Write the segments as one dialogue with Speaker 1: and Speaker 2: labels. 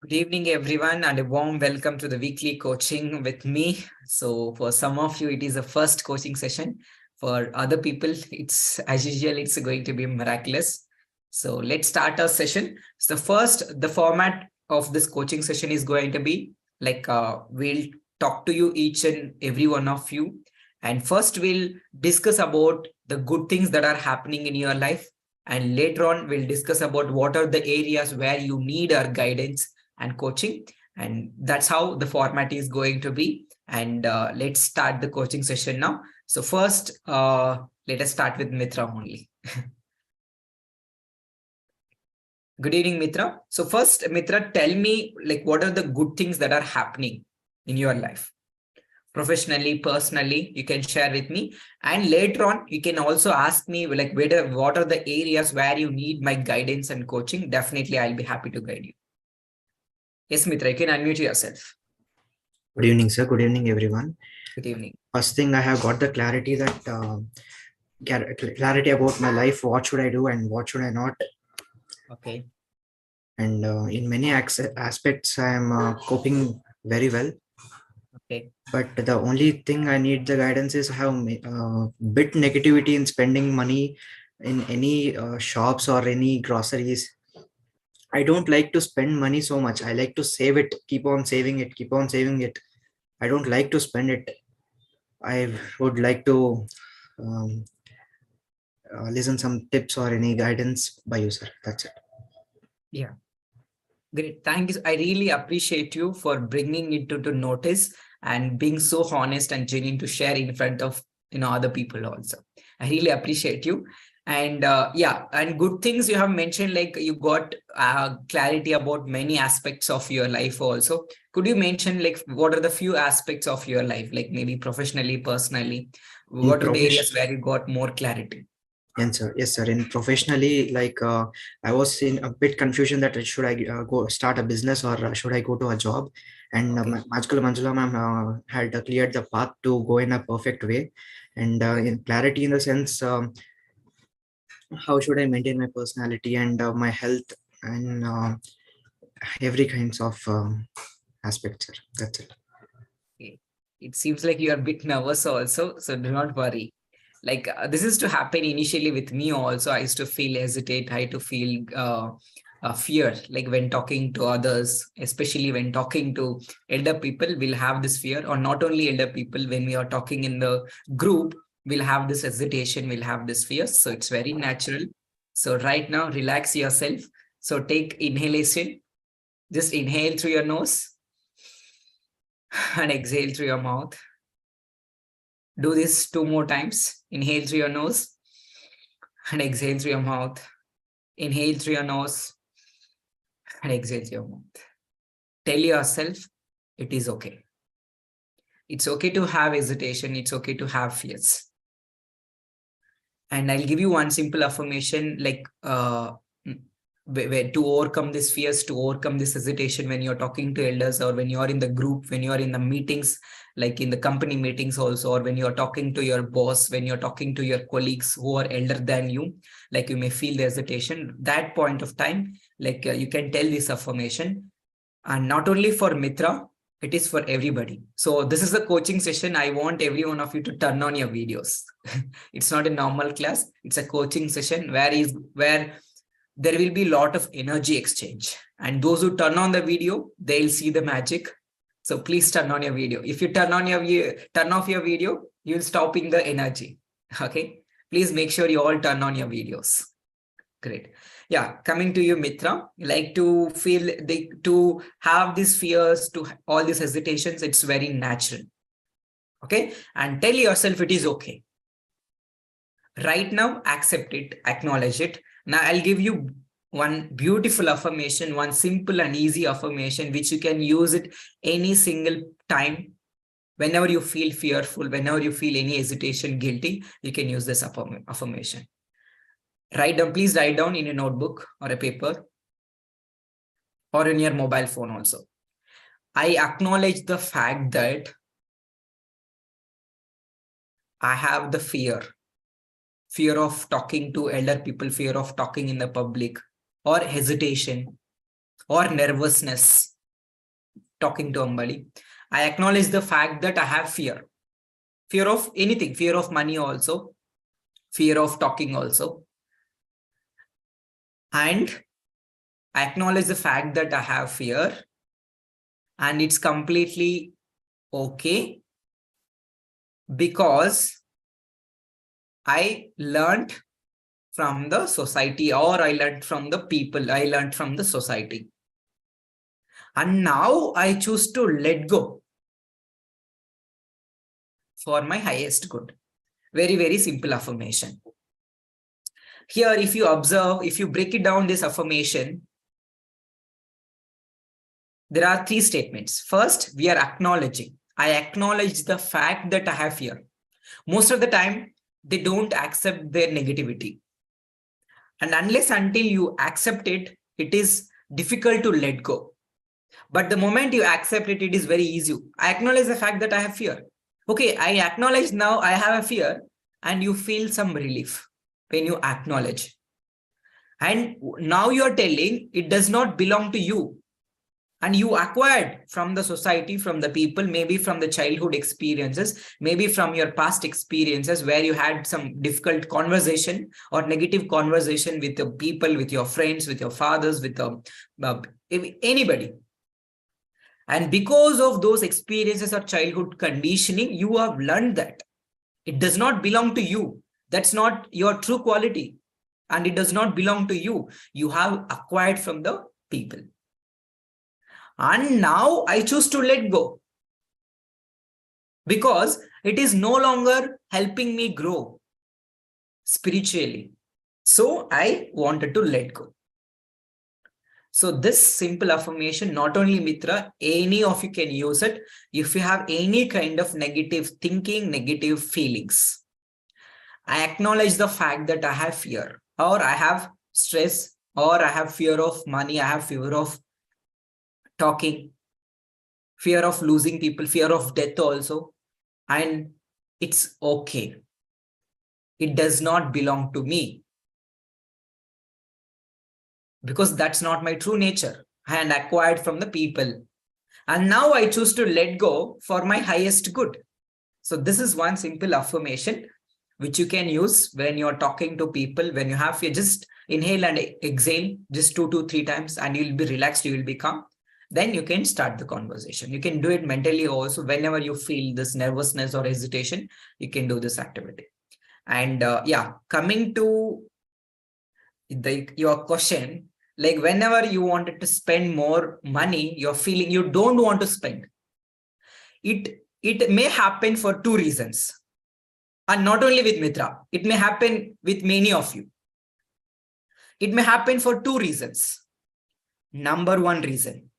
Speaker 1: Good evening, everyone, and a warm welcome to the weekly coaching with me. So, for some of you, it is the first coaching session. For other people, it's as usual, it's going to be miraculous. So, let's start our session. So, the format of this coaching session is going to be like we'll talk to you, each and every one of you. And first, we'll discuss about the good things that are happening in your life. And later on, we'll discuss about what are the areas where you need our guidance and coaching, and that's how the format is going to be. And let's start the coaching session now. So first, let us start with Mitra only. Good evening, Mitra. So first, Mitra, tell me, like, what are the good things that are happening in your life, professionally, personally? You can share with me, and later on you can also ask me, like, what are the areas where you need my guidance and coaching. Definitely I'll be happy to guide you. Yes, Mitra, you can unmute yourself.
Speaker 2: Good evening, sir. Good evening, everyone.
Speaker 1: Good evening.
Speaker 2: First thing, I have got the clarity that clarity about my life. What should I do and what should I not?
Speaker 1: Okay.
Speaker 2: And in many aspects, I am coping very well.
Speaker 1: Okay.
Speaker 2: But the only thing I need the guidance is have bit negativity in spending money in any shops or any groceries. I don't like to spend money so much. I like to save it, keep on saving it, keep on saving it. I don't like to spend it. I would like to listen some tips or any guidance by you, sir. That's it.
Speaker 1: Yeah. Great. Thank you. I really appreciate you for bringing it to notice and being so honest and genuine to share in front of other people also. I really appreciate you. And yeah, and good things you have mentioned, like you got clarity about many aspects of your life also. Could you mention, like, what are the few aspects of your life, like maybe professionally, personally? What are the areas where you got more clarity?
Speaker 2: Yes, sir. Yes, sir. In professionally, like I was in a bit confusion that should I go start a business or should I go to a job? And
Speaker 1: Okay.
Speaker 2: Magical Manjula ma'am had cleared the path to go in a perfect way. And in clarity, in the sense, how should I maintain my personality and my health and every kinds of aspects, sir. That's it.
Speaker 1: Okay. It seems like you are a bit nervous also, so do not worry. Like this is to happen initially with me also. I used to feel hesitate, I to feel fear, like when talking to others, especially when talking to elder people, we'll have this fear. Or not only elder people, when we are talking in the group, we'll have this hesitation, we'll have this fear. So it's very natural. So right now, relax yourself. So take inhalation. Just inhale through your nose and exhale through your mouth. Do this 2 more times. Inhale through your nose and exhale through your mouth. Inhale through your nose and exhale through your mouth. Tell yourself it is okay. It's okay to have hesitation. It's okay to have fears. And I'll give you one simple affirmation, like to overcome these fears, to overcome this hesitation when you're talking to elders, or when you're in the group, when you're in the meetings, like in the company meetings also, or when you're talking to your boss, when you're talking to your colleagues who are elder than you, like you may feel the hesitation. That point of time, like you can tell this affirmation. And not only for Mitra, it is for everybody. So this is a coaching session. I want every one of you to turn on your videos. It's not a normal class. It's a coaching session where there will be a lot of energy exchange. And those who turn on the video, they'll see the magic. So please turn on your video. If you turn off your video, you'll stop in the energy. Okay. Please make sure you all turn on your videos. Great. Yeah. Coming to you, Mitra, like to have these fears, to all these hesitations, it's very natural. Okay. And tell yourself it is okay. Right now, accept it, acknowledge it. Now I'll give you one beautiful affirmation, one simple and easy affirmation, which you can use it any single time. Whenever you feel fearful, whenever you feel any hesitation, guilty, you can use this affirmation. Please write down in a notebook or a paper or in your mobile phone also. I acknowledge the fact that I have the fear of talking to elder people, fear of talking in the public, or hesitation, or nervousness, talking to somebody. I acknowledge the fact that I have fear. Fear of anything, fear of money also, fear of talking also. And I acknowledge the fact that I have fear, and it's completely okay, because I learned from the society, or I learned from the people, I learned from the society. And now I choose to let go for my highest good. Very, very simple affirmation. Here, if you observe, if you break it down, this affirmation, there are 3 statements. First, we are acknowledging. I acknowledge the fact that I have fear. Most of the time, they don't accept their negativity. And unless until you accept it, it is difficult to let go. But the moment you accept it, it is very easy. I acknowledge the fact that I have fear. Okay, I acknowledge now I have a fear, and you feel some relief when you acknowledge. And now you are telling it does not belong to you. And you acquired from the society, from the people, maybe from the childhood experiences, maybe from your past experiences where you had some difficult conversation or negative conversation with the people, with your friends, with your fathers, with anybody. And because of those experiences or childhood conditioning, you have learned that it does not belong to you. That's not your true quality. And it does not belong to you. You have acquired from the people. And now I choose to let go, because it is no longer helping me grow spiritually. So I wanted to let go. So this simple affirmation, not only Mitra, any of you can use it if you have any kind of negative thinking, negative feelings. I acknowledge the fact that I have fear, or I have stress, or I have fear of money, I have fear of talking, fear of losing people, fear of death also. And it's okay. It does not belong to me, because that's not my true nature and acquired from the people. And now I choose to let go for my highest good. So this is one simple affirmation which you can use when you're talking to people. When you have fear, just inhale and exhale just 2 to 3 times, and you'll be relaxed, you will be calm. Then you can start the conversation. You can do it mentally also. Whenever you feel this nervousness or hesitation, you can do this activity. And yeah, coming to your question, like whenever you wanted to spend more money, you're feeling you don't want to spend. It may happen for 2 reasons. And not only with Mitra, it may happen with many of you. It may happen for 2 reasons. Number 1 reason.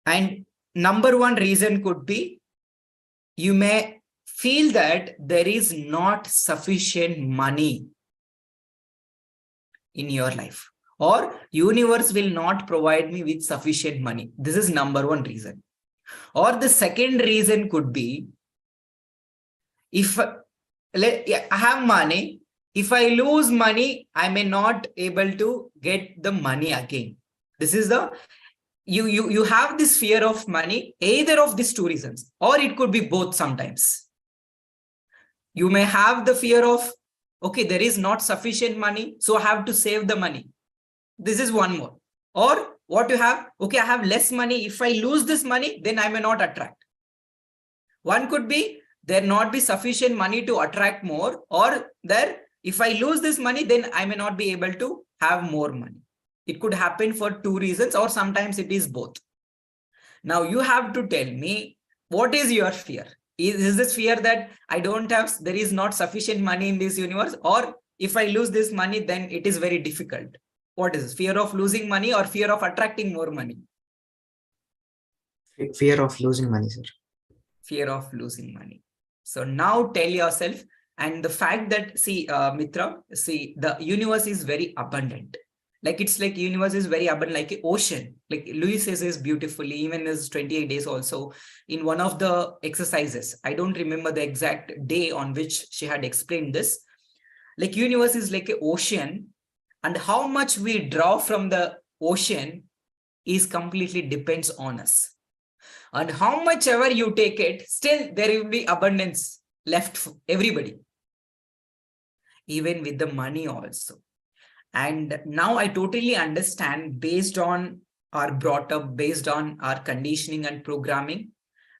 Speaker 1: And number 1 reason could be, you may feel that there is not sufficient money in your life, or universe will not provide me with sufficient money. This is number 1 reason. Or the second reason could be, if I have money, if I lose money, I may not able to get the money again. This is the you have this fear of money, either of these 2 reasons, or it could be both sometimes. You may have the fear of, okay, there is not sufficient money, so I have to save the money. This is one more. Or what you have, okay, I have less money. If I lose this money, then I may not attract. One could be, there not be sufficient money to attract more, or there, if I lose this money, then I may not be able to have more money. It could happen for 2 reasons, or sometimes it is both. Now you have to tell me, what is your fear? Is this fear that I don't have, there is not sufficient money in this universe, or if I lose this money, then it is very difficult? What is this? Fear of losing money or fear of attracting more money?
Speaker 2: Fear of losing money, sir.
Speaker 1: Fear of losing money. So now tell yourself, and the fact that, see, Mitra, see, the universe is very abundant. Like it's like universe is very abundant, like an ocean. Like Louis says this beautifully, even his 28 days also, in one of the exercises. I don't remember the exact day on which she had explained this. Like universe is like an ocean, and how much we draw from the ocean is completely depends on us. And how much ever you take it, still there will be abundance left for everybody, even with the money also. And now I totally understand, based on our brought up, based on our conditioning and programming,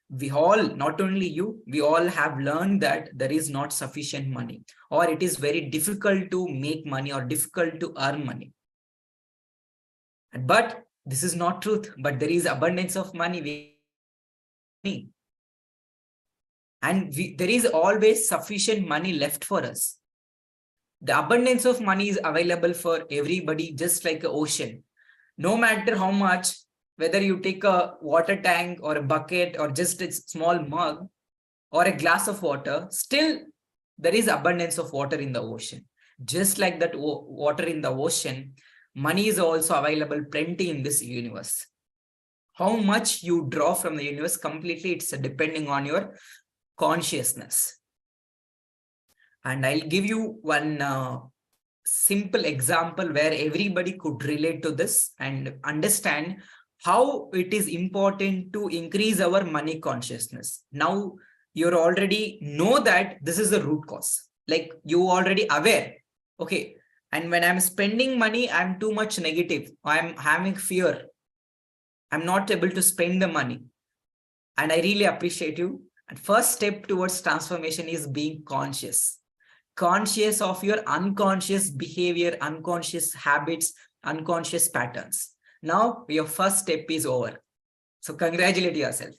Speaker 1: we all, not only you, we all have learned that there is not sufficient money, or it is very difficult to make money or difficult to earn money. But this is not truth, but there is abundance of money. And there is always sufficient money left for us. The abundance of money is available for everybody, just like an ocean. No matter how much, whether you take a water tank or a bucket or just a small mug or a glass of water, still there is abundance of water in the ocean. Just like that water in the ocean, money is also available plenty in this universe. How much you draw from the universe, completely it's depending on your consciousness. And I'll give you one simple example where everybody could relate to this and understand how it is important to increase our money consciousness. Now you already know that this is the root cause. Like you already aware. Okay. And when I'm spending money, I'm too much negative. I'm having fear. I'm not able to spend the money. And I really appreciate you. And first step towards transformation is being conscious. Conscious of your unconscious behavior, unconscious habits, unconscious patterns. Now your first step is over. So congratulate yourself.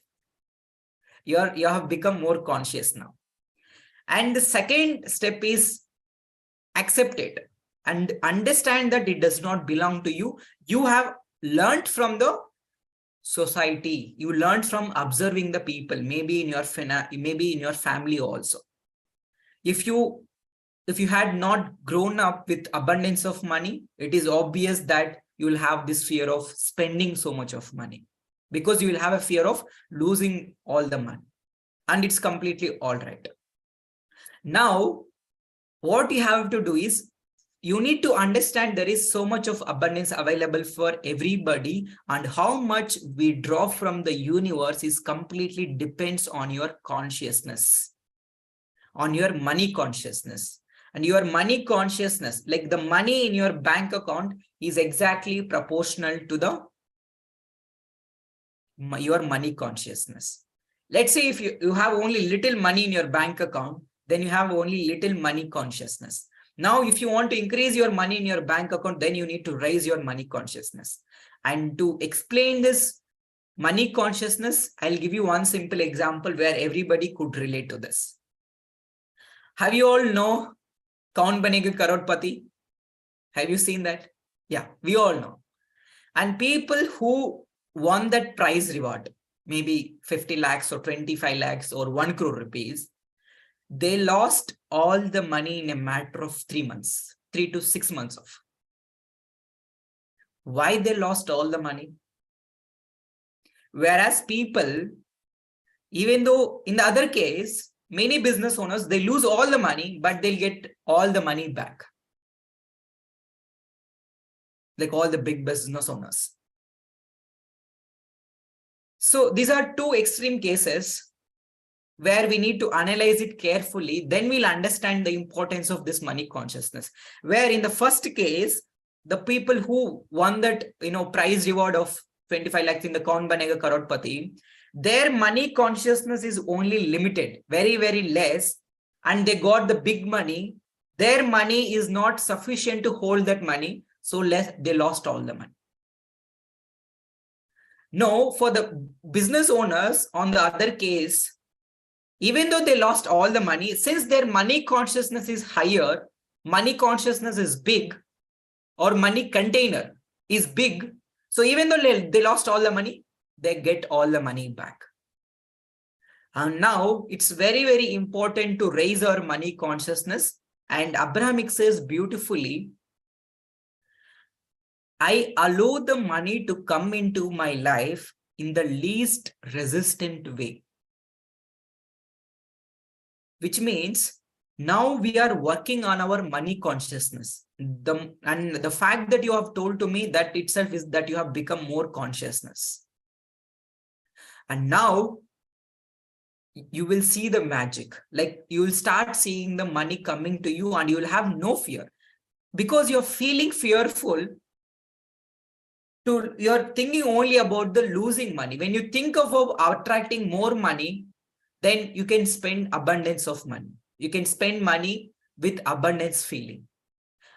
Speaker 1: You have become more conscious now. And the second step is accept it and understand that it does not belong to you. You have learned from the society. You learned from observing the people, maybe in your family also. If you had not grown up with abundance of money, it is obvious that you will have this fear of spending so much of money, because you will have a fear of losing all the money. And it's completely all right. Now, what you have to do is, you need to understand there is so much of abundance available for everybody, and how much we draw from the universe is completely depends on your consciousness, on your money consciousness. And your money consciousness, like the money in your bank account, is exactly proportional to your money consciousness. Let's say if you have only little money in your bank account, then you have only little money consciousness. Now, if you want to increase your money in your bank account, then you need to raise your money consciousness. And to explain this money consciousness, I'll give you one simple example where everybody could relate to this. Have you all know Kaun Banega Karodpati? Have you seen that? Yeah, we all know. And people who won that prize reward, maybe 50 lakhs or 25 lakhs or 1 crore rupees, they lost all the money in a matter of 3 months, 3 to 6 months of. Why they lost all the money? Whereas people, even though in the other case, many business owners, they lose all the money, but they'll get all the money back. Like all the big business owners. So these are two extreme cases where we need to analyze it carefully. Then we'll understand the importance of this money consciousness. Where in the first case, the people who won that prize reward of 25 lakhs in the Kaun Banega Karodpati, their money consciousness is only limited, very, very less, and they got the big money. Their money is not sufficient to hold that money, so they lost all the money. No, for the business owners, on the other case, even though they lost all the money, since their money consciousness is higher, money consciousness is big, or money container is big, so even though they lost all the money, they get all the money back. And now it's very, very important to raise our money consciousness. And Abrahamic says beautifully, I allow the money to come into my life in the least resistant way. Which means Now we are working on our money consciousness. And the fact that you have told to me, that itself is that you have become more consciousness. And now you will see the magic. Like you will start seeing the money coming to you and you will have no fear, because you're feeling fearful. You're thinking only about the losing money. When you think of attracting more money, then you can spend abundance of money. You can spend money with abundance feeling.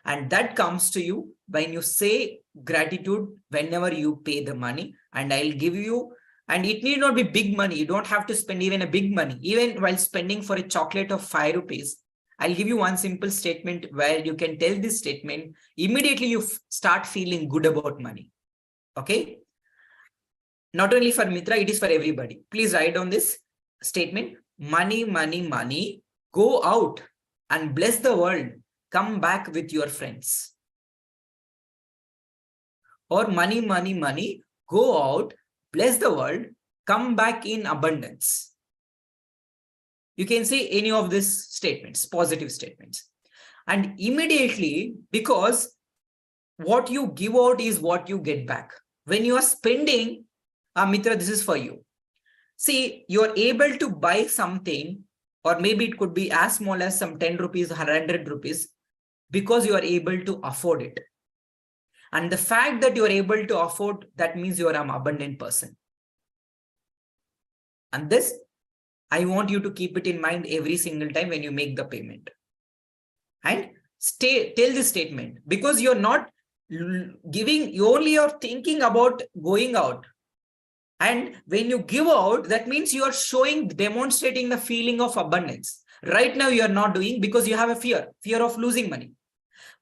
Speaker 1: And that comes to you when you say gratitude whenever you pay the money. And I'll give you, and it need not be big money. You don't have to spend even a big money. Even while spending for a chocolate of 5 rupees, I'll give you one simple statement where you can tell this statement. Immediately you start feeling good about money. Okay. Not only for Mitra, it is for everybody. Please write down this statement. Money, money, money. Go out and bless the world. Come back with your friends. Or money, money, money. Go out, bless the world. Come back in abundance. You can say any of these statements, positive statements. And immediately, because what you give out is what you get back. When you are spending, Mitra, this is for you. See, you are able to buy something, or maybe it could be as small as some 10 rupees, 100 rupees, because you are able to afford it. And the fact that you are able to afford, that means you are an abundant person. And this, I want you to keep it in mind every single time when you make the payment. And tell this statement, because you're not giving, you only are thinking about going out. And when you give out, that means you are demonstrating the feeling of abundance. Right now, you are not doing because you have a fear of losing money.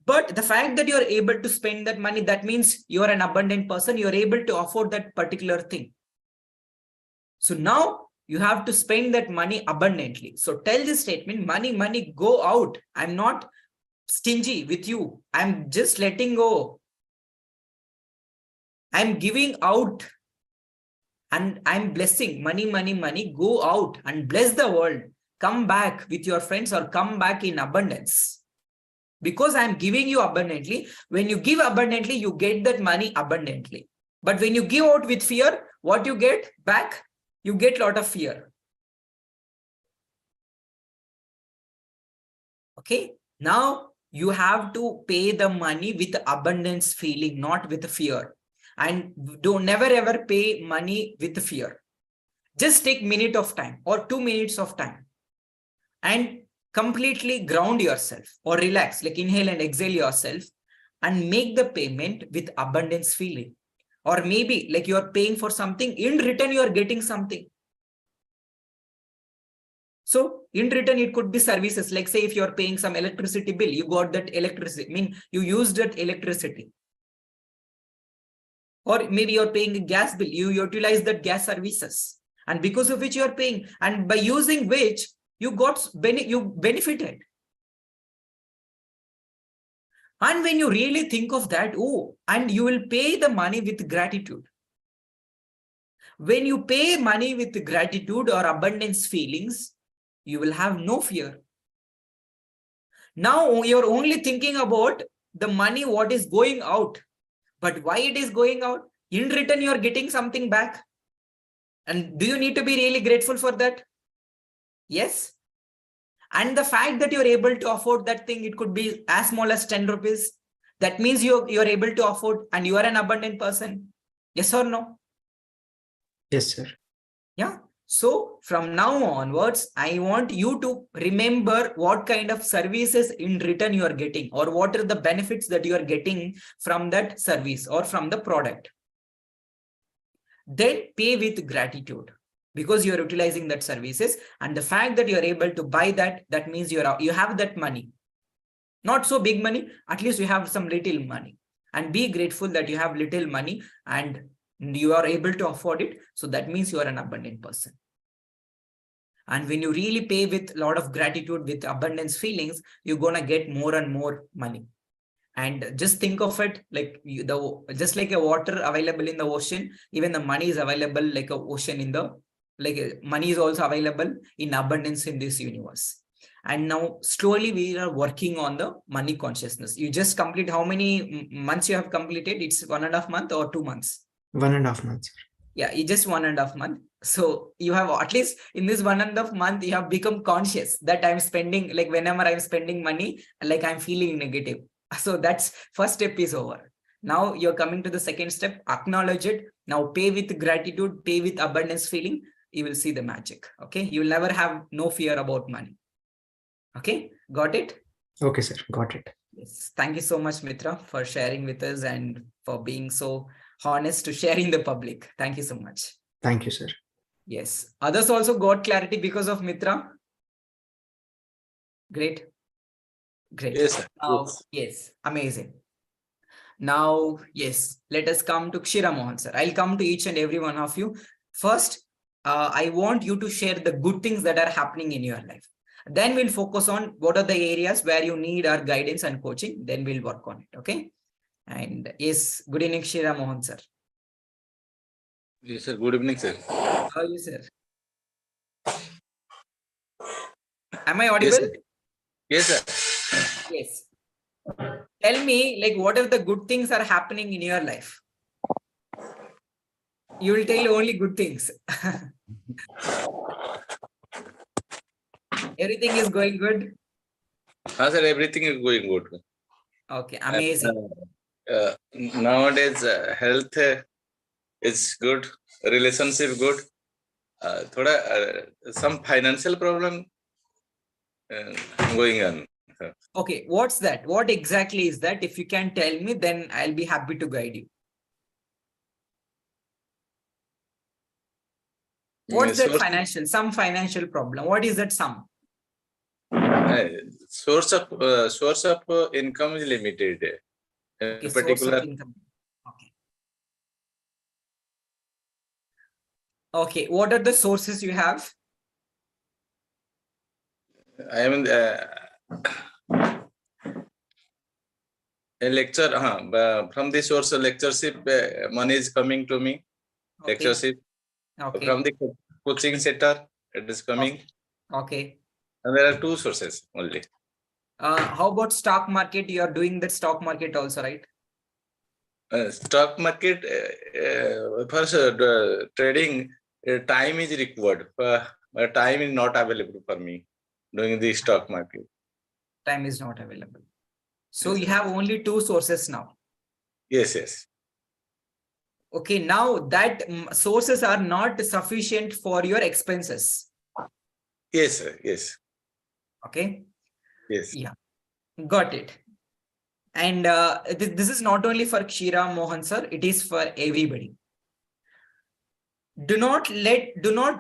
Speaker 1: But the fact that you are able to spend that money, that means you are an abundant person. You are able to afford that particular thing. So now you have to spend that money abundantly. So tell this statement, money, money, go out. I'm not stingy with you. I'm just letting go. I'm giving out. And I'm blessing. Money, money, money, go out and bless the world. Come back with your friends or come back in abundance. Because I'm giving you abundantly. When you give abundantly, you get that money abundantly. But when you give out with fear, what you get back? You get a lot of fear. Okay. Now you have to pay the money with abundance feeling, not with fear. And don't never ever pay money with fear. Just take minute of time or 2 minutes of time and completely ground yourself or relax, like inhale and exhale yourself and make the payment with abundance feeling. Or maybe like you're paying for something, in return you're getting something. So in return, it could be services. Like say if you're paying some electricity bill, you got that electricity, I mean you used that electricity. Or maybe you're paying a gas bill, you utilize that gas services, and because of which you're paying, and by using which you benefited. And when you really think of that, and you will pay the money with gratitude. When you pay money with gratitude or abundance feelings, you will have no fear. Now you're only thinking about the money, what is going out. But why it is going out? In return, you're getting something back. And do you need to be really grateful for that? Yes. And the fact that you're able to afford that thing, it could be as small as 10 rupees. That means you're able to afford and you are an abundant person. Yes or no?
Speaker 2: Yes, sir.
Speaker 1: Yeah. So from now onwards, I want you to remember what kind of services in return you are getting, or what are the benefits that you are getting from that service or from the product. Then pay with gratitude, because you are utilizing that services, and the fact that you are able to buy that, that means you have that money. Not so big money, at least you have some little money, and be grateful that you have little money and you are able to afford it. So that means you are an abundant person. And when you really pay with a lot of gratitude, with abundance feelings, you're going to get more and more money. And just think of it like just like a water available in the ocean, even the money is available like a ocean in the, money is also available in abundance in this universe. And now slowly we are working on the money consciousness. You just complete how many months you have completed? It's 1.5 months or 2 months?
Speaker 2: 1.5 months.
Speaker 1: Yeah, it's just 1.5 months. So you have, at least in this 1.5 month, you have become conscious that I'm spending, like whenever I'm spending money, like I'm feeling negative. So that's first step is over. Now you're coming to the second step, acknowledge it. Now pay with gratitude, pay with abundance feeling. You will see the magic. Okay. You'll never have no fear about money. Okay. Got it?
Speaker 2: Okay, sir. Got it.
Speaker 1: Yes. Thank you so much, Mitra, for sharing with us and for being so honest to sharing the public. Thank you so much.
Speaker 2: Thank you, sir.
Speaker 1: Yes. Others also got clarity because of Mitra. Great. Great.
Speaker 3: Yes, sir.
Speaker 1: Yes. Amazing. Now, yes, let us come to Kshira Mohan, sir. I'll come to each and every one of you. First, I want you to share the good things that are happening in your life. Then we'll focus on what are the areas where you need our guidance and coaching. Then we'll work on it. Okay. And yes, good evening, Kshira Mohan, sir.
Speaker 3: Yes, sir. Good evening, sir.
Speaker 1: How are you, sir? Am I audible?
Speaker 3: Yes, sir.
Speaker 1: Yes. Tell me, like, what are the good things are happening in your life? You will tell only good things. Everything is going good?
Speaker 3: Sir, everything is going good.
Speaker 1: Okay, amazing.
Speaker 3: Nowadays, health is good, relationship good. Some financial problem going on.
Speaker 1: Okay, what's that? What exactly is that? If you can tell me, then I'll be happy to guide you. What's that financial? Some financial problem. What is that sum?
Speaker 3: Source of income is limited.
Speaker 1: Okay,
Speaker 3: Particular.
Speaker 1: source of income. Okay. Okay, what are the sources you have?
Speaker 3: I mean, a lecture, from the source of lectureship, money is coming to me.
Speaker 1: Okay.
Speaker 3: Lectureship.
Speaker 1: Okay.
Speaker 3: From the coaching center, it is coming.
Speaker 1: Okay.
Speaker 3: And there are two sources only.
Speaker 1: How about stock market? You are doing that stock market also, right?
Speaker 3: Stock market, for trading, time is required. Time is not available for me doing the stock market.
Speaker 1: Time is not available. So
Speaker 3: Yes,
Speaker 1: you have only two sources now.
Speaker 3: Yes, yes.
Speaker 1: Okay, now that sources are not sufficient for your expenses.
Speaker 3: Yes, sir. Yes.
Speaker 1: Okay.
Speaker 3: Yes.
Speaker 1: Yeah, got it. And this is not only for Kshira Mohan, sir. It is for everybody. Do not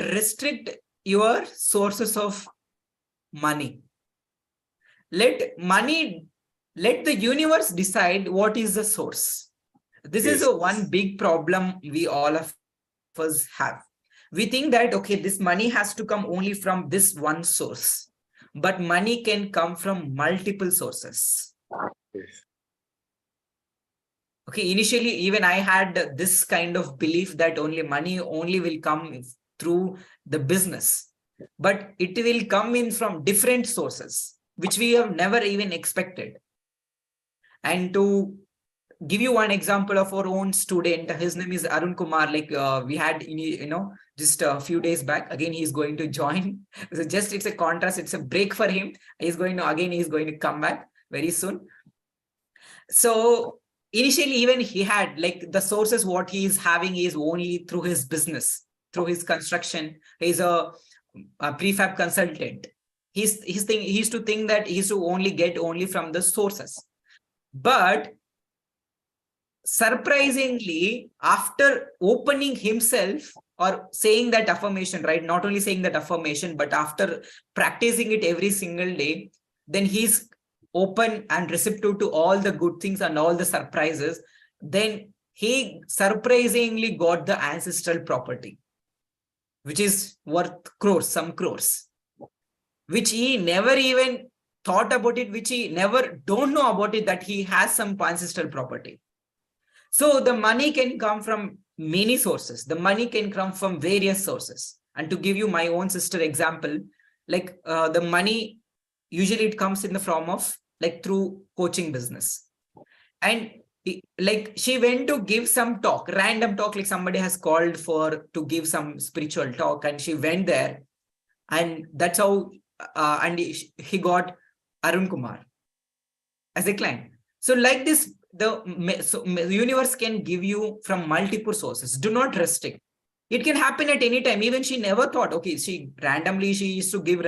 Speaker 1: restrict your sources of money. Let the universe decide what is the source. This is one big problem we all of us have. We think that, okay, this money has to come only from this one source, but money can come from multiple sources.
Speaker 3: Yes.
Speaker 1: Okay, initially, even I had this kind of belief that money only will come through the business, but it will come in from different sources, which we have never even expected. And to give you one example of our own student, his name is Arun Kumar. Like we had, just a few days back. Again, he's going to join. So just it's a contrast. It's a break for him. He's going to come back very soon. So initially, even he had like the sources. What he is having is only through his business, through his construction. He's a prefab consultant. He used to think that he used to only get only from the sources, but surprisingly, after opening himself or saying that affirmation, right? Not only saying that affirmation, but after practicing it every single day, then he's open and receptive to all the good things and all the surprises. Then he surprisingly got the ancestral property, which is worth some crores, which he never even thought about it, which he never don't know about it, that he has some ancestral property. So the money can come from many sources. The money can come from various sources. And to give you my own sister example, like the money usually it comes in the form of like through coaching business. And like she went to give some talk, random talk, like somebody has called for to give some spiritual talk, and she went there, and that's how and he got Arun Kumar as a client. So like this, the universe can give you from multiple sources. Do not restrict. It can happen at any time. Even she never thought, okay, she randomly, she used to give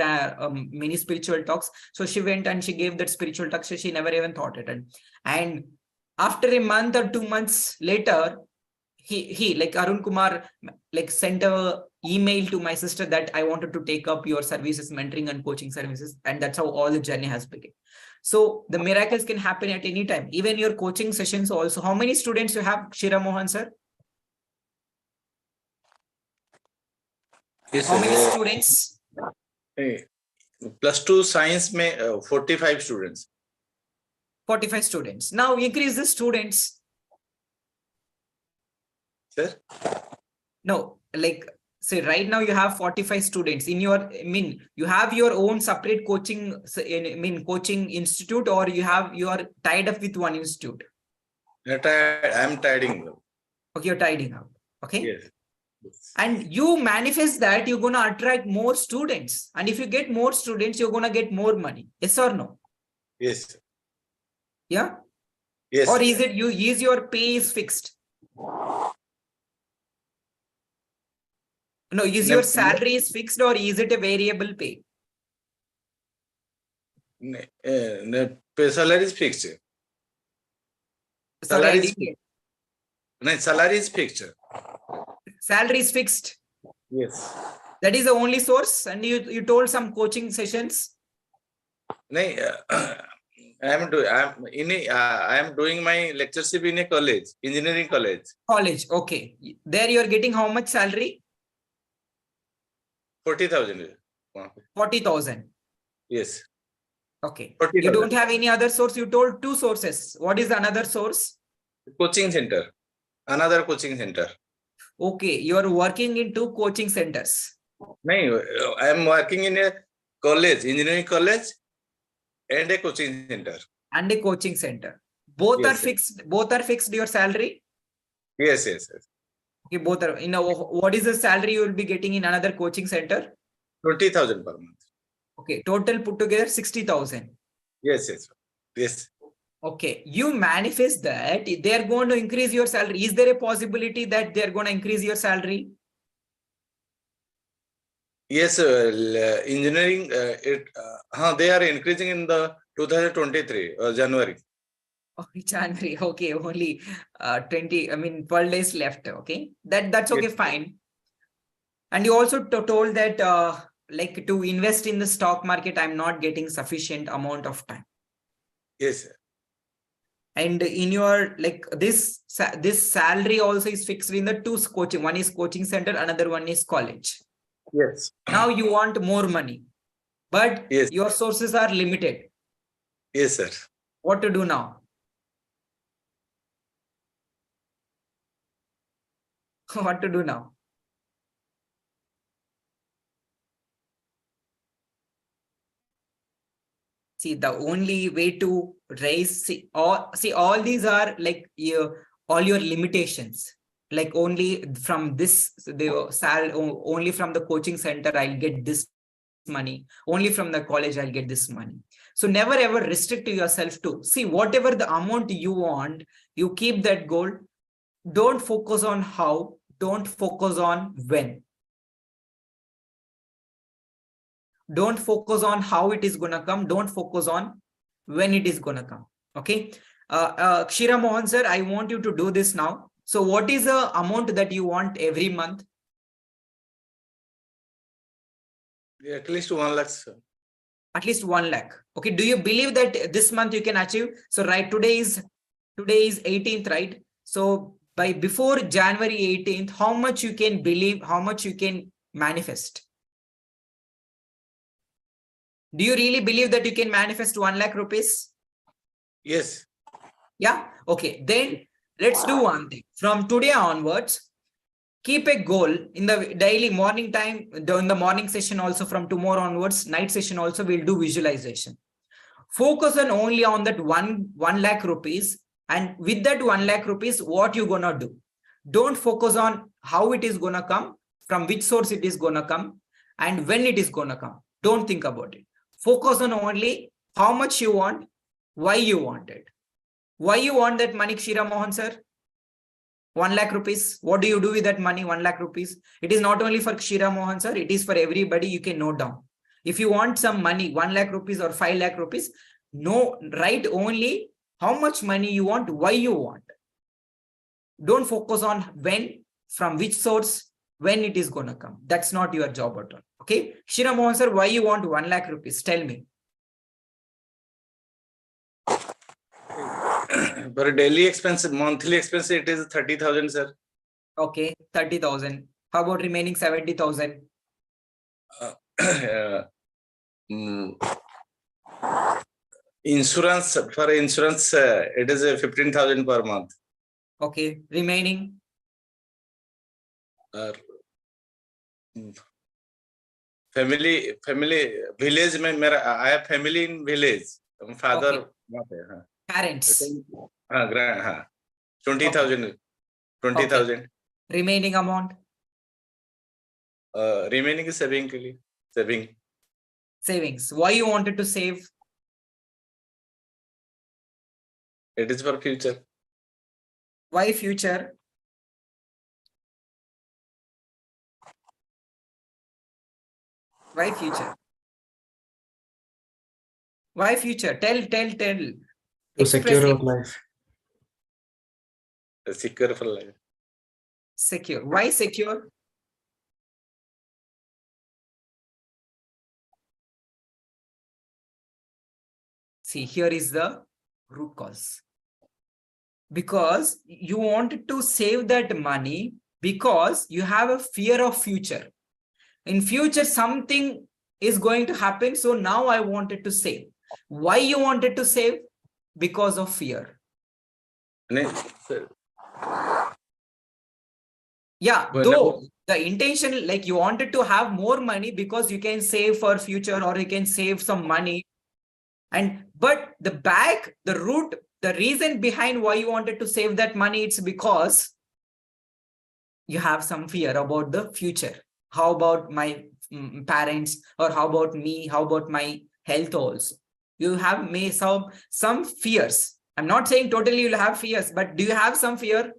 Speaker 1: many spiritual talks. So she went and she gave that spiritual talk. So she never even thought it. And after a month or 2 months later, he like Arun Kumar like sent a email to my sister that I wanted to take up your services, mentoring and coaching services. And that's how all the journey has begun. So the miracles can happen at any time. Even your coaching sessions also. How many students you have, Shira Mohan sir?
Speaker 3: Yes,
Speaker 1: How many
Speaker 3: sir.
Speaker 1: students?
Speaker 3: +2 science में 45 students.
Speaker 1: 45 students. Now increase the students.
Speaker 3: Sir?
Speaker 1: No, like say right now you have 45 students in your, I mean, you have your own separate coaching, I mean, coaching institute, or you are tied up with one institute?
Speaker 3: I'm tidying them.
Speaker 1: Okay, you're tidying up. Okay.
Speaker 3: Yes.
Speaker 1: And you manifest that you're going to attract more students. And if you get more students, you're going to get more money. Yes or no?
Speaker 3: Yes.
Speaker 1: Yeah.
Speaker 3: Yes.
Speaker 1: Or is it is your pay is fixed? No, is your salary is fixed, or is it a variable pay?
Speaker 3: Salary is fixed.
Speaker 1: Sorry,
Speaker 3: Salary is fixed.
Speaker 1: Salary is fixed.
Speaker 3: Yes.
Speaker 1: That is the only source. And you told some coaching sessions.
Speaker 3: I am doing my lectureship in a college, engineering college.
Speaker 1: College, okay. There you are getting how much salary?
Speaker 3: 40,000.
Speaker 1: 40,000.
Speaker 3: Yes.
Speaker 1: Okay.
Speaker 3: 40,000.
Speaker 1: You don't have any other source. You told 2 sources. What is the another source?
Speaker 3: Coaching center. Another coaching center.
Speaker 1: Okay. You are working in 2 coaching centers.
Speaker 3: No, I am working in a college, engineering college, and a coaching center.
Speaker 1: And a coaching center. Both
Speaker 3: Yes,
Speaker 1: are fixed. Both are fixed your salary?
Speaker 3: Yes, yes, yes.
Speaker 1: Okay, both are. You know, what is the salary you will be getting in another coaching center?
Speaker 3: 20,000 per month.
Speaker 1: Okay. Total put together 60,000.
Speaker 3: Yes, yes. Yes.
Speaker 1: Okay. You manifest that they are going to increase your salary. Is there a possibility that they are going to increase your salary?
Speaker 3: Yes, engineering, they are increasing in the 2023 January.
Speaker 1: Oh, January. Okay, only 12 days left. Okay, that's okay,
Speaker 3: Yes.
Speaker 1: fine. And you also told that like to invest in the stock market, I'm not getting sufficient amount of time.
Speaker 3: Yes.
Speaker 1: And in your like this salary also is fixed in the 2 coaching. One is coaching center, another one is college.
Speaker 3: Yes.
Speaker 1: Now you want more money, but
Speaker 3: Yes.
Speaker 1: your sources are limited.
Speaker 3: Yes, sir.
Speaker 1: What to do now? What to do now? See, the only way to raise, all these are like all your limitations. Like only from this, only from the coaching center, I'll get this money. Only from the college, I'll get this money. So never ever restrict yourself to see whatever the amount you want, you keep that goal. Don't focus on how, don't focus on when. Don't focus on how it is going to come. Don't focus on when it is going to come. Okay. Shira Mohan sir, I want you to do this now. So what is the amount that you want every month?
Speaker 3: At least 1 lakh, sir.
Speaker 1: At least 1 lakh. Okay. Do you believe that this month you can achieve? So right, today is 18th, right? So by before January 18th, how much you can believe, how much you can manifest? Do you really believe that you can manifest 1 lakh rupees?
Speaker 3: Yes.
Speaker 1: Yeah. Okay. Then let's do one thing. From today onwards, Keep a goal in the daily morning time, in the morning session also, from tomorrow onwards, night session also, we'll do visualization. Focus on only on that 1 lakh rupees, and with that 1 lakh rupees, what you gonna do. Don't focus on how it is gonna come, from which source it is gonna come, and when it is gonna come. Don't think about it. Focus on only how much you want, why you want it. Why you want that money, Kshira Mohan sir? 1 lakh rupees. What do you do with that money, 1 lakh rupees? It is not only for Kshira Mohan sir, it is for everybody. You can note down. If you want some money, 1 lakh rupees or 5 lakh rupees, no, write only how much money you want, why you want. Don't focus on when, from which source, when it is going to come. That's not your job at all. Okay. Kshira Mohan sir, why you want 1 lakh rupees? Tell me.
Speaker 3: For daily expense, monthly expense, it is 30,000, sir.
Speaker 1: Okay, 30,000. How about remaining 70,000?
Speaker 3: Insurance, for insurance, it is 15,000 per month.
Speaker 1: Okay, remaining.
Speaker 3: Family, village. I have family in village. Father,
Speaker 1: okay. Parents.
Speaker 3: 20,000. 20,000.
Speaker 1: Okay. Remaining amount.
Speaker 3: Remaining is saving.
Speaker 1: Savings. Why you wanted to save?
Speaker 3: It is for future.
Speaker 1: Why future? Why future? Why future? Tell.
Speaker 2: To secure our life.
Speaker 3: Secure for life.
Speaker 1: Secure. Why secure? See, here is the root cause. Because you wanted to save that money because you have a fear of future. In future, something is going to happen. So now I wanted to save. Why you wanted to save? Because of fear. Yeah, though the intention, like you wanted to have more money because you can save for future, or you can save some money. But the root, the reason behind why you wanted to save that money, it's because you have some fear about the future. How about my parents, or how about me? How about my health also? You have some fears. I'm not saying totally you'll have fears, but do you have some fear?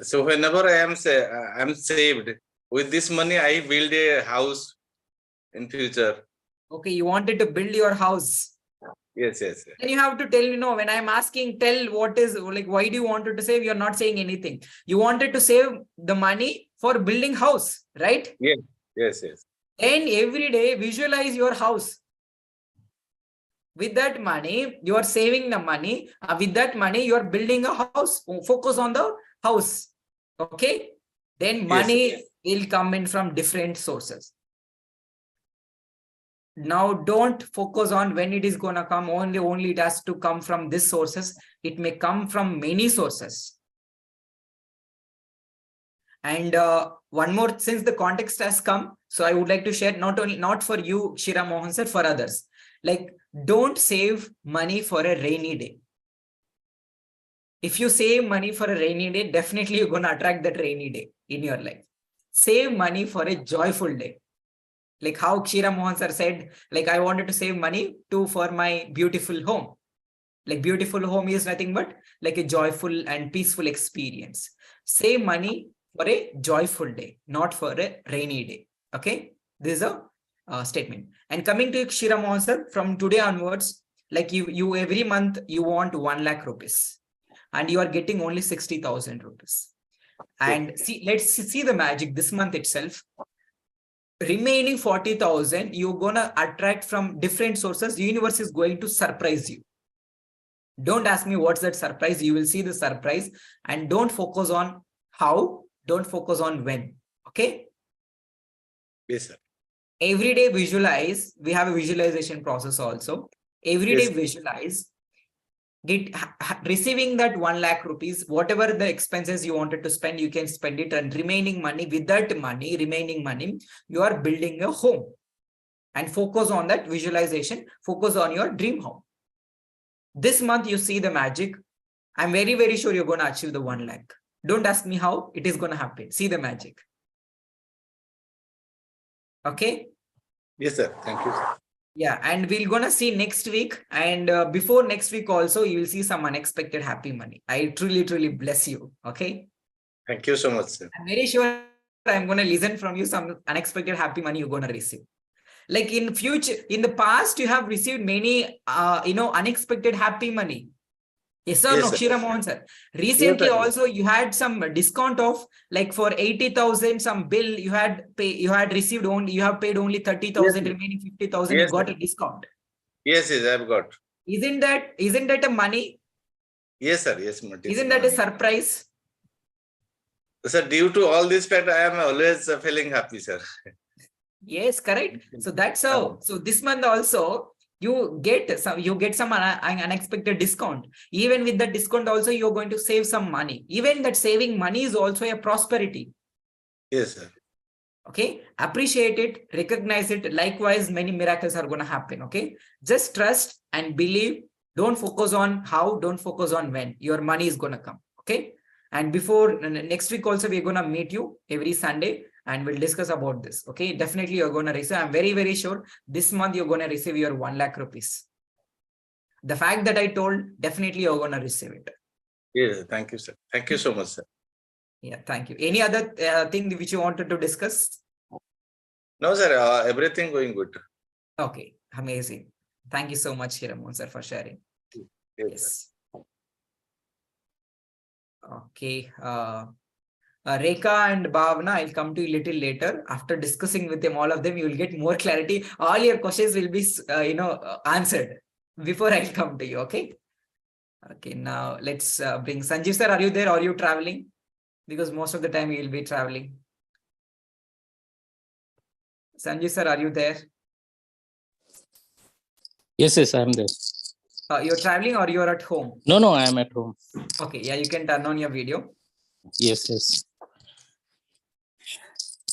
Speaker 3: So whenever I am saved, with this money, I build a house in future.
Speaker 1: Okay, you wanted to build your house.
Speaker 3: Yes.
Speaker 1: Then you have to tell, when I'm asking, tell what is, like, why do you wanted to save? You're not saying anything. You wanted to save the money for building house, right?
Speaker 3: Yes.
Speaker 1: And every day visualize your house. With that money, you are saving the money. With that money, you are building a house. Focus on the house. Okay. Then money will come in from different sources. Now, don't focus on when it is going to come. Only it has to come from these sources. It may come from many sources. And one more, since the context has come, so I would like to share, not for you, Kshira Mohan sir, for others. Like, don't save money for a rainy day. If you save money for a rainy day, definitely you're going to attract that rainy day in your life. Save money for a joyful day. Like how Kshira Mohan sir said, like, I wanted to save money for my beautiful home. Like, beautiful home is nothing but like a joyful and peaceful experience. Save money for a joyful day, not for a rainy day. Okay. This is a statement. And coming to Kshira Mohan sir, from today onwards, like you every month you want 1 lakh rupees and you are getting only 60,000 rupees. And let's see the magic this month itself. Remaining 40,000, you're going to attract from different sources. The universe is going to surprise you. Don't ask me what's that surprise. You will see the surprise, and don't focus on how, don't focus on when. Okay.
Speaker 3: Yes, sir.
Speaker 1: Every day visualize. We have a visualization process also. Every day visualize receiving that 1 lakh rupees, whatever the expenses you wanted to spend, you can spend it, and remaining money, with that money, remaining money, you are building a home. And focus on that visualization, focus on your dream home. This month you see the magic. I'm very, very sure you're going to achieve the 1 lakh. Don't ask me how, it is going to happen. See the magic. Okay.
Speaker 3: Yes, sir. Thank you, sir.
Speaker 1: Yeah, and we're gonna see next week, and before next week also, you will see some unexpected happy money. I truly, truly bless you. Okay.
Speaker 3: Thank you so much, sir.
Speaker 1: I'm very sure I'm gonna listen from you some unexpected happy money you're gonna receive. Like in future, in the past, you have received many, unexpected happy money. Yes or no,
Speaker 3: Yes, sir.
Speaker 1: Shira Mohan sir? Recently
Speaker 3: Yes, sir.
Speaker 1: also you had some discount of, like, for 80,000 some bill you had received only, you have paid only 30,000,
Speaker 3: Yes,
Speaker 1: remaining 50,000 you
Speaker 3: yes,
Speaker 1: got
Speaker 3: sir.
Speaker 1: a discount.
Speaker 3: Yes, I've got.
Speaker 1: Isn't that a money?
Speaker 3: Yes, sir. Yes, it is
Speaker 1: Isn't that a
Speaker 3: money.
Speaker 1: surprise?
Speaker 3: Sir, due to all this fact, I am always feeling happy, sir.
Speaker 1: Yes, correct. So that's how. So this month also you get some unexpected discount. Even with the discount also you're going to save some money. Even that saving money is also a prosperity.
Speaker 3: Yes, sir.
Speaker 1: Okay, appreciate it, recognize it. Likewise, many miracles are going to happen. Okay, just trust and believe. Don't focus on how, don't focus on when. Your money is going to come. Okay, and before next week also we're going to meet you every Sunday and we'll discuss about this. Okay, definitely you're going to receive. I'm very, very sure this month you're going to receive your 1 lakh rupees. The fact that I told, definitely you're going to receive it.
Speaker 3: Yes, thank you, sir. Thank you so much, sir.
Speaker 1: Yeah, thank you. Any other thing which you wanted to discuss?
Speaker 3: No, sir. Everything going good.
Speaker 1: Okay, amazing. Thank you so much, Hiramon sir, for sharing.
Speaker 3: Yes.
Speaker 1: Yes. Okay. Rekha and Bhavna, I'll come to you a little later. After discussing with them, all of them, you will get more clarity. All your questions will be, answered before I'll come to you. Okay. Okay. Now let's bring Sanjeev sir. Are you there? Or are you traveling? Because most of the time you will be traveling. Sanjeev sir, are you there?
Speaker 4: Yes, I'm there.
Speaker 1: You're traveling or you're at home?
Speaker 4: No, I am at home.
Speaker 1: Okay. Yeah, you can turn on your video.
Speaker 4: Yes.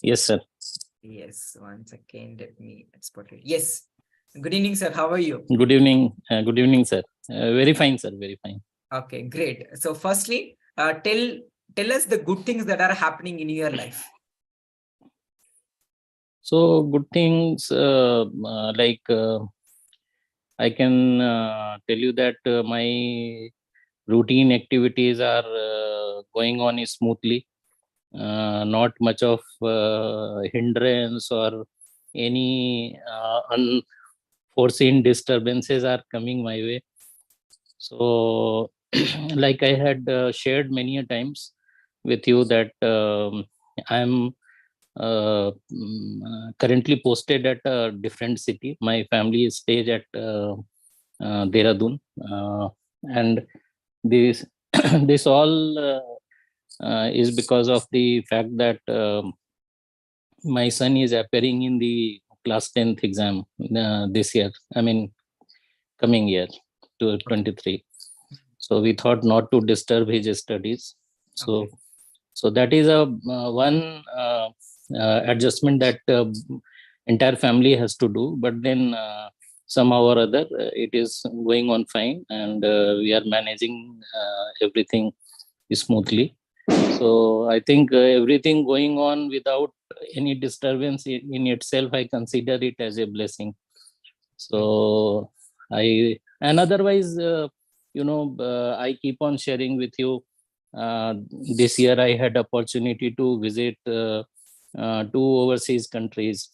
Speaker 4: Yes, sir.
Speaker 1: Yes, one second. Let me export it. Yes. Good evening, sir. How are you?
Speaker 4: Good evening. Good evening, sir. Very fine, sir. Very fine.
Speaker 1: Okay, great. So, firstly, tell us the good things that are happening in your life.
Speaker 4: So good things like I can tell you that my routine activities are going on smoothly. Not much of hindrance or any unforeseen disturbances are coming my way. So like I had shared many a times with you that I'm currently posted at a different city. My family is stayed at Dehradun, and this this all is because of the fact that my son is appearing in the class 10th exam this year. I mean, coming year to 23. So we thought not to disturb his studies. So
Speaker 1: Okay.
Speaker 4: so that is a one adjustment that entire family has to do. But then somehow or other, it is going on fine, and we are managing everything smoothly. So I think everything going on without any disturbance in itself, I consider it as a blessing. So and otherwise, I keep on sharing with you. This year I had opportunity to visit two overseas countries.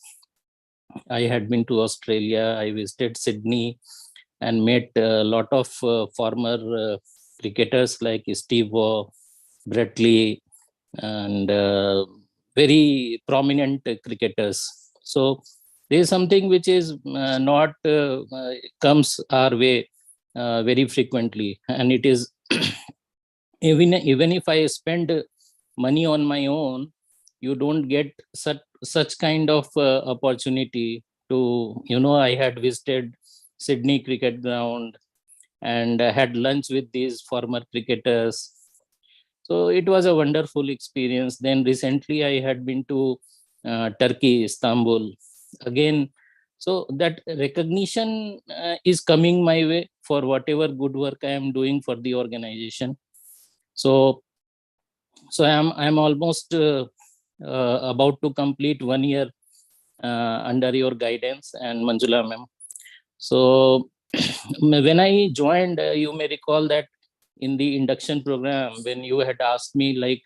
Speaker 4: I had been to Australia. I visited Sydney and met a lot of former cricketers like Steve Waugh, Brett Lee, and very prominent cricketers. So there is something which is not comes our way very frequently, and it is even if I spend money on my own, you don't get such kind of opportunity to, I had visited Sydney cricket ground, and had lunch with these former cricketers. So it was a wonderful experience. Then recently I had been to Turkey, Istanbul. Again, so that recognition is coming my way for whatever good work I am doing for the organization. So I'm almost about to complete 1 year under your guidance and Manjula ma'am. So when I joined, you may recall that in the induction program, when you had asked me like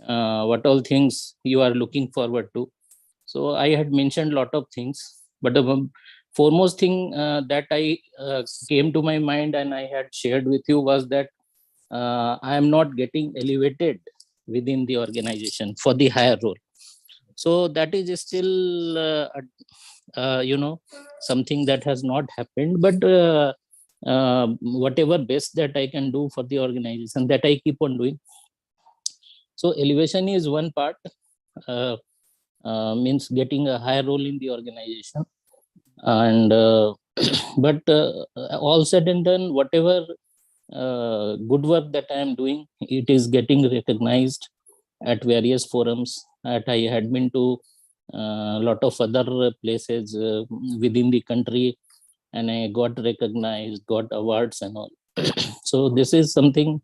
Speaker 4: what all things you are looking forward to. So I had mentioned a lot of things, but the foremost thing that I came to my mind and I had shared with you was that I am not getting elevated within the organization for the higher role. So that is still, something that has not happened. But whatever best that I can do for the organization, that I keep on doing. So elevation is one part, uh, means getting a higher role in the organization. And but all said and done, whatever good work that I am doing, it is getting recognized at various forums. At I had been to a lot of other places within the country, and I got recognized, got awards and all. So this is something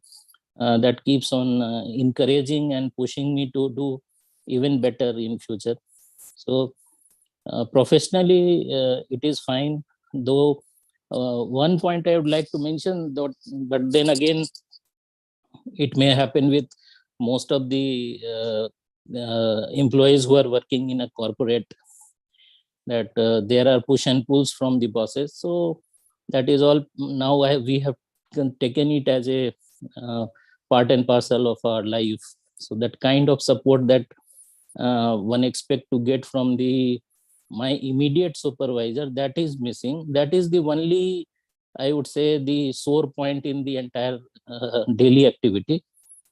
Speaker 4: that keeps on encouraging and pushing me to do even better in future. So professionally, it is fine. Though one point I would like to mention, that, but then again, it may happen with most of the employees who are working in a corporate, that there are push and pulls from the bosses. So that is all. Now we have taken it as a part and parcel of our life. So that kind of support that one expect to get from the my immediate supervisor, that is missing. That is the only, I would say, the sore point in the entire daily activity.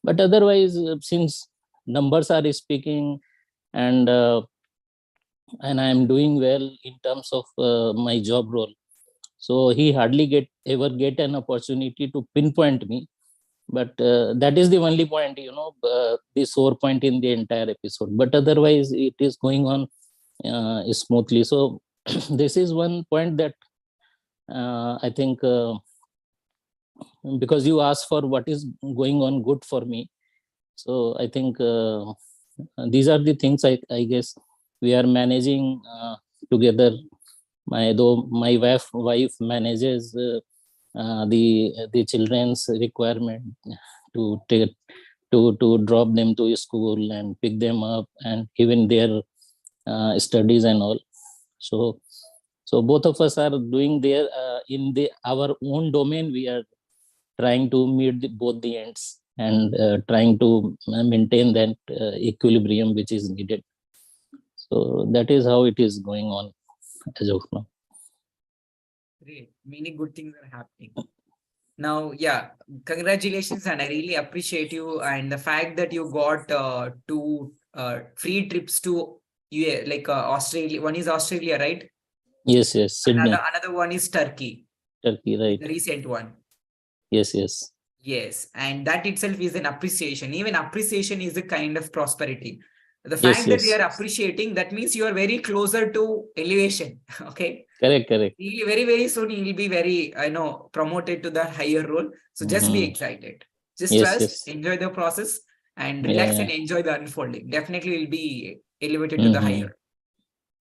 Speaker 4: But otherwise, since numbers are speaking, and I am doing well in terms of my job role, so he hardly ever get an opportunity to pinpoint me. But that is the only point, the sore point in the entire episode. But otherwise it is going on smoothly. So this is one point that I think, because you asked for what is going on good for me, so I think these are the things I guess we are managing together. Though my wife manages the children's requirement to take to drop them to school and pick them up, and even their studies and all. So both of us are doing their in the our own domain. We are trying to meet both the ends, and trying to maintain that equilibrium which is needed. So that is how it is going on as of now.
Speaker 1: Great. Many good things are happening. Now, yeah, congratulations, and I really appreciate you, and the fact that you got two free trips to like Australia. One is Australia, right?
Speaker 4: Yes, Sydney,
Speaker 1: Another one is Turkey,
Speaker 4: Turkey, right?
Speaker 1: the recent one.
Speaker 4: Yes.
Speaker 1: Yes, and that itself is an appreciation. Even appreciation is a kind of prosperity. The fact that they
Speaker 4: Yes.
Speaker 1: are appreciating, that means you are very closer to elevation. Okay.
Speaker 4: Correct.
Speaker 1: Very, very soon you'll be very, promoted to the higher role. So just be
Speaker 4: Mhm.
Speaker 1: excited. Just trust,
Speaker 4: Yes.
Speaker 1: enjoy the process, and relax
Speaker 4: Yeah.
Speaker 1: and enjoy the unfolding. Definitely will be elevated to the
Speaker 4: Mhm.
Speaker 1: higher.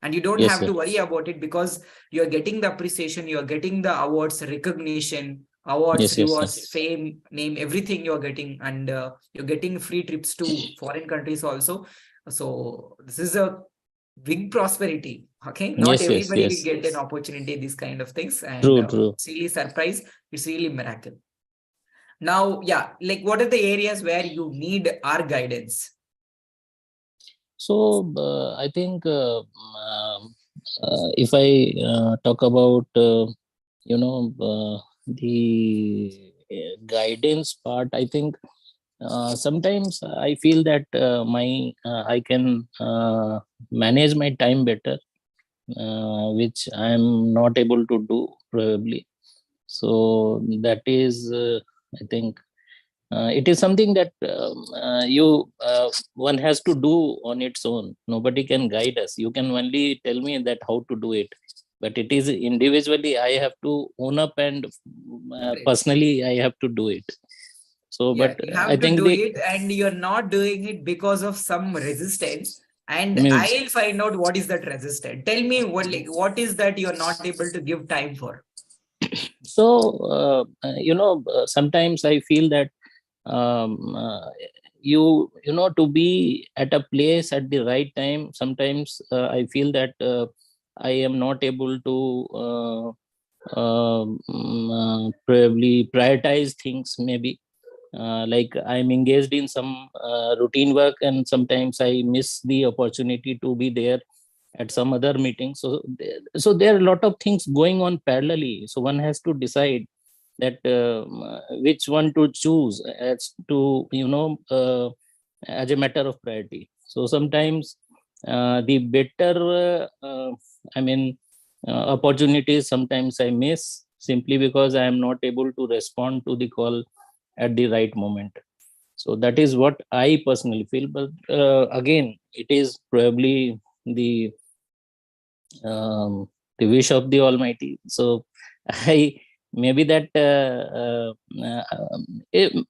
Speaker 1: And you don't
Speaker 4: Yes.
Speaker 1: have to worry about it, because you're getting the appreciation, you're getting the awards, recognition, awards, rewards, fame, name, everything you're getting. And you're getting free trips to foreign countries also. So this is a big prosperity. Okay, not everybody will get an opportunity, these kind of things. And
Speaker 4: True.
Speaker 1: it's really surprise, it's really miracle. Now, yeah, like what are the areas where you need our guidance?
Speaker 4: So I think if I talk about the guidance part, I think sometimes I feel that I can manage my time better, which I'm not able to do probably. So that is, I think, it is something that one has to do on its own. Nobody can guide us. You can only tell me that how to do it, but it is individually I have to own up, and
Speaker 1: Great.
Speaker 4: personally I have to do it. So,
Speaker 1: Yeah,
Speaker 4: but
Speaker 1: you
Speaker 4: I
Speaker 1: have to
Speaker 4: think
Speaker 1: do it, and you're not doing it because of some resistance. And
Speaker 4: means,
Speaker 1: I'll find out what is that resistance. Tell me what is that you're not able to give time for.
Speaker 4: so sometimes I feel that um, uh, to be at a place at the right time. Sometimes I feel that I am not able to probably prioritize things, maybe. Like I'm engaged in some routine work, and sometimes I miss the opportunity to be there at some other meeting. So there are a lot of things going on parallelly. So one has to decide that which one to choose as to as a matter of priority. So sometimes the better I mean opportunities sometimes I miss, simply because I am not able to respond to the call at the right moment. So that is what I personally feel. But again, it is probably the the wish of the Almighty. So I maybe that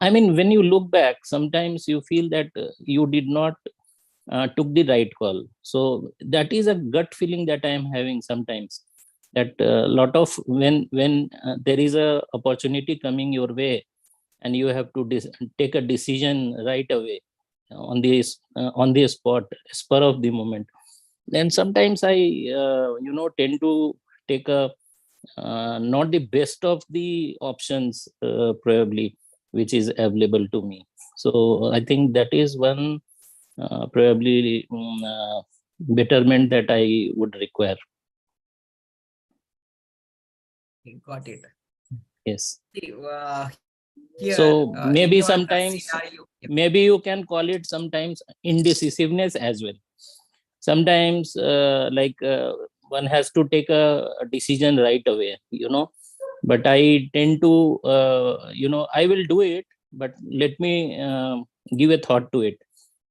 Speaker 4: I mean, when you look back, sometimes you feel that you did not took the right call. So that is a gut feeling that I am having sometimes, that lot of when there is a opportunity coming your way, and you have to take a decision right away, on the spot, spur of the moment. Then sometimes I tend to take a not the best of the options, probably, which is available to me. So I think that is one probably betterment that I would require.
Speaker 1: Got it.
Speaker 4: Yes.
Speaker 1: See, here
Speaker 4: So
Speaker 1: in
Speaker 4: maybe
Speaker 1: your
Speaker 4: sometimes,
Speaker 1: scenario, yep.
Speaker 4: maybe you can call it sometimes indecisiveness as well. Sometimes one has to take a decision right away, but I tend to I will do it, but let me give a thought to it.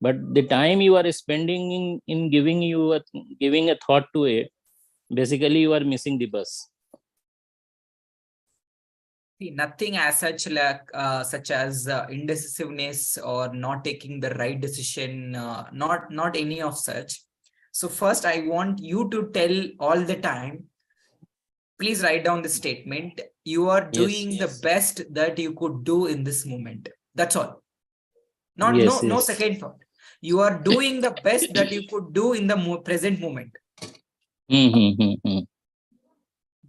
Speaker 4: But the time you are spending in giving a thought to it, basically you are missing the bus.
Speaker 1: See, nothing as such, like such as indecisiveness or not taking the right decision, not any of such. So first I want you to tell all the time, please write down the statement, you are
Speaker 4: Yes.
Speaker 1: doing the best that you could do in this moment. That's all. Not
Speaker 4: Yes.
Speaker 1: no
Speaker 4: Yes.
Speaker 1: second thought. You are doing the best that you could do in the present moment.
Speaker 4: Mm-hmm.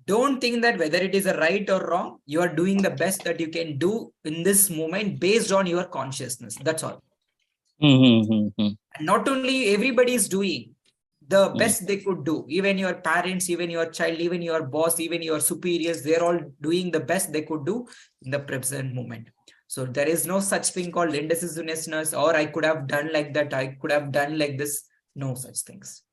Speaker 1: Don't think that whether it is a right or wrong, you are doing the best that you can do in this moment based on your consciousness. That's all.
Speaker 4: Mm-hmm.
Speaker 1: And not only everybody is doing the best they could do, even your parents, even your child, even your boss, even your superiors, they're all doing the best they could do in the present moment. So there is no such thing called indecisiveness, or I could have done like that, I could have done like this. No such things.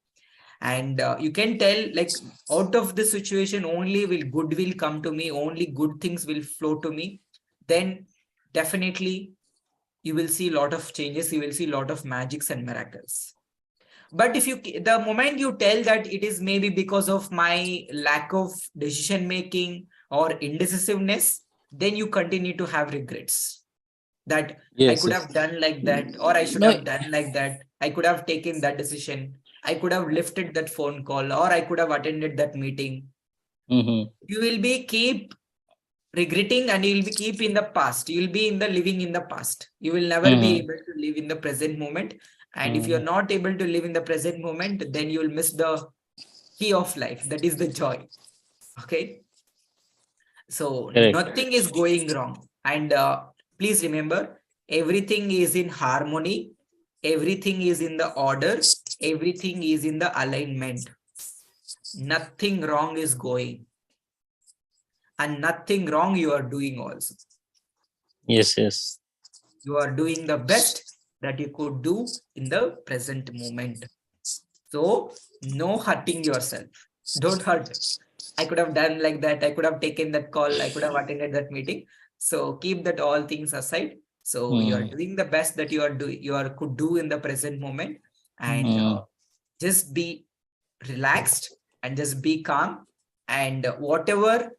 Speaker 1: And you can tell, like, out of this situation only will good will come to me, only good things will flow to me. Then definitely you will see a lot of changes, you will see a lot of magics and miracles. But if you, the moment you tell that it is maybe because of my lack of decision making or indecisiveness, then you continue to have regrets that I
Speaker 4: Yes.
Speaker 1: could
Speaker 4: Yes.
Speaker 1: have done like that, or I should
Speaker 4: No.
Speaker 1: have done like that. I could have taken that decision. I could have lifted that phone call, or I could have attended that meeting.
Speaker 4: Mm-hmm.
Speaker 1: You will be keep regretting, and you will be keep in the past. You will be in the living in the past. You will never be
Speaker 4: Mm-hmm.
Speaker 1: able to live in the present moment. And if you're
Speaker 4: Mm-hmm.
Speaker 1: not able to live in the present moment, then you will miss the key of life. That is the joy. Okay. So
Speaker 4: Correct.
Speaker 1: nothing is going wrong. And please remember, everything is in harmony. Everything is in the order. Everything is in the alignment. Nothing wrong is going. And nothing wrong you are doing also.
Speaker 4: Yes. Yes.
Speaker 1: You are doing the best that you could do in the present moment. So no hurting yourself. Don't hurt. I could have done like that. I could have taken that call. I could have attended that meeting. So keep that all things aside. So you are doing the best that could do in the present moment, and just be relaxed and just be calm. And whatever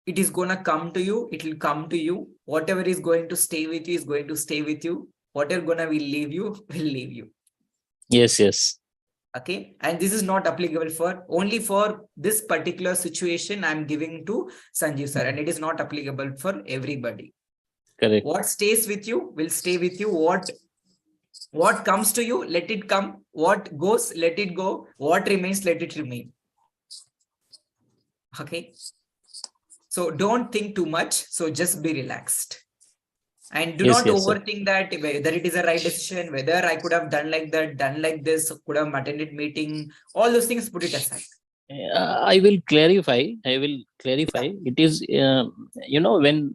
Speaker 1: it is gonna come to you, it will come to you. Whatever is going to stay with you is going to stay with you. Whatever will leave you will leave you.
Speaker 4: Yes, yes.
Speaker 1: Okay, and this is not applicable for only for this particular situation I'm giving to Sanjeev sir, and it is not applicable for everybody.
Speaker 4: Correct.
Speaker 1: What stays with you will stay with you. What comes to you, let it come. What goes, let it go. What remains, let it remain. Okay, so don't think too much. So just be relaxed. And do
Speaker 4: Yes,
Speaker 1: not
Speaker 4: yes, sir.
Speaker 1: overthink that whether it is a right decision, whether I could have done like that, done like this, could have attended meeting, all those things, put it aside.
Speaker 4: I will clarify. It is, when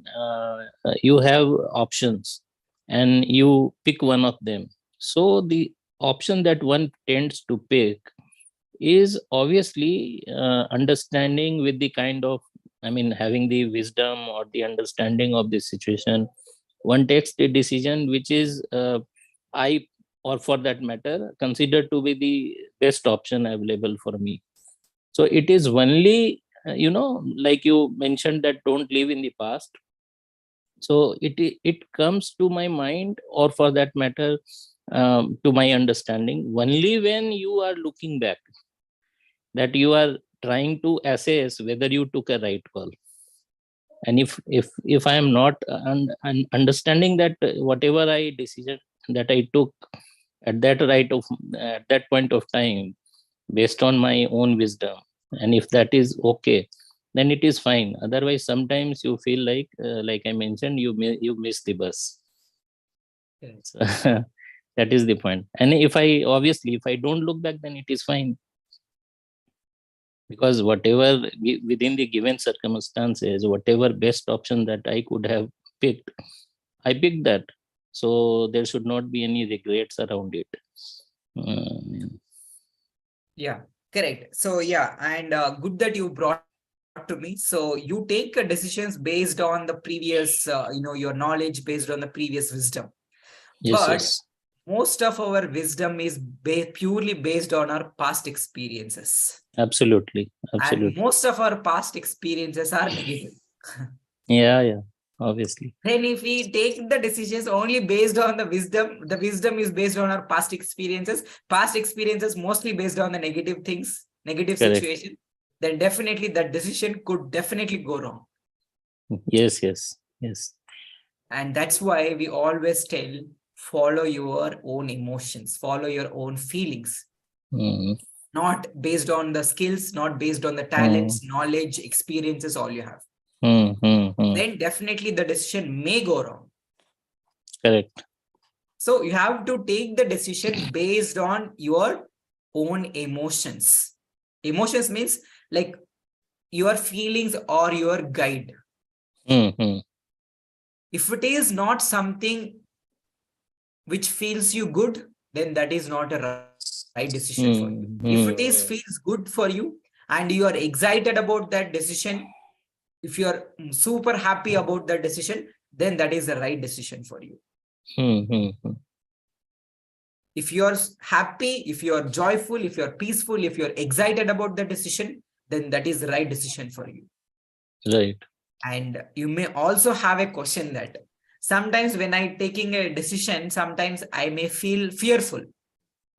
Speaker 4: you have options and you pick one of them. So the option that one tends to pick is obviously understanding with the kind of, having the wisdom or the understanding of the situation. One takes the decision which is, or for that matter, considered to be the best option available for me. So it is only, like you mentioned, that don't live in the past. So it comes to my mind, or for that matter, to my understanding, only when you are looking back, that you are trying to assess whether you took a right call. And if I am not understanding that whatever decision that I took at that point of time, based on my own wisdom, and if that is okay, then it is fine. Otherwise, sometimes you feel like I mentioned, you miss the bus. So, that is the point. And if I don't look back, then it is fine, because whatever within the given circumstances, whatever best option that I could have picked, I picked that. So there should not be any regrets around it.
Speaker 1: Yeah, correct. So yeah, and good that you brought to me. So you take decisions based on the previous, your knowledge, based on the previous wisdom.
Speaker 4: Yes,
Speaker 1: But
Speaker 4: yes.
Speaker 1: most of our wisdom is purely based on our past experiences.
Speaker 4: Absolutely.
Speaker 1: And most of our past experiences are negative.
Speaker 4: Yeah, obviously.
Speaker 1: Then if we take the decisions only based on the wisdom is based on our past experiences mostly based on the negative things, negative
Speaker 4: Correct.
Speaker 1: situation, then definitely that decision could definitely go wrong.
Speaker 4: Yes.
Speaker 1: And that's why we always tell, follow your own emotions, follow your own feelings. Not based on the skills, not based on the talents, knowledge, experiences, all you have. Then definitely the decision may go wrong.
Speaker 4: Correct.
Speaker 1: So you have to take the decision based on your own emotions. Emotions means like your feelings or your guide. If it is not something which feels you good, then that is not a right decision for you. If it is feels good for you and you are excited about that decision, if you are super happy about that decision, then that is the right decision for you. If you are happy, if you are joyful, if you are peaceful, if you are excited about the decision, then that is the right decision for you.
Speaker 4: Right.
Speaker 1: And you may also have a question that sometimes when I'm taking a decision, sometimes I may feel fearful.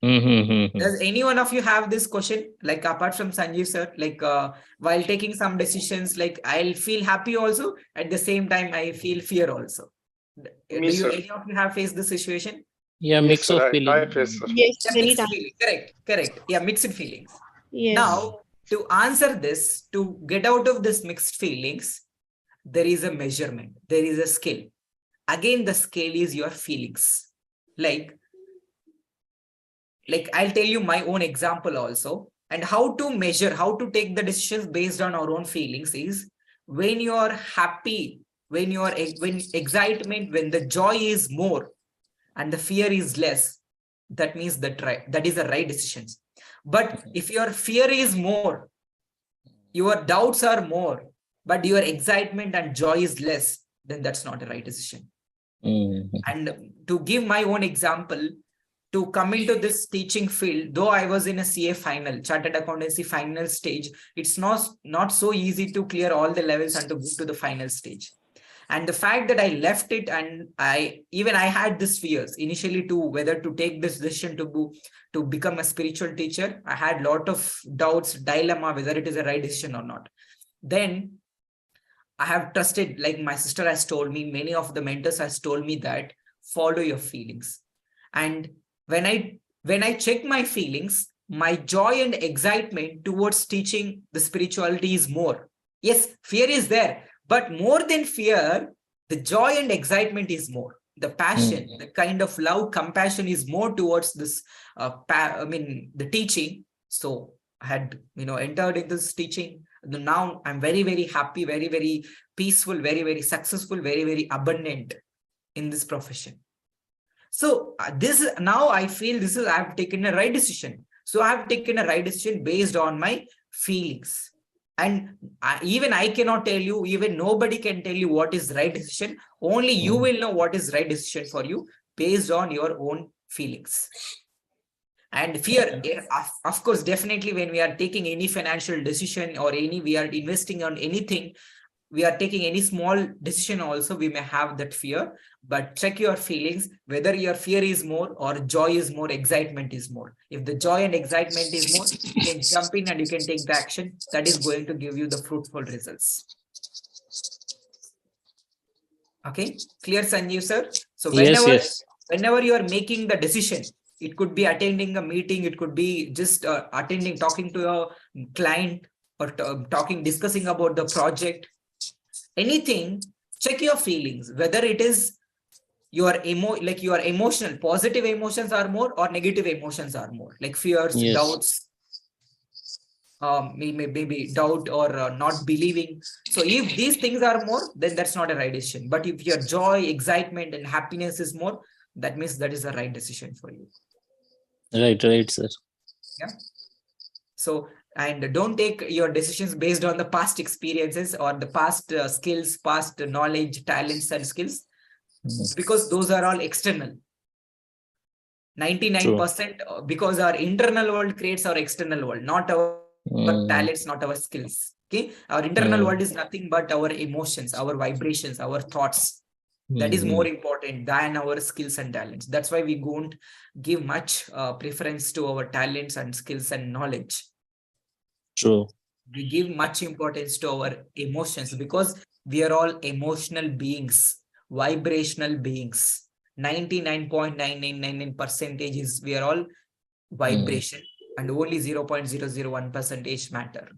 Speaker 1: Does any one of you have this question? Like apart from Sanjeev sir, like while taking some decisions, like I'll feel happy also. At the same time, I feel fear also.
Speaker 3: Me, sir.
Speaker 1: Any of you have faced this situation?
Speaker 4: Yeah,
Speaker 3: Yes,
Speaker 4: mix
Speaker 3: sir,
Speaker 4: of
Speaker 3: I
Speaker 4: feelings.
Speaker 3: face, sir.
Speaker 5: Yes,
Speaker 1: Yeah,
Speaker 5: many
Speaker 1: mixed
Speaker 5: times.
Speaker 1: feeling. Correct. Yeah, mixed feelings.
Speaker 5: Yes.
Speaker 1: Now, to answer this, to get out of this mixed feelings, there is a measurement. There is a scale. Again, the scale is your feelings. Like I'll tell you my own example also. And how to measure, how to take the decisions based on our own feelings is when you are happy, when excitement, when the joy is more and the fear is less, that means that is the right decisions. But if your fear is more your doubts are more, but your excitement and joy is less, then that's not a right decision. And to give my own example, to come into this teaching field, though I was in a CA final, chartered accountancy final stage, it's not so easy to clear all the levels and to go to the final stage. And the fact that I left it, and I had this fears initially to whether to take this decision to become a spiritual teacher. I had a lot of doubts, dilemma, whether it is a right decision or not. Then I have trusted, like my sister has told me, many of the mentors has told me that follow your feelings. And when I check my feelings, my joy and excitement towards teaching the spirituality is more. Yes, fear is there, but more than fear, the joy and excitement is more. The passion, the kind of love, compassion is more towards this, the teaching. So I had, entered in this teaching. Now I'm very, very happy, very, very peaceful, very, very successful, very, very abundant in this profession. So now I feel I've taken a right decision. So I've taken a right decision based on my feelings. And even I cannot tell you, even nobody can tell you what is right decision. Only you will know what is right decision for you based on your own feelings. And fear, of course, definitely when we are taking any financial decision or we are investing on anything, we are taking any small decision also, we may have that fear. But check your feelings, whether your fear is more or joy is more, excitement is more. If the joy and excitement is more, you can jump in and you can take the action that is going to give you the fruitful results. Okay, clear, Sanjeev sir? So whenever you are making the decision, it could be attending a meeting, it could be just talking to a client, or discussing about the project, anything, check your feelings, whether it is your emotional, positive emotions are more or negative emotions are more, like fears, doubts, maybe doubt or not believing. So if these things are more, then that's not a right decision. But if your joy, excitement and happiness is more, that means that is the right decision for you.
Speaker 4: Right, sir.
Speaker 1: Yeah. So, and don't take your decisions based on the past experiences or the past skills, past knowledge, talents and skills, because those are all external. 99%, because our internal world creates our external world, not our talents, not our skills. Okay, our internal world is nothing but our emotions, our vibrations, our thoughts. That is more important than our skills and talents. That's why we don't give much preference to our talents and skills and knowledge.
Speaker 4: True.
Speaker 1: We give much importance to our emotions, because we are all emotional beings, vibrational beings. 99.9999% is we are all vibration, and only 0.001% matter.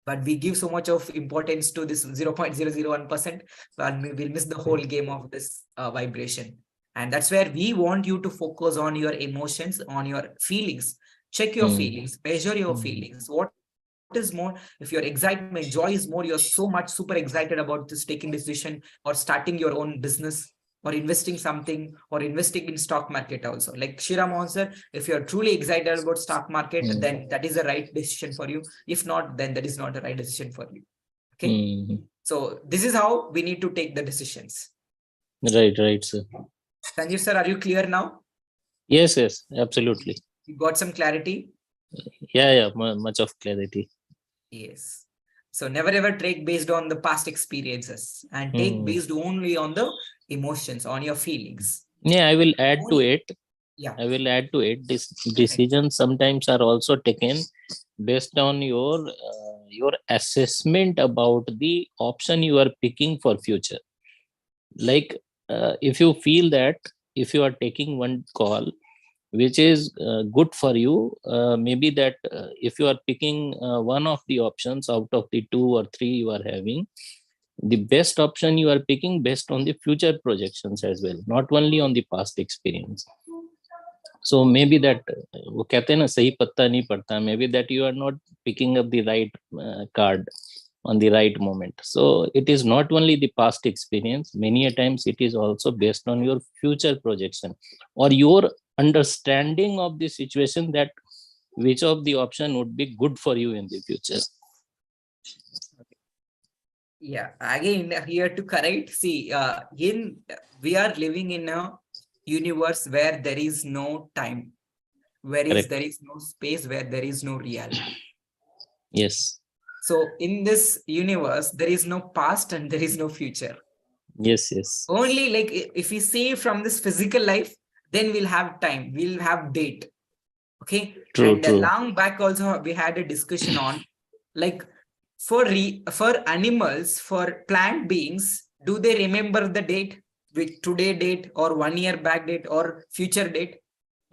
Speaker 1: But we give so much of importance to this 0.001%, and we will miss the whole game of this vibration. And that's where we want you to focus on your emotions, on your feelings. Check your feelings, measure your feelings. What is more? If your excitement, joy is more, you're so much super excited about this taking decision or starting your own business or investing something or investing in stock market also. Like Mohan sir, if you're truly excited about stock market, then that is the right decision for you. If not, then that is not the right decision for you. Okay. So this is how we need to take the decisions.
Speaker 4: Right, sir.
Speaker 1: Sanjeev sir, are you clear now?
Speaker 4: Yes, absolutely.
Speaker 1: You got some clarity?
Speaker 4: Yeah, much of clarity.
Speaker 1: Yes. So never ever take based on the past experiences, and take based only on the emotions, on your feelings.
Speaker 4: Yeah, I will add to it.
Speaker 1: Yeah.
Speaker 4: I will add to it. This decisions sometimes are also taken based on your assessment about the option you are picking for future. Like if you feel that if you are taking one call which is good for you, maybe that if you are picking one of the options out of the 2 or 3 you are having, the best option you are picking based on the future projections as well, not only on the past experience. So maybe that वो कहते हैं ना सही पत्ता नहीं पड़ता, maybe that you are not picking up the right card on the right moment. So it is not only the past experience, many a times it is also based on your future projection or your understanding of the situation, that which of the option would be good for you in the future.
Speaker 1: Yeah, again, here to correct, see, we are living in a universe where there is no time,
Speaker 4: Correct.
Speaker 1: there is no space, where there is no reality.
Speaker 4: Yes.
Speaker 1: So in this universe, there is no past and there is no future.
Speaker 4: Yes, yes.
Speaker 1: Only like if we see from this physical life, then we'll have time, we'll have date. Okay.
Speaker 4: True,
Speaker 1: And
Speaker 4: true.
Speaker 1: long back also we had a discussion on like for animals, for plant beings, do they remember the date with today date or 1 year back date or future date?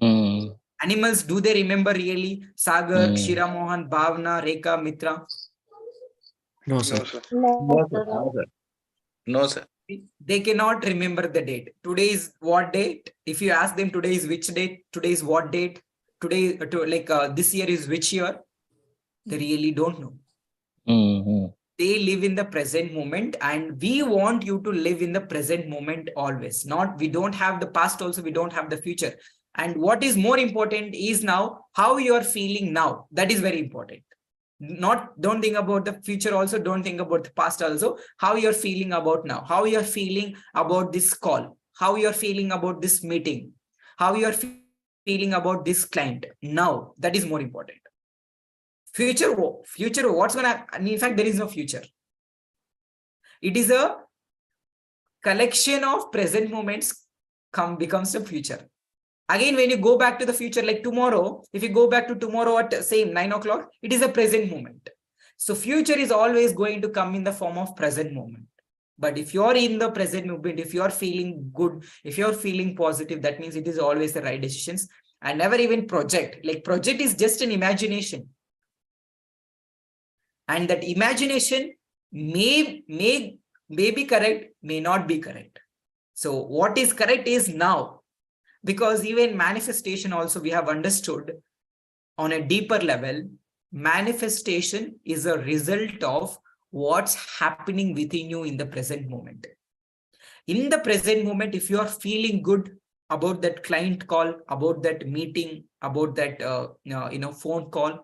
Speaker 4: Mm.
Speaker 1: Animals, do they remember really? Sagar, Kshira, Mohan, Bhavna, Rekha, Mitra?
Speaker 2: No, sir.
Speaker 3: No, sir. No, sir. No, sir. No, sir.
Speaker 1: They cannot remember the date. Today is what date? If you ask them today is which date, today is what date, today this year is which year, they really don't know.
Speaker 4: Mm-hmm.
Speaker 1: They live in the present moment, and we want you to live in the present moment always. Not, we don't have the past also, we don't have the future. And what is more important is now how you are feeling now. That is very important. Not, don't think about the future also, don't think about the past also. How you're feeling about now, how you're feeling about this call, how you're feeling about this meeting, how you're feeling about this client now. That is more important. Future, what's gonna happen? In fact, there is no future. It is a collection of present moments becomes the future. Again, when you go back to the future, like tomorrow, if you go back to tomorrow at same 9 o'clock, it is a present moment. So future is always going to come in the form of present moment. But if you're in the present moment, if you're feeling good, if you're feeling positive, that means it is always the right decisions. And never even project. Like project is just an imagination. And that imagination may be correct, may not be correct. So what is correct is now. Because even manifestation also we have understood on a deeper level, manifestation is a result of what's happening within you in the present moment. In the present moment, if you are feeling good about that client call, about that meeting, about that phone call,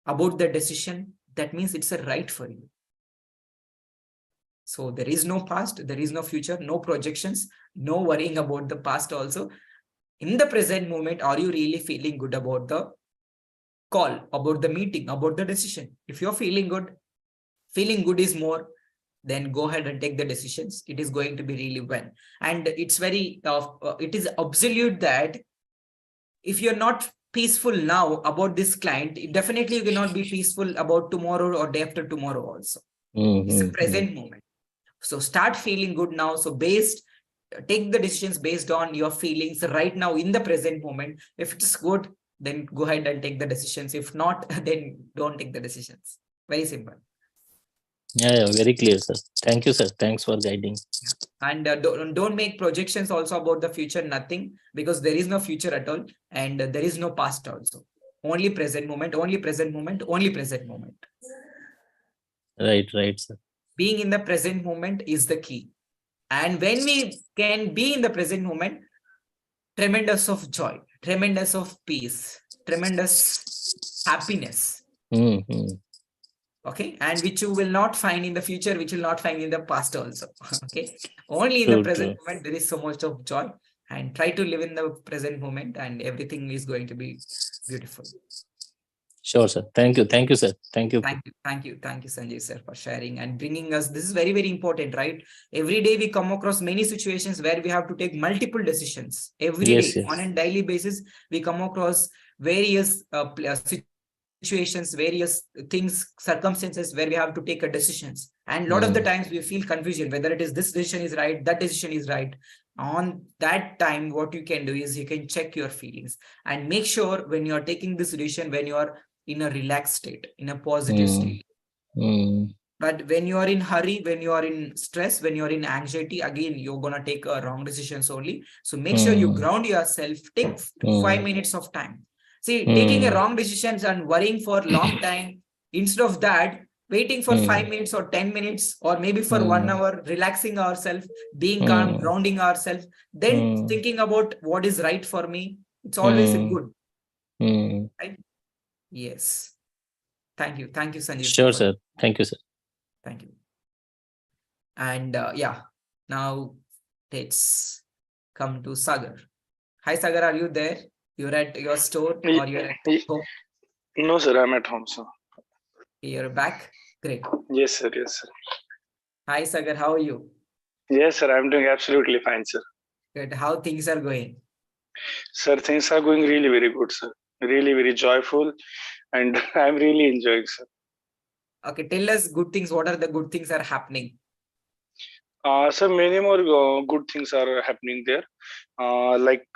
Speaker 1: about the decision, that means it's a right for you. So there is no past, there is no future, no projections, no worrying about the past also. In the present moment, are you really feeling good about the call, about the meeting, about the decision? If you're feeling good is more, then go ahead and take the decisions. It is going to be really well. And it's very, it is absolute that if you're not peaceful now about this client, definitely you cannot be peaceful about tomorrow or day after tomorrow also.
Speaker 4: Mm-hmm.
Speaker 1: It's a present moment. So start feeling good now. So take the decisions based on your feelings right now in the present moment. If it's good, then go ahead and take the decisions. If not, then don't take the decisions. Very simple.
Speaker 4: Yeah, very clear, sir. Thank you, sir. Thanks for guiding.
Speaker 1: And don't make projections also about the future, nothing, because there is no future at all. And there is no past also. Only present moment, only present moment, only present moment.
Speaker 4: Right, sir.
Speaker 1: Being in the present moment is the key. And when we can be in the present moment, tremendous of joy, tremendous of peace, tremendous happiness.
Speaker 4: Mm-hmm.
Speaker 1: Okay. And which you will not find in the future, which you will not find in the past also. Okay. Only in the present moment, there is so much of joy, and try to live in the present moment and everything is going to be beautiful.
Speaker 4: Sure, sir. Thank you, sir. Thank you.
Speaker 1: Thank you, Sanjay sir, for sharing and bringing us. This is very, very important, right? Every day we come across many situations where we have to take multiple decisions. Every day on a daily basis, we come across various situations, various things, circumstances where we have to take a decisions. And a lot of the times we feel confusion, whether it is this decision is right, that decision is right. On that time, what you can do is you can check your feelings and make sure when you are taking this decision, when you are in a relaxed state, in a positive state. But when you are in hurry, when you are in stress, when you are in anxiety, again, you're going to take wrong decisions only. So make sure you ground yourself, take 5 minutes of time. See, taking a wrong decisions and worrying for a long time, instead of that, waiting for 5 minutes or 10 minutes, or maybe for 1 hour, relaxing ourselves, being calm, grounding ourselves, then thinking about what is right for me. It's always a good, right? Yes. Thank you. Thank you, Sanjeev.
Speaker 4: Sure, sir. Thank you, sir.
Speaker 1: Thank you. And yeah, now let's come to Sagar. Hi, Sagar, are you there? You're at your store or you're at home?
Speaker 5: No, sir, I'm at home, sir.
Speaker 1: You're back? Great.
Speaker 5: Yes, sir. Yes, sir.
Speaker 1: Hi, Sagar, how are you?
Speaker 5: Yes, sir. I'm doing absolutely fine, sir.
Speaker 1: Good. How things are going?
Speaker 5: Sir, things are going really very good, sir. Really very joyful, and I'm really enjoying, sir.
Speaker 1: Okay, tell us good things. What are the good things are happening?
Speaker 5: So many more good things are happening there. Like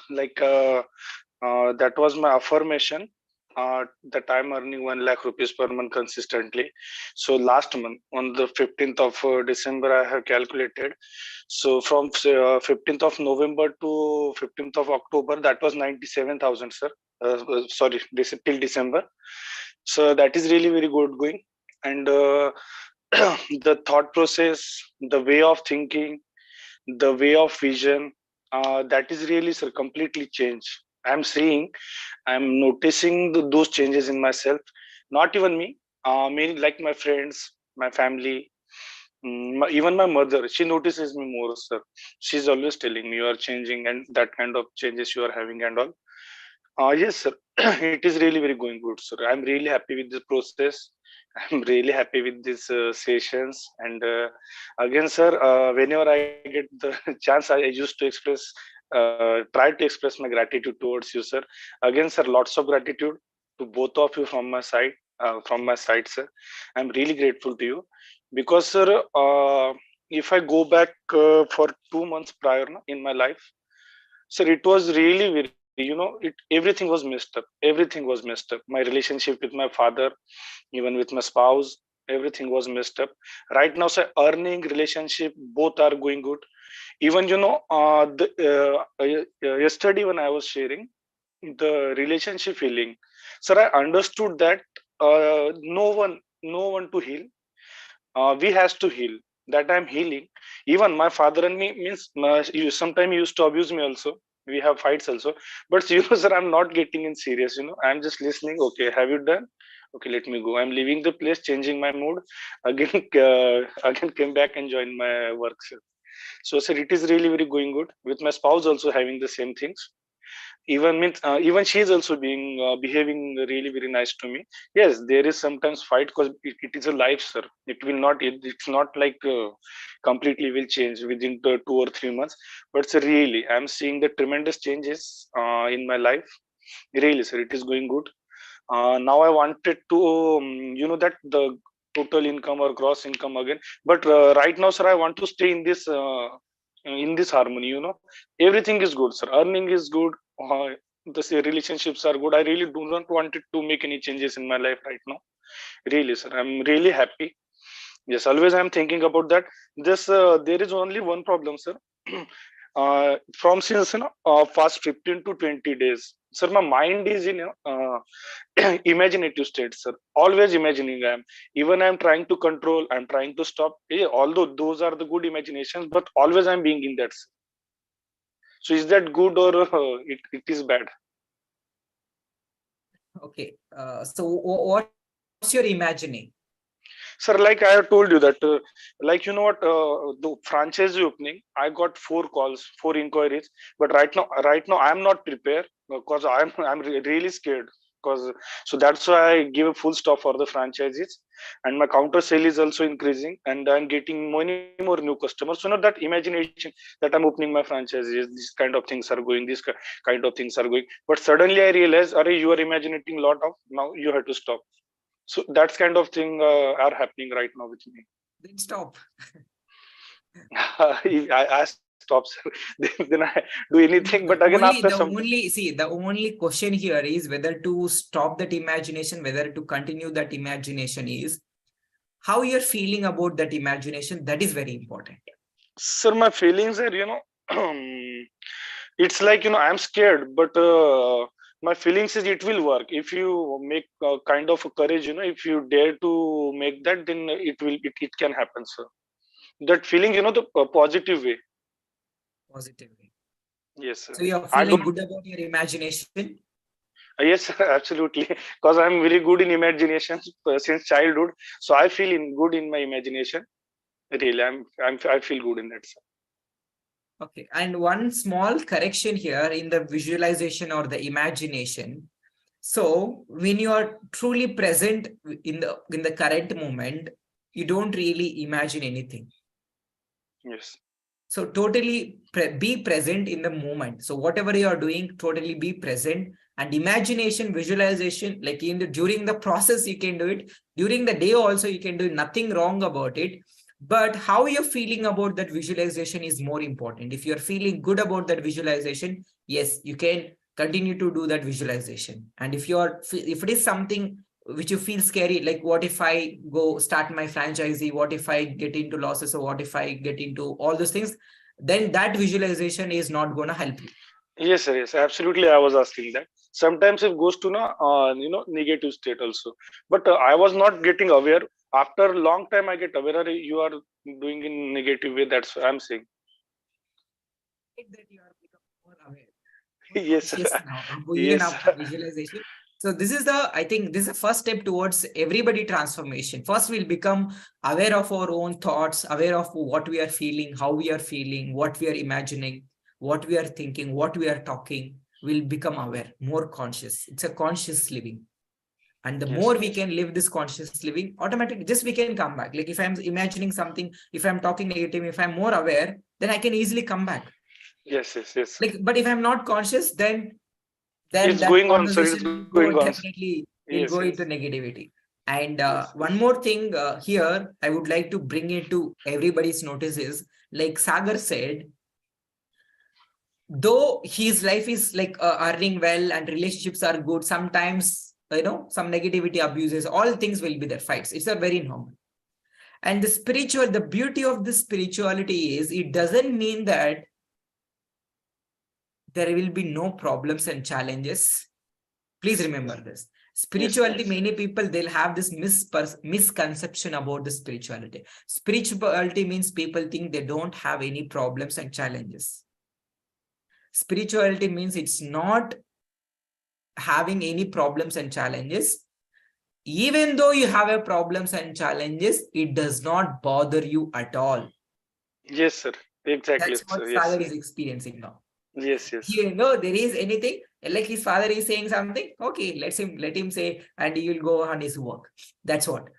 Speaker 5: like that was my affirmation. That I'm earning 1 lakh rupees per month consistently. So last month, on the 15th of December, I have calculated. So from 15th of November to 15th of October, that was 97,000, sir. Sorry, till December. So that is really very good going. And the thought process, the way of thinking, the way of vision, that is really, sir, completely changed. I'm seeing, I'm noticing those changes in myself. Not even me, many like my friends, my family, even my mother. She notices me more, sir. She's always telling me you are changing and that kind of changes you are having and all. Yes, sir. It is really very going good, sir. I'm really happy with the process. I'm really happy with these sessions. And again, sir, whenever I get the chance, I used to express, try to express my gratitude towards you, sir. Again, sir, lots of gratitude to both of you from my side. From my side, sir, I'm really grateful to you because, sir, if I go back for 2 months prior in my life, sir, it was really very, everything was messed up. Everything was messed up. My relationship with my father, even with my spouse, everything was messed up. Right now, sir, earning, relationship, both are going good. Even, yesterday when I was sharing the relationship healing, sir, I understood that no one to heal. We has to heal. That I'm healing. Even my father and me means you sometimes used to abuse me also. We have fights also, but sir, I'm not getting in serious. I'm just listening. Okay, have you done? Okay, let me go. I'm leaving the place, changing my mood. Again, again came back and joined my work, sir. So, sir, it is really very going good. With my spouse also having the same things. Even she is also behaving really very nice to me. Yes, there is sometimes fight because it is a life, sir. It's not like completely will change within the 2 or 3 months, but sir, really I'm seeing the tremendous changes in my life. Really, sir, it is going good. Now I wanted to that the total income or gross income again, but right now, sir, I want to stay in this harmony. Everything is good, sir. Earning is good. The relationships are good. I really do not want it to make any changes in my life right now. Really, sir, I'm really happy. Yes, always I'm thinking about that. There is only one problem, sir. From since past 15 to 20 days, sir, my mind is in imaginative state, sir. Always imagining. I'm trying to control. I'm trying to stop. Yeah, although those are the good imaginations, but always I'm being in that. So is that good or it is bad?
Speaker 1: Okay. So what's your imagining?
Speaker 5: Sir, like I have told you that, like what, the franchise opening, I got 4 calls, 4 inquiries, but right now I'm not prepared because I'm really scared. Because so that's why I give a full stop for the franchises, and my counter sale is also increasing, and I'm getting many more new customers. So not that imagination that I'm opening my franchises, these kind of things are going, kind of things are going. But suddenly I realized, are you are imagining a lot of now you have to stop. So that's kind of thing are happening right now with me.
Speaker 1: Then stop.
Speaker 5: I stop, sir. Then I do anything, but again after some time.
Speaker 1: The only question here is whether to stop that imagination, whether to continue that imagination is how you're feeling about that imagination. That is very important.
Speaker 5: Sir, my feelings are, it's like, I'm scared, but my feelings is it will work. If you make kind of a courage, if you dare to make that, then it can happen, sir. That feeling, the positive way.
Speaker 1: Positively.
Speaker 5: Yes, sir.
Speaker 1: So you're
Speaker 5: I
Speaker 1: feeling
Speaker 5: don't.
Speaker 1: good about your imagination?
Speaker 5: Yes, absolutely. Because I'm very good in imagination since childhood, so I feel good in my imagination. Really, I feel good in that.
Speaker 1: Okay, and one small correction here in the visualization or the imagination. So when you are truly present in the current moment, you don't really imagine anything.
Speaker 5: Yes.
Speaker 1: So totally be present in the moment. So whatever you are doing, totally be present. And imagination, visualization, like during the process, you can do it. During the day also, you can do nothing wrong about it. But how you're feeling about that visualization is more important. If you're feeling good about that visualization, yes, you can continue to do that visualization. And if it is something which you feel scary, like what if I go start my franchisee, what if I get into losses, or what if I get into all those things, then that visualization is not going to help you.
Speaker 5: Yes, sir. Yes, absolutely. I was asking that. Sometimes it goes to negative state also. But I was not getting aware. After a long time, I get aware you are doing in negative way. That's what I'm saying.
Speaker 1: That you are become more aware, more
Speaker 5: Yes, sir.
Speaker 1: conscious now, even
Speaker 5: Yes,
Speaker 1: after
Speaker 5: sir.
Speaker 1: visualization. So this is I think this is the first step towards everybody transformation. First, we'll become aware of our own thoughts, aware of what we are feeling, how we are feeling, what we are imagining, what we are thinking, what we are talking. We'll become aware, more conscious. It's a conscious living. And the
Speaker 5: Yes,
Speaker 1: more
Speaker 5: sir.
Speaker 1: we can live this conscious living, automatically, just we can come back. Like if I'm imagining something, if I'm talking negative, if I'm more aware, then I can easily come back.
Speaker 5: Yes, yes, yes.
Speaker 1: Like, but if I'm not conscious, then
Speaker 5: It's
Speaker 1: that
Speaker 5: going on, sir. It's
Speaker 1: conversation will
Speaker 5: going
Speaker 1: go
Speaker 5: on.
Speaker 1: definitely will
Speaker 5: Yes,
Speaker 1: go
Speaker 5: yes.
Speaker 1: into negativity. And
Speaker 5: Yes,
Speaker 1: one more thing here, I would like to bring it to everybody's notice is, like Sagar said, though his life is like earning well and relationships are good, sometimes some negativity, abuses, all things will be there, fights. It's a very normal. And the beauty of the spirituality is it doesn't mean that there will be no problems and challenges. Please remember this. Spirituality,
Speaker 5: yes.
Speaker 1: many people, they'll have this misconception about the spirituality. Spirituality means people think they don't have any problems and challenges. Spirituality means it's not having any problems and challenges. Even though you have a problems and challenges, it does not bother you at all.
Speaker 5: Yes, sir. Exactly,
Speaker 1: That's
Speaker 5: sir.
Speaker 1: what
Speaker 5: Yes.
Speaker 1: Sagar is experiencing now.
Speaker 5: Yes, yes.
Speaker 1: There is anything, like his father is saying something, okay, let him say, and he will go on his work. That's what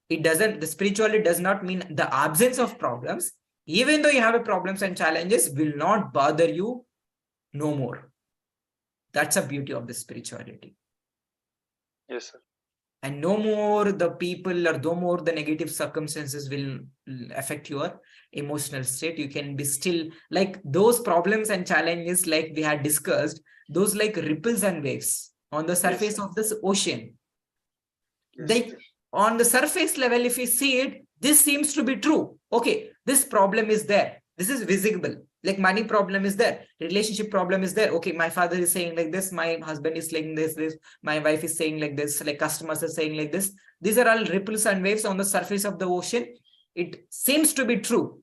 Speaker 1: it doesn't. The spirituality does not mean the absence of problems. Even though you have a problems and challenges, will not bother you no more. That's a beauty of the spirituality.
Speaker 5: Yes, sir.
Speaker 1: And no more the people or no more the negative circumstances will affect your emotional state. You can be still, like those problems and challenges, like we had discussed, those like ripples and waves on the surface of this ocean.
Speaker 5: Yes.
Speaker 1: Like on the surface level, if you see it, this seems to be true. Okay, this problem is there. This is visible. Like money problem is there. Relationship problem is there. Okay, my father is saying like this. My husband is saying this. My wife is saying like this. Like customers are saying like this. These are all ripples and waves on the surface of the ocean. It seems to be true.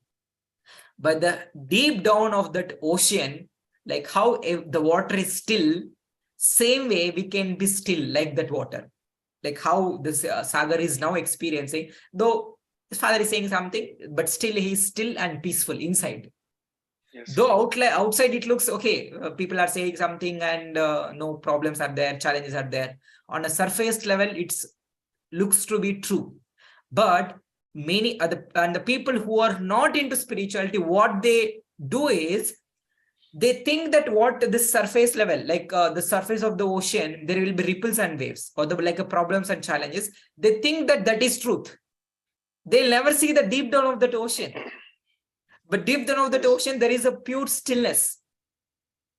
Speaker 1: But the deep down of that ocean, like how the water is still, same way we can be still like that water. Like how this Sagar is now experiencing, though his father is saying something, but still he's still and peaceful inside.
Speaker 5: Yes.
Speaker 1: Though outside it looks okay, people are saying something and no problems are there, challenges are there. On a surface level, it's looks to be true. But many other and the people who are not into spirituality, what they do is they think that what this surface level, like the surface of the ocean, there will be ripples and waves, or the like problems and challenges. They think that that is truth. They'll never see the deep down of that ocean. But deep down of that ocean, there is a pure stillness.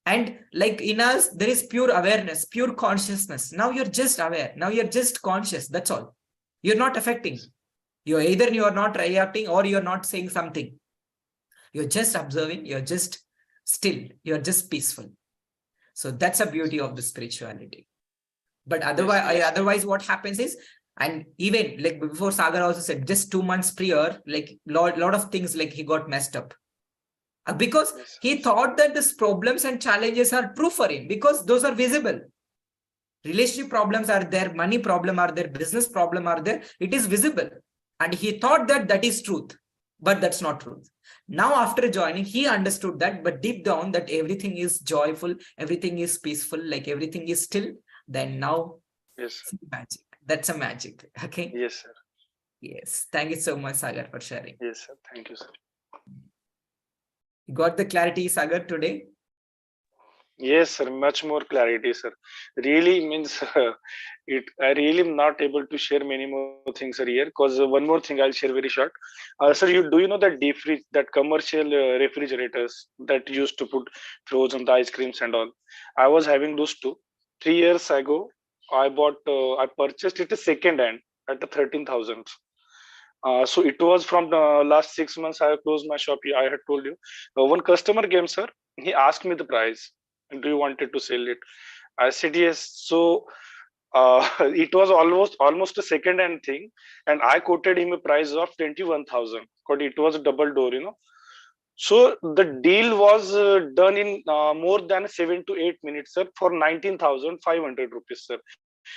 Speaker 1: And like in us, there is pure awareness, pure consciousness. Now you're just aware. Now you're just conscious. That's all. You're not affecting. You're not reacting or you're not saying something. You're just observing. You're just still. You're just peaceful. So that's a beauty of the spirituality. But otherwise, what happens is, and even like before Sagar also said, just 2 months prior, like lot of things like he got messed up. Because he thought that these problems and challenges are true for him because those are visible. Relationship problems are there, money problem are there, business problem are there. It is visible. And he thought that that is truth, but that's not truth. Now, after joining, he understood that, but deep down that everything is joyful, everything is peaceful, like everything is still. Then now,
Speaker 5: Yes, sir.
Speaker 1: magic. That's a magic. Okay.
Speaker 5: Yes, sir.
Speaker 1: Yes. Thank you so much, Sagar, for sharing.
Speaker 5: Yes, sir. Thank you, sir.
Speaker 1: You got the clarity, Sagar, today?
Speaker 5: Yes, sir. Much more clarity, sir. Really means I really am not able to share many more things, sir, here. Because one more thing I'll share very short. Sir, do you know that deep fridge, that commercial refrigerators that used to put frozen ice creams and all? I was having those two. 3 years ago, I purchased it a second hand at the 13,000. So it was from the last 6 months. I have closed my shop. I had told you. One customer came, sir. He asked me the price. Do you wanted to sell it? I said yes. So it was almost a second hand thing, and I quoted him a price of 21,000. Because it was a double door, So the deal was done in more than 7 to 8 minutes, sir, for 19,500 rupees, sir.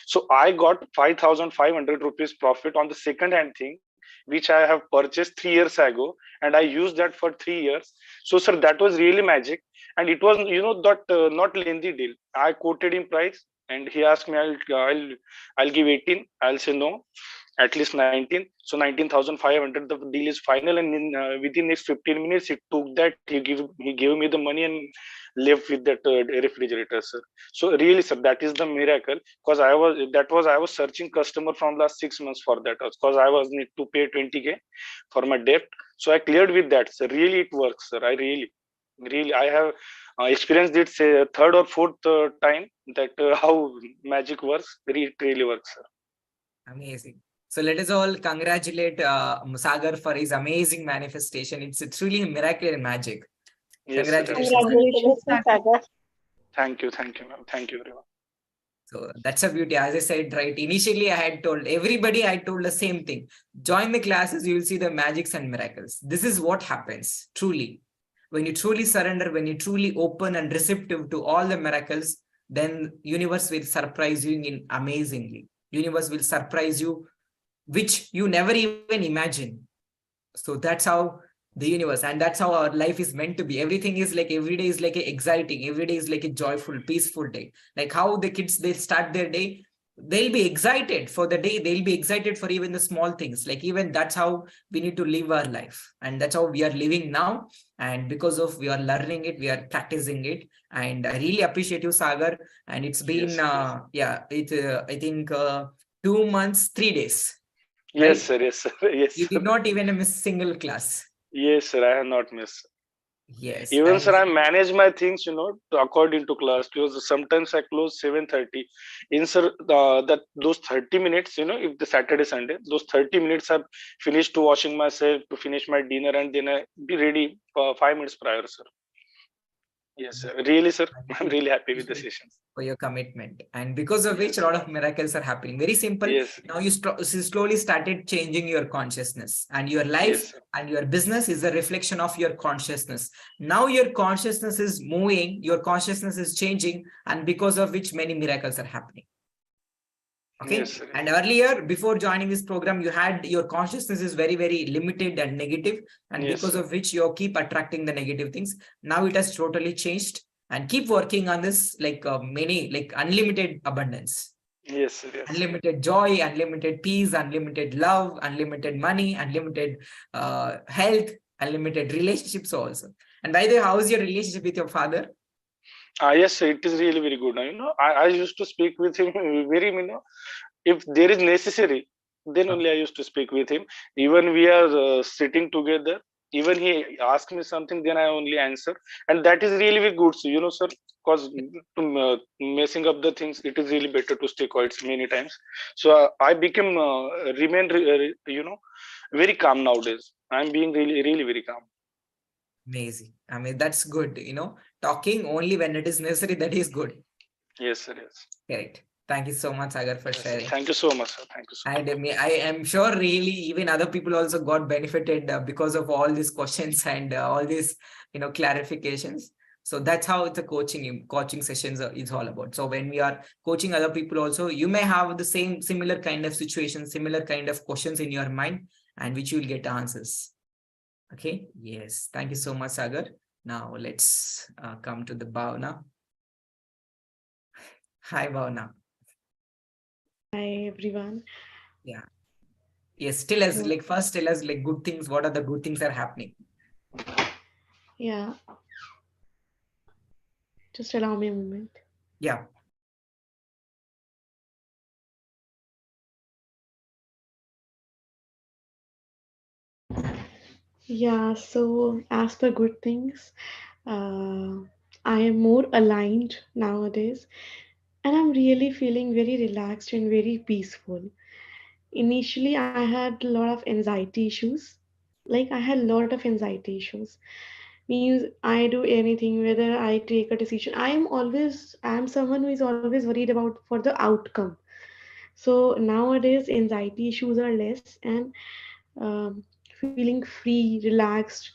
Speaker 5: So I got 5,500 rupees profit on the second hand thing, which I have purchased 3 years ago, and I used that for 3 years. So, sir, that was really magic, and it was, that not lengthy deal. I quoted him price, and he asked me, I'll give 18. I'll say no, at least 19. So 19,500. The deal is final, and within next 15 minutes, he took that. He gave me the money and left with that refrigerator, sir. So really, sir, that is the miracle. Because I was searching customer from last 6 months for that. Because I was need to pay 20K for my debt. So I cleared with that, sir. Really, it works, sir. I really, I have experienced it, say, third or fourth time that how magic works. It really works, sir.
Speaker 1: Amazing. So let us all congratulate Sagar for his amazing manifestation. It's really a miracle and magic.
Speaker 5: Yes, sir.
Speaker 1: Congratulations.
Speaker 6: Congratulations, Sagar.
Speaker 5: Thank you, ma'am. Thank you very much.
Speaker 1: So that's a beauty. As I said, right, initially I had told everybody, I told the same thing. Join the classes, you will see the magics and miracles. This is what happens, truly. When you truly surrender, when you truly open and receptive to all the miracles, then universe will surprise you in amazingly. Universe will surprise you, which you never even imagine. So that's how the universe, and that's how our life is meant to be. Everything is like, every day is like a exciting, every day is like a joyful, peaceful day. Like how the kids, they start their day, they'll be excited for the day, they'll be excited for even the small things. Like even that's how we need to live our life, and that's how we are living now. And because of we are learning it, we are practicing it. And I really appreciate you, Sagar. And it's been I think 2 months, 3 days.
Speaker 5: Yes,
Speaker 1: Right?
Speaker 5: sir. Yes, sir. Yes,
Speaker 1: You
Speaker 5: sir.
Speaker 1: did not even miss a single class.
Speaker 5: Yes, sir. I have not missed.
Speaker 1: Yes.
Speaker 5: Even,
Speaker 1: And
Speaker 5: sir, I manage my things, according to class. Because sometimes I close 7:30. In, sir, that those 30 minutes, if the Saturday, Sunday, those 30 minutes I finished to washing myself, to finish my dinner, and then I be ready 5 minutes prior, sir. Yes, sir. Really, sir. I'm really happy with the sessions.
Speaker 1: for your commitment, and because of which
Speaker 5: Yes.
Speaker 1: a lot of miracles are happening. Very simple.
Speaker 5: Yes.
Speaker 1: Now you slowly started changing your consciousness, and your life
Speaker 5: Yes, sir.
Speaker 1: and your business is a reflection of your consciousness. Now your consciousness is moving, your consciousness is changing, and because of which many miracles are happening. Okay.
Speaker 5: Yes, sir.
Speaker 1: And earlier, before joining this program, you had your consciousness is very, very limited and negative, and
Speaker 5: Yes,
Speaker 1: because
Speaker 5: sir.
Speaker 1: of which you keep attracting the negative things. Now it has totally changed, and keep working on this, like many, like unlimited abundance,
Speaker 5: Yes, sir. Yes.
Speaker 1: unlimited joy, unlimited peace, unlimited love, unlimited money, unlimited health, unlimited relationships also. And by the way, how is your relationship with your father?
Speaker 5: Yes, sir, it is really very good. I used to speak with him very, if there is necessary, then only I used to speak with him. Even we are sitting together, even he asked me something, then I only answer. And that is really very good. So, sir, because messing up the things, it is really better to stay quiet many times. So I became, very calm nowadays. I'm being really, really very calm.
Speaker 1: Amazing. I mean, that's good. Talking only when it is necessary, that is good.
Speaker 5: Yes, sir. Yes.
Speaker 1: Correct. Thank you so much, Sagar, for
Speaker 5: Yes, sir.
Speaker 1: sharing.
Speaker 5: Thank you so much, sir. Thank you so much.
Speaker 1: And I am sure really even other people also got benefited because of all these questions and all these, clarifications. So that's how the coaching sessions is all about. So when we are coaching other people also, you may have the same similar kind of situation, similar kind of questions in your mind, and which you will get answers. Okay. Yes. Thank you so much, Sagar. Now let's come to the Bhavna. Hi, Bhavna.
Speaker 6: Hi everyone.
Speaker 1: Yeah. Yes. Tell us,
Speaker 6: So
Speaker 1: like, first tell us like good things. What are the good things that are happening?
Speaker 6: yeah, just allow me a moment.
Speaker 1: Yeah.
Speaker 6: Yeah, so as per good things, uh, I am more aligned nowadays, and I'm really feeling very relaxed and very peaceful. Initially, I had a lot of anxiety issues. Like I had a lot of anxiety issues. Means I do anything, whether I take a decision. I'm someone who is always worried about for the outcome. So nowadays, anxiety issues are less, and um, feeling free, relaxed.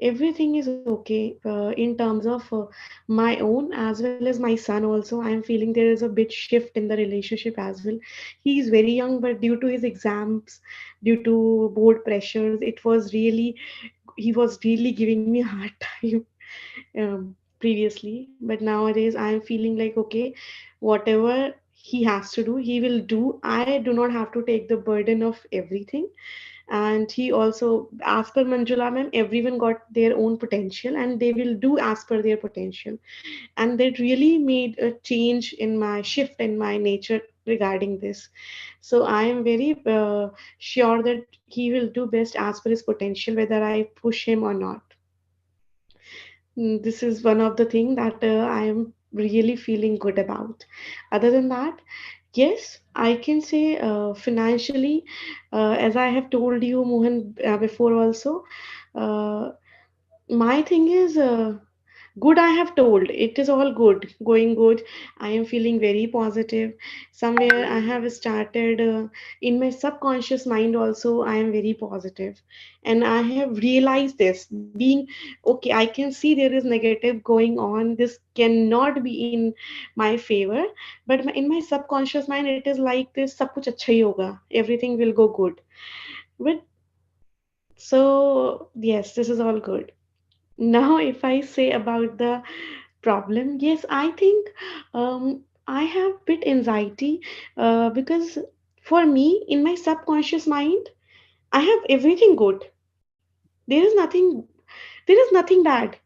Speaker 6: Everything is okay in terms of my own as well as my son. Also, I am feeling there is a bit shift in the relationship as well. He is very young, but due to his exams, due to board pressures, he was really giving me a hard time previously. But nowadays, I am feeling like okay, whatever he has to do, he will do. I do not have to take the burden of everything. And he also, as per Manjula ma'am, everyone got their own potential and they will do as per their potential. And that really made a change in my shift in my nature regarding this. So I am very sure that he will do best as per his potential, whether I push him or not. This is one of the things that I am really feeling good about. Other than that, yes, I can say financially, as I have told you, Mohan, before also, uh, my thing is good. I have told it is all good, going good. I am feeling very positive. Somewhere I have started in my subconscious mind also. I am very positive, and I have realized this being okay. I can see there is negative going on. This cannot be in my favor, but in my subconscious mind, it is like this: सब कुछ अच्छा ही होगा. Everything will go good. But so yes, this is all good. Now, if I say about the problem, yes, I think I have bit anxiety because for me, in my subconscious mind, I have everything good. There is nothing. There is nothing bad.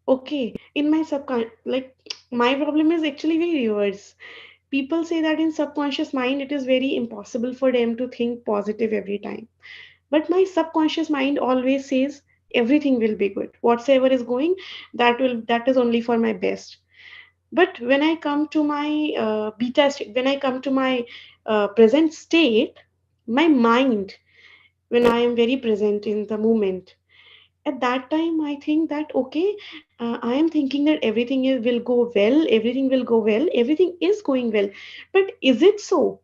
Speaker 6: Okay, in my subconscious, like my problem is actually very reverse. People say that in subconscious mind, it is very impossible for them to think positive every time. But my subconscious mind always says everything will be good. Whatsoever is going, that is only for my best. But when I come to my when I come to my present state, my mind, when I am very present in the moment, at that time I think that okay, I am thinking that will go well, everything will go well, everything is going well. But is it so?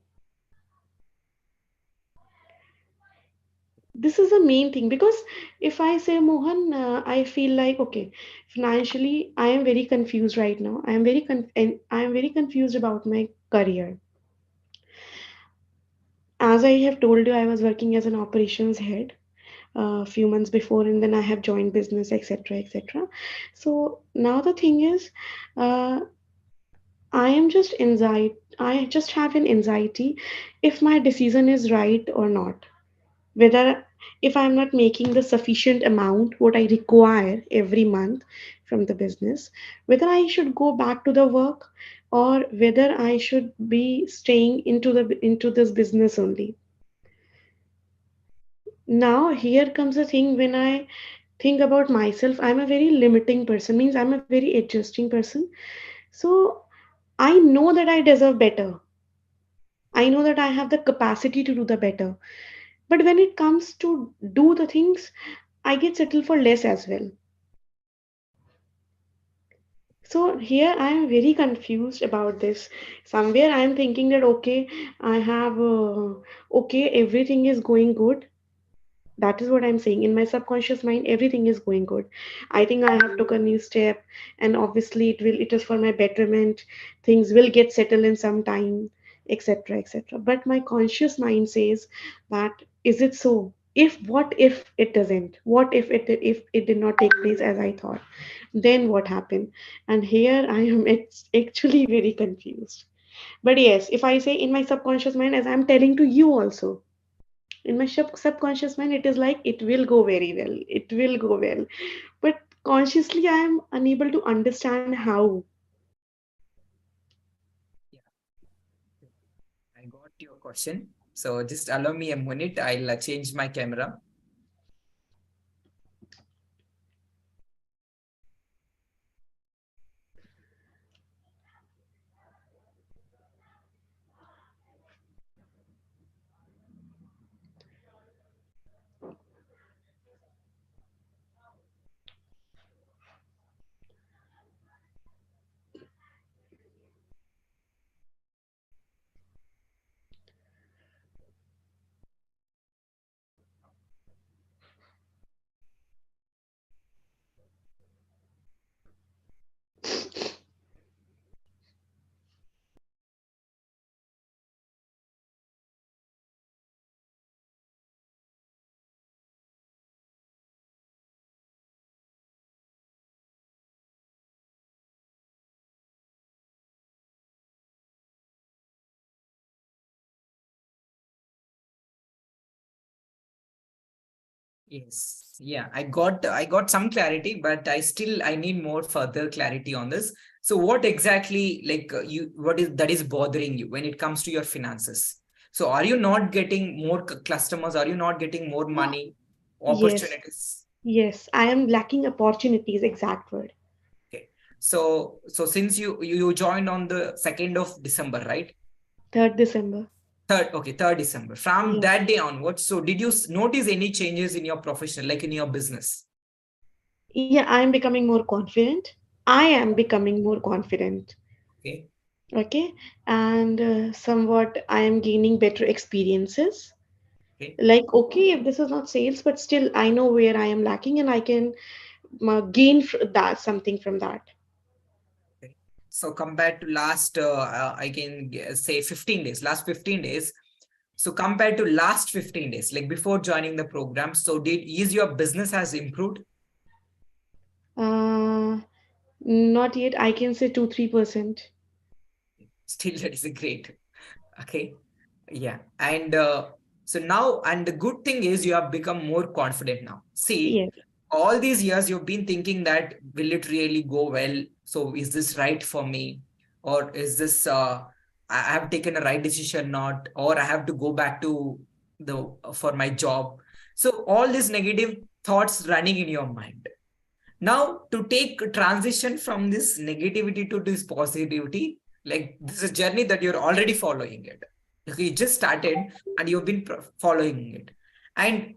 Speaker 6: This is the main thing, because if I say Mohan, I feel like okay, financially I am very confused right now. And I am very confused about my career. As I have told you, I was working as an operations head a few months before, and then I have joined business, etc., etc. So now the thing is, uh, I am just anxiety. I just have an anxiety if my decision is right or not, whether if I'm not making the sufficient amount what I require every month from the business, whether I should go back to the work or whether I should be staying into this business only. Now here comes the thing: when I think about myself, I'm a very limiting person, means I'm a very adjusting person. So I know that I deserve better. I know that I have the capacity to do the better. But when it comes to do the things, I get settled for less as well. So here I am very confused about this. Somewhere I am thinking that okay, I have okay, everything is going good. That is what I'm saying. In my subconscious mind, everything is going good. I think I have took a new step, and obviously it is for my betterment. Things will get settled in some time, etc., etc. But my conscious mind says that, is it so? If it doesn't? What if it did not take place as I thought? Then what happened? And here I am actually very confused. But yes, if I say in my subconscious mind, as I'm telling to you also, in my subconscious mind, it is like it will go very well. It will go well. But consciously, I am unable to understand how.
Speaker 1: Yeah, I got your question. So just allow me a minute. I'll change my camera. Yes, yeah, I got some clarity, but I need more further clarity on this. So what exactly what is that is bothering you when it comes to your finances? So are you not getting more customers? Are you not getting more money,
Speaker 6: Yes,
Speaker 1: opportunities?
Speaker 6: yes, I am lacking opportunities. Exact word.
Speaker 1: Okay. So since you joined on the 2nd of December, right?
Speaker 6: 3rd December.
Speaker 1: Okay, 3rd December. From
Speaker 6: Yeah,
Speaker 1: that day onwards, so did you notice any changes in your profession, like in your business?
Speaker 6: yeah, I am becoming more confident. I am becoming more confident.
Speaker 1: Okay.
Speaker 6: Okay, and somewhat I am gaining better experiences.
Speaker 1: Okay.
Speaker 6: Like, okay, if this is not sales, but still I know where I am lacking, and I can gain that something from that.
Speaker 1: Okay. So compared to last, I can say 15 days, last 15 days. So compared to last 15 days, like before joining the program, so is your business has improved?
Speaker 6: Uh, Not yet. I can say 2-3%.
Speaker 1: Still, that is a great. Okay. Yeah. And so now, and the good thing is you have become more confident now. See,
Speaker 6: Yes,
Speaker 1: all these years you've been thinking that will it really go well? So is this right for me? Or is this I have taken a right decision not, or I have to go back to the for my job. So all these negative thoughts running in your mind. Now, to take a transition from this negativity to this positivity, like this is a journey that you're already following it. Okay, you just started and you've been following it. And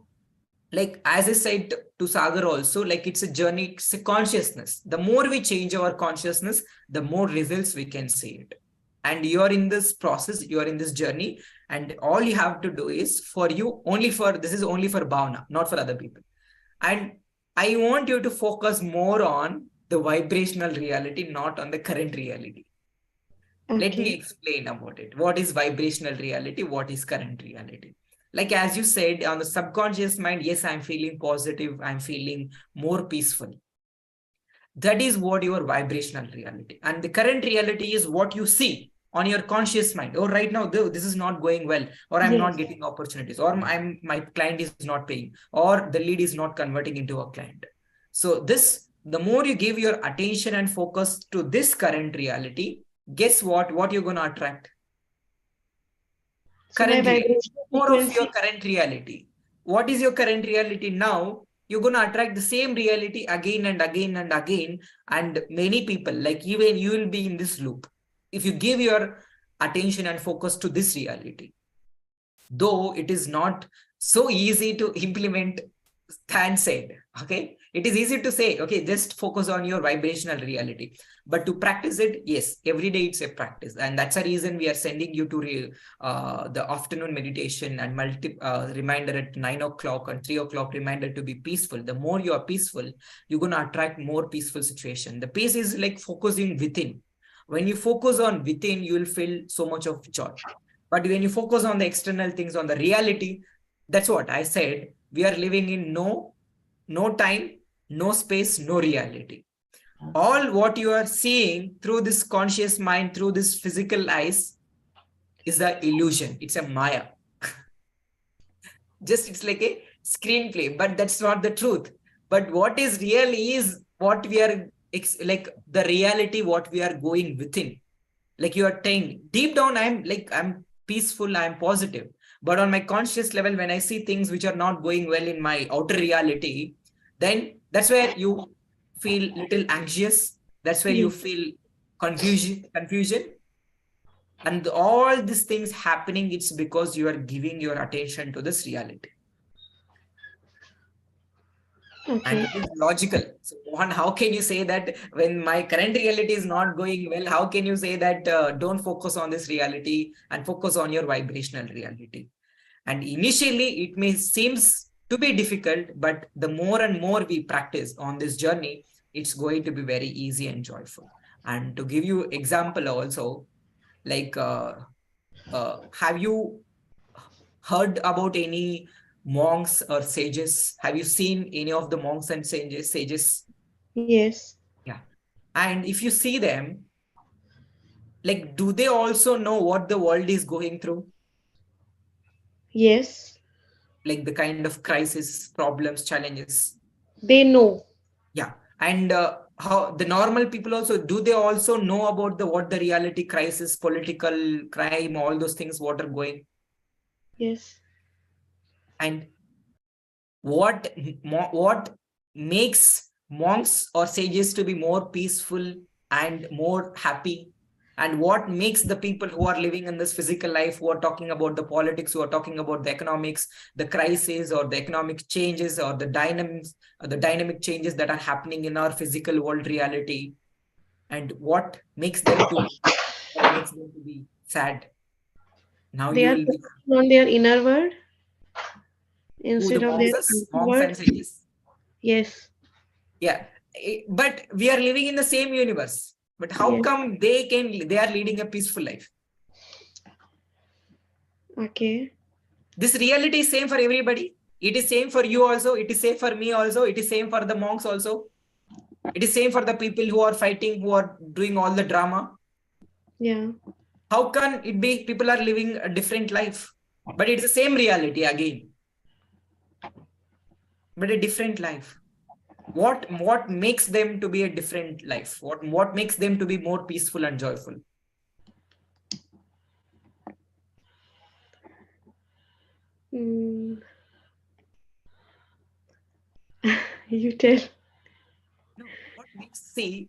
Speaker 1: like as I said to Sagar also, like it's a journey, it's a consciousness. The more we change our consciousness, the more results we can see it. And you're in this process, you're in this journey, and all you have to do is for you, only for this is only for Bhavna, not for other people. And I want you to focus more on the vibrational reality, not on the current reality. Let me
Speaker 6: okay.
Speaker 1: explain about it. What is vibrational reality? What is current reality? Like as you said, on the subconscious mind, yes, I'm feeling positive, I'm feeling more peaceful. That is what your vibrational reality. And the current reality is what you see on your conscious mind. Oh, right now, though, this is not going well, or I'm not
Speaker 6: Yes,
Speaker 1: getting opportunities, or my client is not paying, or the lead is not converting into a client. So this, the more you give your attention and focus to this current reality, guess what you're going to attract?
Speaker 6: so my
Speaker 1: Current reality,
Speaker 6: vibration
Speaker 1: more of your
Speaker 6: frequency.
Speaker 1: current reality. What is your current reality now? You're going to attract the same reality again and again and again. And many people, like even you will be in this loop. If you give your attention and focus to this reality, though it is not so easy to implement than said, okay? It is easy to say, okay, just focus on your vibrational reality. But to practice it, yes, every day it's a practice. And that's a reason we are sending you to the afternoon meditation and reminder at 9 o'clock and 3 o'clock reminder to be peaceful. The more you are peaceful, you're going to attract more peaceful situation. The peace is like focusing within. When you focus on within, you will feel so much of joy. But when you focus on the external things, on the reality, that's what I said. We are living in no time, no space, no reality. All what you are seeing through this conscious mind, through this physical eyes, is the illusion. It's a Maya. Just it's like a screenplay, but that's not the truth. But what is real is what we are like the reality, what we are going within. Like you are saying, deep down, I'm peaceful, I'm positive. But on my conscious level, when I see things which are not going well in my outer reality, then that's where you feel little anxious. That's where you feel confusion. And all these things happening, it's because you are giving your attention to this reality. And it is logical. So Mohan, how can you say that when my current reality is not going well, how can you say that don't focus on this reality and focus on your vibrational reality? And initially it may seems to be difficult, but the more and more we practice on this journey, it's going to be very easy and joyful. And to give you example also, like have you heard about any monks or sages? Have you seen any of the monks and sages?
Speaker 6: Yes.
Speaker 1: Yeah. And if you see them, like, do they also know what the world is going through?
Speaker 6: Yes.
Speaker 1: Like the kind of crisis, problems, challenges.
Speaker 6: They know.
Speaker 1: Yeah. And how the normal people also, do they also know about what the reality, crisis, political crime, all those things, what are going?
Speaker 6: Yes.
Speaker 1: And what makes monks or sages to be more peaceful and more happy, and what makes the people who are living in this physical life, who are talking about the politics, who are talking about the economics, the crisis or the economic changes or the dynamics, the dynamic changes that are happening in our physical world reality, and what makes them to be sad? Now
Speaker 6: They
Speaker 1: you
Speaker 6: are
Speaker 1: will be
Speaker 6: focusing on their inner world
Speaker 1: who the
Speaker 6: instead of their outer
Speaker 1: monks
Speaker 6: world.
Speaker 1: and sages.
Speaker 6: Yes.
Speaker 1: Yeah, but we are living in the same universe. But how
Speaker 6: Yes.
Speaker 1: come they are leading a peaceful life?
Speaker 6: Okay.
Speaker 1: This reality is same for everybody. It is same for you also. It is same for me also. It is same for the monks also. It is same for the people who are fighting, who are doing all the drama.
Speaker 6: Yeah.
Speaker 1: How can it be people are living a different life? But it's the same reality again. But a different life. What makes them to be a different life? What makes them to be more peaceful and joyful?
Speaker 6: Mm. You tell.
Speaker 1: No, what makes the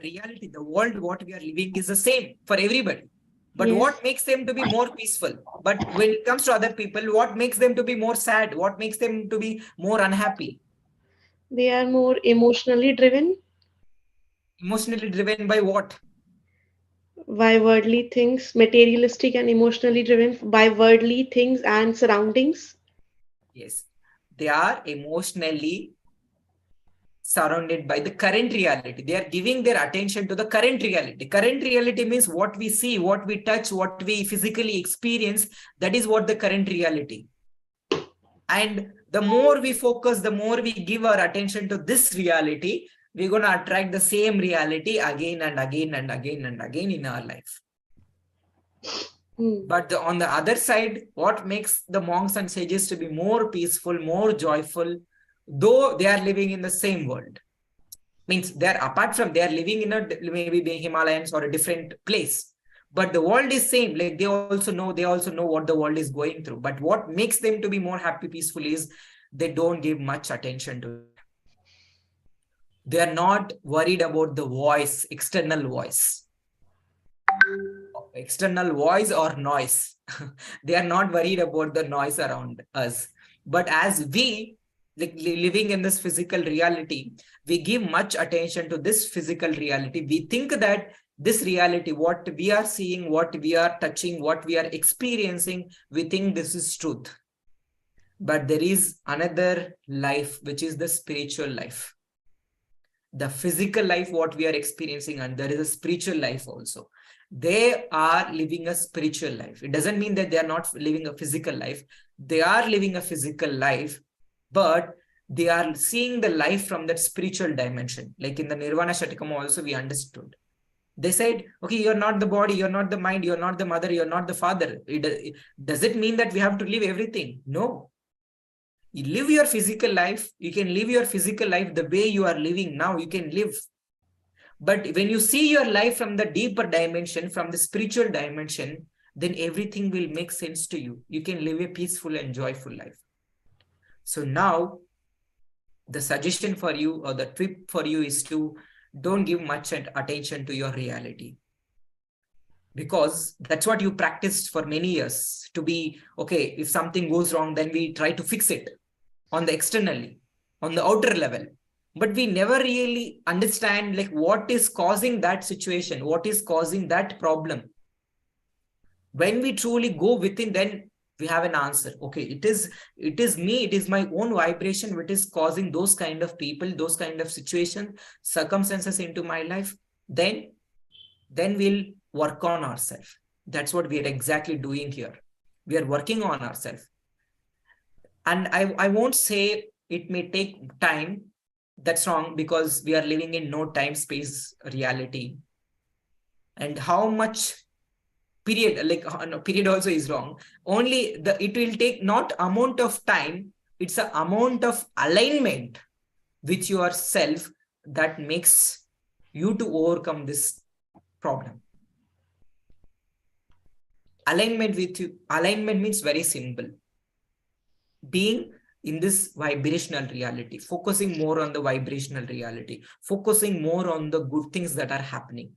Speaker 1: reality, the world, what we are living is the same for everybody. But
Speaker 6: Yes.
Speaker 1: what makes them to be more peaceful? But when it comes to other people, what makes them to be more sad? What makes them to be more unhappy?
Speaker 6: They are more emotionally driven
Speaker 1: Emotionally driven by what?
Speaker 6: by worldly things, materialistic and emotionally driven by worldly things and surroundings.
Speaker 1: Yes, they are emotionally surrounded by the current reality. They are giving their attention to the current reality. Current reality means what we see, what we touch, what we physically experience. That is what the current reality. And the more we focus, the more we give our attention to this reality, we're going to attract the same reality again and again and again and again in our life. But on the other side, what makes the monks and sages to be more peaceful, more joyful, though they are living in the same world? Means they're apart from, they are living in a maybe the Himalayas or a different place. But the world is same. Like they also know what the world is going through. But what makes them to be more happy, peaceful is they don't give much attention to it. They are not worried about the voice, external voice or noise. They are not worried about the noise around us. But as we like living in this physical reality, we give much attention to this physical reality. We think that this reality, what we are seeing, what we are touching, what we are experiencing, we think this is truth. But there is another life, which is the spiritual life. The physical life, what we are experiencing, and there is a spiritual life also. They are living a spiritual life. It doesn't mean that they are not living a physical life. They are living a physical life, but they are seeing the life from that spiritual dimension. Like in the Nirvana Shatakam also we understood. They said, okay, you're not the body, you're not the mind, you're not the mother, you're not the father. Does it mean that we have to live everything? No. You live your physical life. You can live your physical life the way you are living now. You can live. But when you see your life from the deeper dimension, from the spiritual dimension, then everything will make sense to you. You can live a peaceful and joyful life. So now, the suggestion for you or the tip for you is to don't give much attention to your reality. Because that's what you practiced for many years, to be, okay, if something goes wrong, then we try to fix it on the externally, on the outer level. But we never really understand like what is causing that situation, what is causing that problem. When we truly go within, then we have an answer. Okay, it is me, it is my own vibration which is causing those kind of people, those kind of situations, circumstances into my life. Then we'll work on ourselves. That's what we are exactly doing here. We are working on ourselves. And I won't say it may take time. That's wrong, because we are living in no time space reality. And how much period, like no, period also is wrong. Only it will take not amount of time, it's an amount of alignment with yourself that makes you to overcome this problem. Alignment with you. Alignment means very simple. Being in this vibrational reality, focusing more on the vibrational reality, focusing more on the good things that are happening.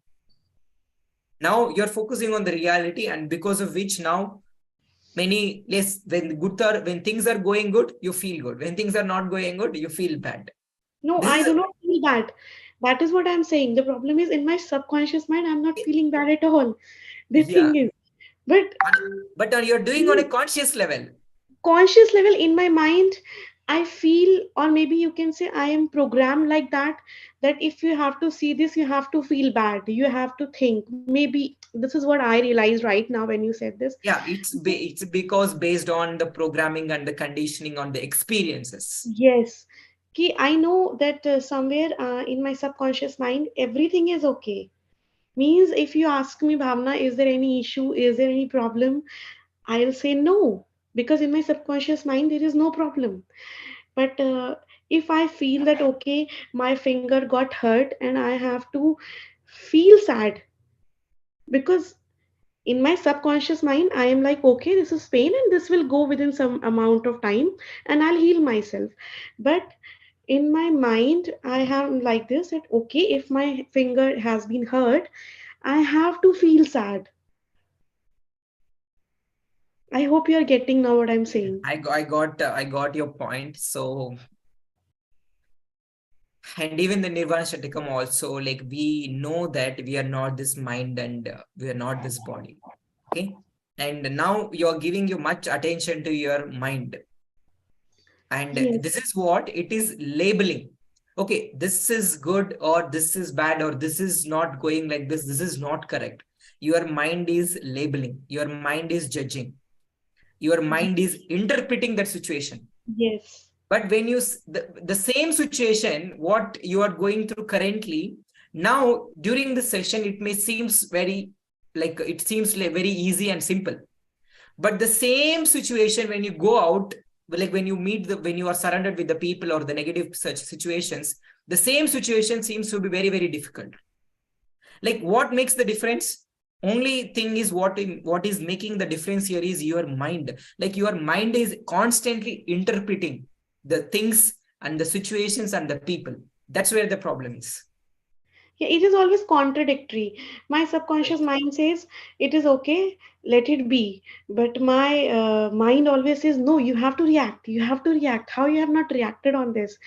Speaker 1: Now you're focusing on the reality, and because of which now many less, when things are going good, you feel good. When things are not going good, you feel bad.
Speaker 6: No,
Speaker 1: This
Speaker 6: I
Speaker 1: is
Speaker 6: do not feel bad. That is what I'm saying. The problem is in my subconscious mind, I'm not feeling bad at all. The
Speaker 1: yeah,
Speaker 6: thing is, but
Speaker 1: but you're doing on a conscious level.
Speaker 6: conscious level in my mind, I feel, or maybe you can say I am programmed like that, that if you have to see this, you have to feel bad, you have to think. Maybe this is what I realize right now when you said this.
Speaker 1: Yeah, it's because based on the programming and the conditioning on the experiences.
Speaker 6: Yes. Ki, I know that somewhere in my subconscious mind, everything is okay. Means if you ask me, Bhavna, is there any issue? Is there any problem? I'll say no, because in my subconscious mind, there is no problem. But if I feel that, okay, my finger got hurt and I have to feel sad, because in my subconscious mind, I am like, okay, this is pain and this will go within some amount of time and I'll heal myself. But in my mind, I have like this that, okay, if my finger has been hurt, I have to feel sad. I hope you are getting now what I'm saying.
Speaker 1: I got your point. So, and even the Nirvana Shatakam also, like we know that we are not this mind and we are not this body. Okay. And now you're giving you much attention to your mind. And
Speaker 6: Yes.
Speaker 1: this is what it is labeling. Okay, this is good or this is bad or this is not going like this. This is not correct. Your mind is labeling. Your mind is judging. Your mind is interpreting that situation.
Speaker 6: Yes.
Speaker 1: But when you, the same situation, what you are going through currently, now during the session, it may seems very, like it seems like very easy and simple. But the same situation, when you go out, like when you when you are surrounded with the people or the negative such situations, the same situation seems to be very, very difficult. Like what makes the difference? Only thing is what is making the difference here is your mind. Like your mind is constantly interpreting the things and the situations and the people. That's where the problem is.
Speaker 6: Yeah, it is always contradictory. My subconscious mind says it is okay, let it be. But my mind always says, no, you have to react. You have to react. How you have not reacted on this?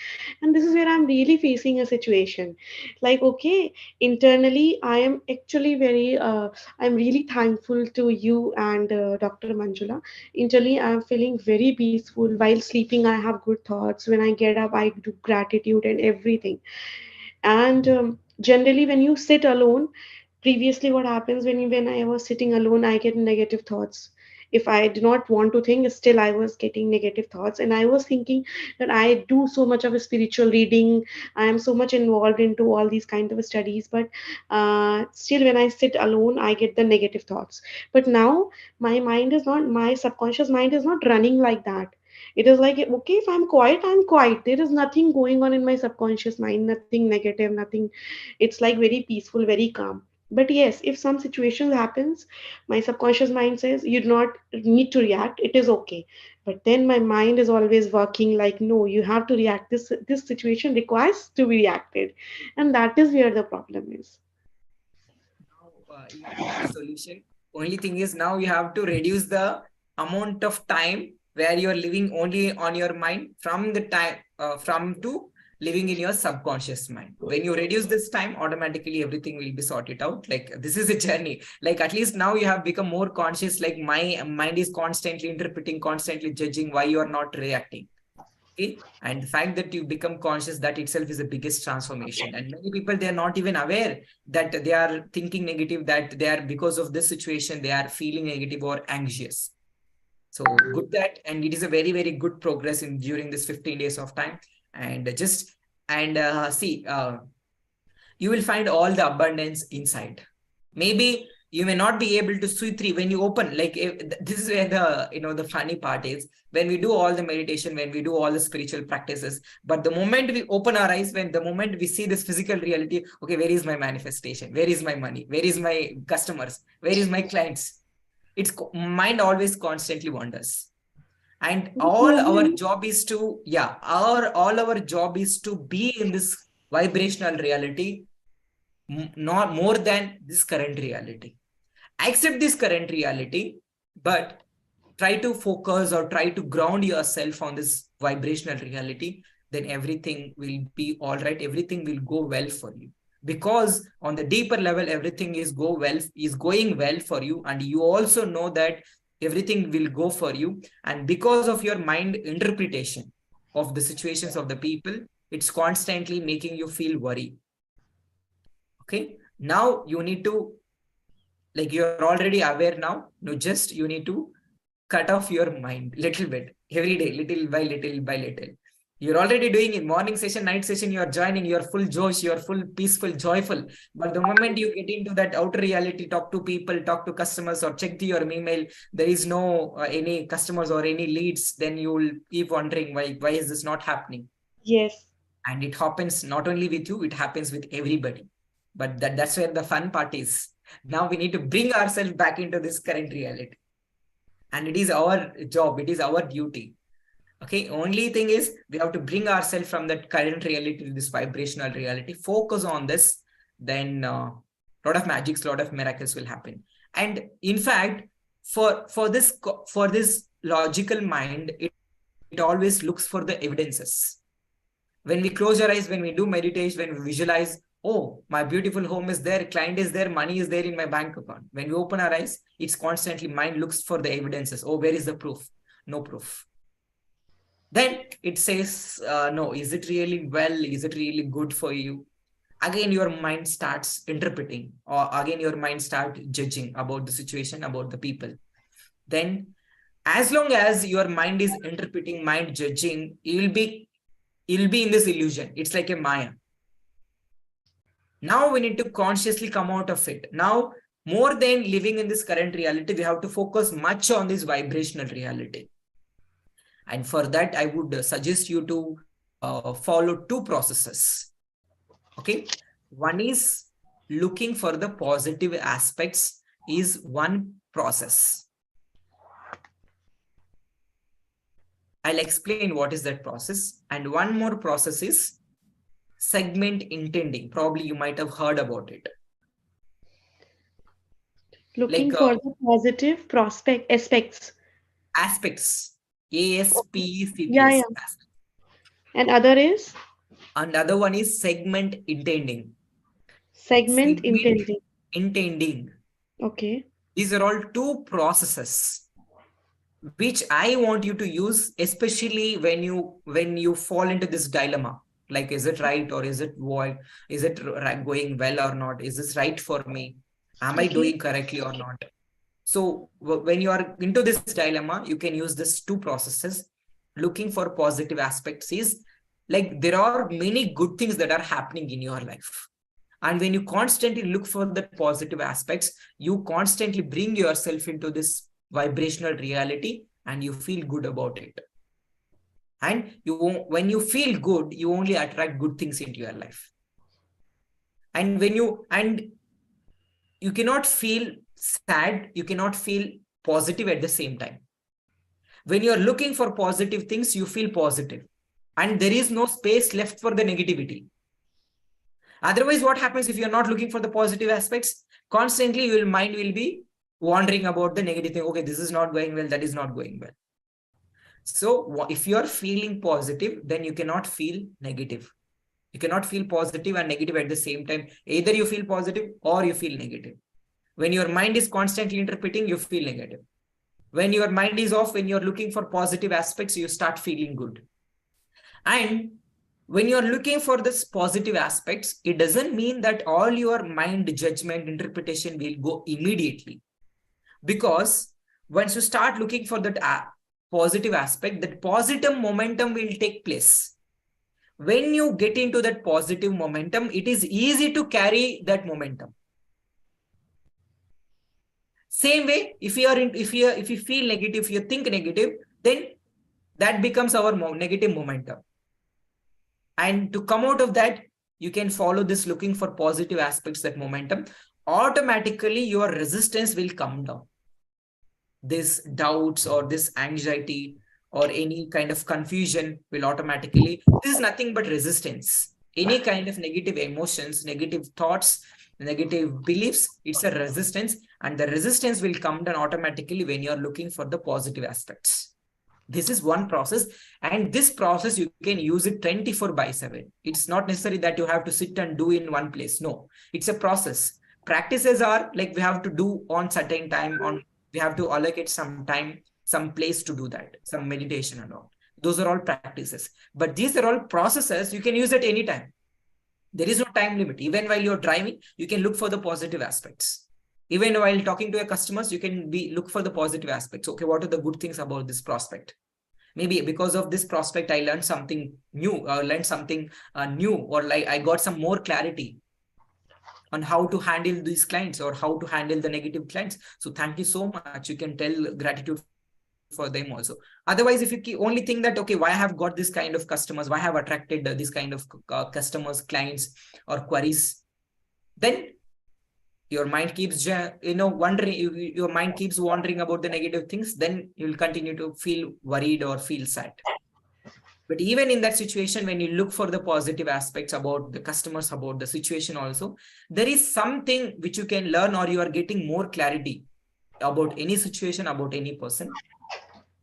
Speaker 6: And this is where I'm really facing a situation. Like, okay, internally, I am actually I'm really thankful to you and Dr. Manjula. Internally, I'm feeling very peaceful. While sleeping, I have good thoughts. When I get up, I do gratitude and everything. And generally when you sit alone, previously what happens when I was sitting alone, I get negative thoughts. If I do not want to think, still I was getting negative thoughts, and I was thinking that I do so much of a spiritual reading, I am so much involved into all these kind of studies, but still when I sit alone I get the negative thoughts. But now my subconscious mind is not running like that. It is like, okay, if I'm quiet, I'm quiet. There is nothing going on in my subconscious mind, nothing negative, nothing. It's like very peaceful, very calm. But yes, if some situations happens, my subconscious mind says you do not need to react. It is okay. But then my mind is always working like, no, you have to react. This situation requires to be reacted, and that is where the problem is.
Speaker 1: Now you have the solution. Only thing is now you have to reduce the amount of time where you're living only on your mind from the time from to living in your subconscious mind. When you reduce this time, automatically everything will be sorted out. Like this is a journey. Like at least now you have become more conscious. Like my mind is constantly interpreting, constantly judging why you are not reacting. Okay, and the fact that you become conscious, that itself is the biggest transformation. And many people, they are not even aware that they are thinking negative, that they are, because of this situation, they are feeling negative or anxious. So good that, and it is a very, very good progress in during this 15 days of time. And just and see you will find all the abundance inside. Maybe you may not be able to see through when you open, like this is where the the funny part is, when we do all the meditation, when we do all the spiritual practices, but the moment we open our eyes, when the moment we see this physical reality, okay, where is my manifestation, where is my money, where is my customers, where is my clients? It's mind always constantly wanders. And all our
Speaker 6: Mohan,
Speaker 1: job is to, yeah, all our job is to be in this vibrational reality, not more than this current reality. Accept this current reality, but try to focus or try to ground yourself on this vibrational reality. Then everything will be all right. Everything will go well for you, because on the deeper level, everything is going well for you, and you also know that everything will go for you. And because of your mind interpretation of the situations of the people, it's constantly making you feel worry. Okay, now you need to, like, you're already aware now. No, just you need to cut off your mind little bit every day, little by little by little. You're already doing in morning session, night session, you're joining, you're full josh, you're full peaceful, joyful. But the moment you get into that outer reality, talk to people, talk to customers, or check to your email, there is no any customers or any leads, then you will keep wondering why is this not happening?
Speaker 6: yes.
Speaker 1: And it happens not only with you, it happens with everybody. But that's where the fun part is. Now we need to bring ourselves back into this current reality, and it is our job, it is our duty. Okay, only thing is we have to bring ourselves from that current reality to this vibrational reality, focus on this. Then lot of magics, lot of miracles will happen. And in fact, for this logical mind, it always looks for the evidences. When we close our eyes, when we do meditation, when we visualize, oh, my beautiful home is there, client is there, money is there in my bank account. When we open our eyes, it's constantly mind looks for the evidences. Oh, where is the proof? No proof. Then it says, no, is it really well? Is it really good for you? Again, your mind starts interpreting, or again, your mind starts judging about the situation, about the people. Then, as long as your mind is interpreting, mind judging, you'll be in this illusion. It's like a Maya. Now we need to consciously come out of it. Now, more than living in this current reality, we have to focus much on this vibrational reality. And for that, I would suggest you to follow two processes. Okay. One is looking for the positive aspects is one process. I'll explain what is that process. And one more process is segment intending. Probably you might have heard about it.
Speaker 6: Looking
Speaker 1: Like
Speaker 6: for the positive prospect aspects.
Speaker 1: aspects,
Speaker 6: Yeah,
Speaker 1: ASPECTS.
Speaker 6: yeah. And other is
Speaker 1: And other one is segment intending.
Speaker 6: segment
Speaker 1: Segment
Speaker 6: intending.
Speaker 1: intending.
Speaker 6: Okay.
Speaker 1: These are all two processes which I want you to use, especially when you fall into this dilemma. Like, is it right or is it void? Is it going well or not? Is this right for me? Am I
Speaker 6: Okay.
Speaker 1: doing correctly or not? So when you are into this dilemma, you can use these two processes. Looking for positive aspects is like there are many good things that are happening in your life. And when you constantly look for the positive aspects, you constantly bring yourself into this vibrational reality and you feel good about it. And when you feel good, you only attract good things into your life. And you cannot feel sad, you cannot feel positive at the same time. When you're looking for positive things, you feel positive. And there is no space left for the negativity. Otherwise, what happens if you're not looking for the positive aspects? Constantly, your mind will be wandering about the negative thing. Okay, this is not going well, that is not going well. So if you're feeling positive, then you cannot feel negative. You cannot feel positive and negative at the same time. Either you feel positive or you feel negative. When your mind is constantly interpreting, you feel negative. When your mind is off, when you're looking for positive aspects, you start feeling good. And when you're looking for this positive aspects, it doesn't mean that all your mind judgment interpretation will go immediately. Because once you start looking for that positive aspect, that positive momentum will take place. When you get into that positive momentum, it is easy to carry that momentum. Same way, if you feel negative, if you think negative, then that becomes our negative momentum. And to come out of that, you can follow this looking for positive aspects, that momentum. Automatically, your resistance will come down. This doubts or this anxiety or any kind of confusion will automatically, this is nothing but resistance. Any kind of negative emotions, negative thoughts, negative beliefs, it's a resistance, and the resistance will come down automatically when you're looking for the positive aspects. This is one process, and this process you can use it 24/7. It's not necessary that you have to sit and do in one place. No, it's a process. Practices are like we have to do on certain time, we have to allocate some time, some place to do that, some meditation and all. Those are all practices. But these are all processes you can use at any time. There is no time limit. Even while you're driving, you can look for the positive aspects. Even while talking to your customers, you can look for the positive aspects. Okay, what are the good things about this prospect? Maybe because of this prospect, I learned something new, or like I got some more clarity on how to handle these clients or how to handle the negative clients. So thank you so much. You can tell gratitude for them also. Otherwise, if you only think that, okay, why I have got this kind of customers, why I have attracted this kind of customers, clients or queries, then your mind keeps wondering, your mind keeps wandering about the negative things, then you'll continue to feel worried or feel sad. But even in that situation, when you look for the positive aspects about the customers, about the situation also, there is something which you can learn, or you are getting more clarity about any situation, about any person.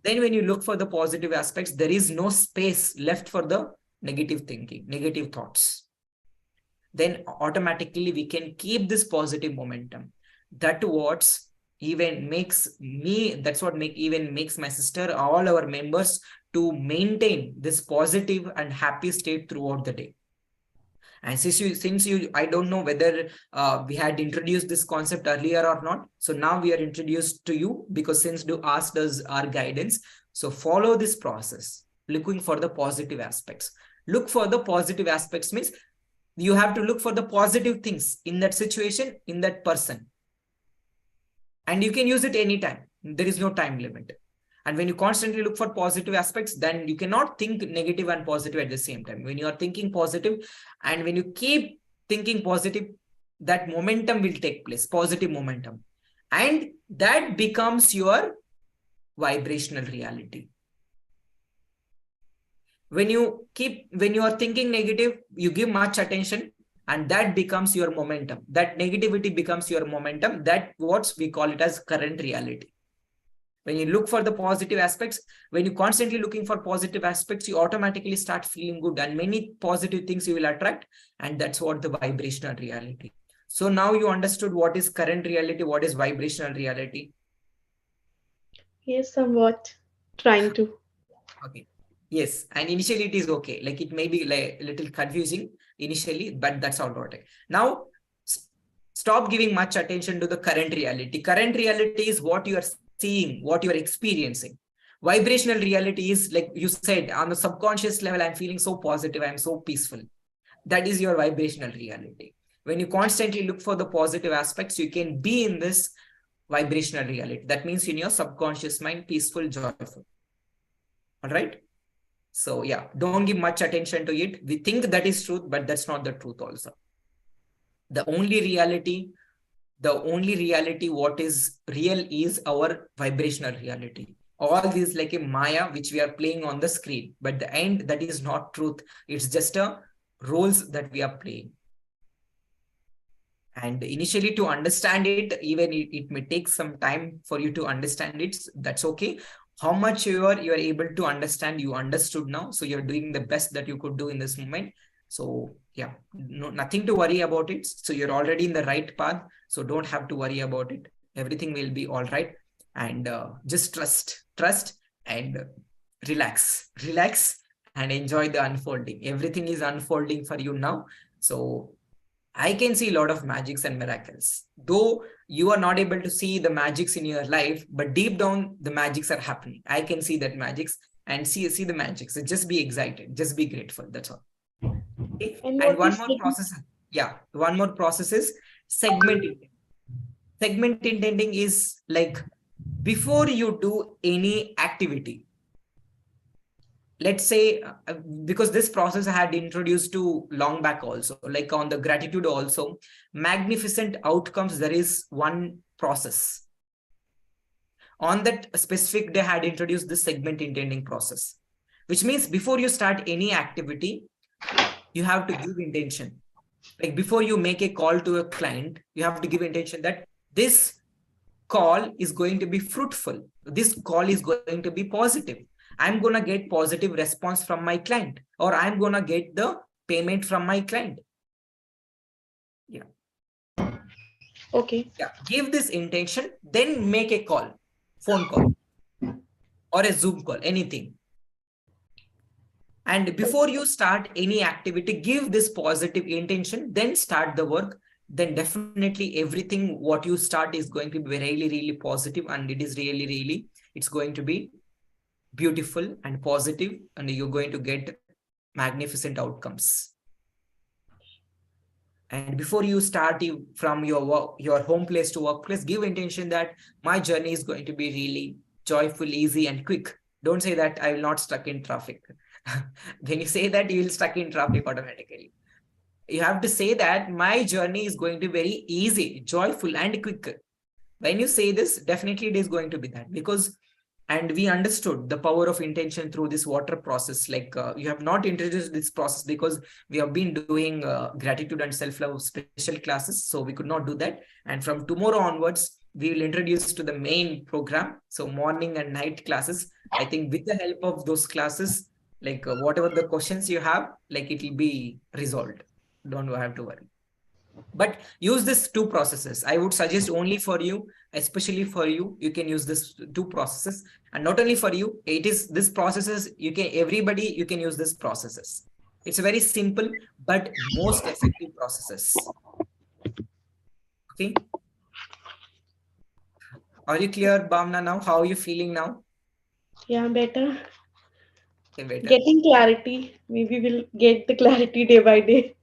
Speaker 1: Then when you look for the positive aspects, there is no space left for the negative thinking, negative thoughts. Then automatically we can keep this positive momentum. That's what makes my sister, all our members, to maintain this positive and happy state throughout the day. And since you, I don't know whether we had introduced this concept earlier or not. So now we are introduced to you, because since you asked us our guidance. So follow this process, looking for the positive aspects. Look for the positive aspects means you have to look for the positive things in that situation, in that person. And you can use it anytime. There is no time limit. And when you constantly look for positive aspects, then you cannot think negative and positive at the same time. When you are thinking positive, and when you keep thinking positive, that momentum will take place, positive momentum. And that becomes your vibrational reality. When you are thinking negative, you give much attention, and that becomes your momentum. That negativity becomes your momentum. That what we call it as current reality. When you look for the positive aspects, when you constantly looking for positive aspects, you automatically start feeling good, and many positive things you will attract. And that's what the vibrational reality. So now you understood what is current reality, what is vibrational reality.
Speaker 6: Yes, somewhat. Trying to.
Speaker 1: Okay. Yes. And initially it is okay. Like it may be like a little confusing initially, but that's all right. Now stop giving much attention to the current reality. Current reality is what you are seeing, what you are experiencing. Vibrational reality is, like you said, on the subconscious level, I'm feeling so positive, I'm so peaceful. That is your vibrational reality. When you constantly look for the positive aspects, you can be in this vibrational reality. That means in your subconscious mind, peaceful, joyful. All right. So yeah, don't give much attention to it. We think that is truth, but that's not the truth also. The only reality, what is real is our vibrational reality. All these like a Maya, which we are playing on the screen, but the end, that is not truth. It's just a roles that we are playing. And initially to understand it, even it may take some time for you to understand it. That's okay. How much you are able to understand, you understood now. So you're doing the best that you could do in this moment. So yeah, nothing to worry about it. So you're already in the right path. So don't have to worry about it. Everything will be all right. And just trust and relax and enjoy the unfolding. Everything is unfolding for you now. So I can see a lot of magics and miracles. Though you are not able to see the magics in your life, but deep down the magics are happening. I can see that magics and see the magics. So just be excited, just be grateful. That's all. Okay?
Speaker 6: And
Speaker 1: And
Speaker 6: what
Speaker 1: one
Speaker 6: is
Speaker 1: more process. Yeah, one more process is segment intending. Segment intending is like before you do any activity, let's say, because this process I had introduced to long back also, like on the gratitude also, magnificent outcomes, there is one process. On that specific day, I had introduced this segment intending process, which means before you start any activity, you have to give intention. Like before you make a call to a client, you have to give intention that this call is going to be fruitful. This call is going to be positive. I'm going to get positive response from my client, or I'm going to get the payment from my client. Yeah.
Speaker 6: okay?
Speaker 1: Yeah. Give this intention, then make a call, phone call, or a Zoom call, anything. And before you start any activity, give this positive intention, then start the work. Then definitely everything what you start is going to be really positive, and it is really it's going to be beautiful and positive, and you're going to get magnificent outcomes. And before you start from your home place to workplace, give intention that my journey is going to be really joyful, easy, and quick. Don't say that I will not stuck in traffic. When you say that, you will stuck in traffic automatically. You have to say that my journey is going to be very easy, joyful, and quick. When you say this, definitely it is going to be that, because and we understood the power of intention through this water process. Like you have not introduced this process because we have been doing gratitude and self-love special classes, so we could not do that. And from tomorrow onwards, we will introduce to the main program, so morning and night classes. I think with the help of those classes, like whatever the questions you have, like it will be resolved. Don't have to worry. But use this two processes. I would suggest only for you, especially for you, you can use this two processes. And not only for you, it is this processes, you can, everybody, you can use this processes. It's a very simple but most effective processes. Okay. Are you clear, Bhavna, now? How are you feeling now?
Speaker 6: Yeah, better.
Speaker 1: Okay, better.
Speaker 6: Getting clarity. Maybe we'll get the clarity day by day.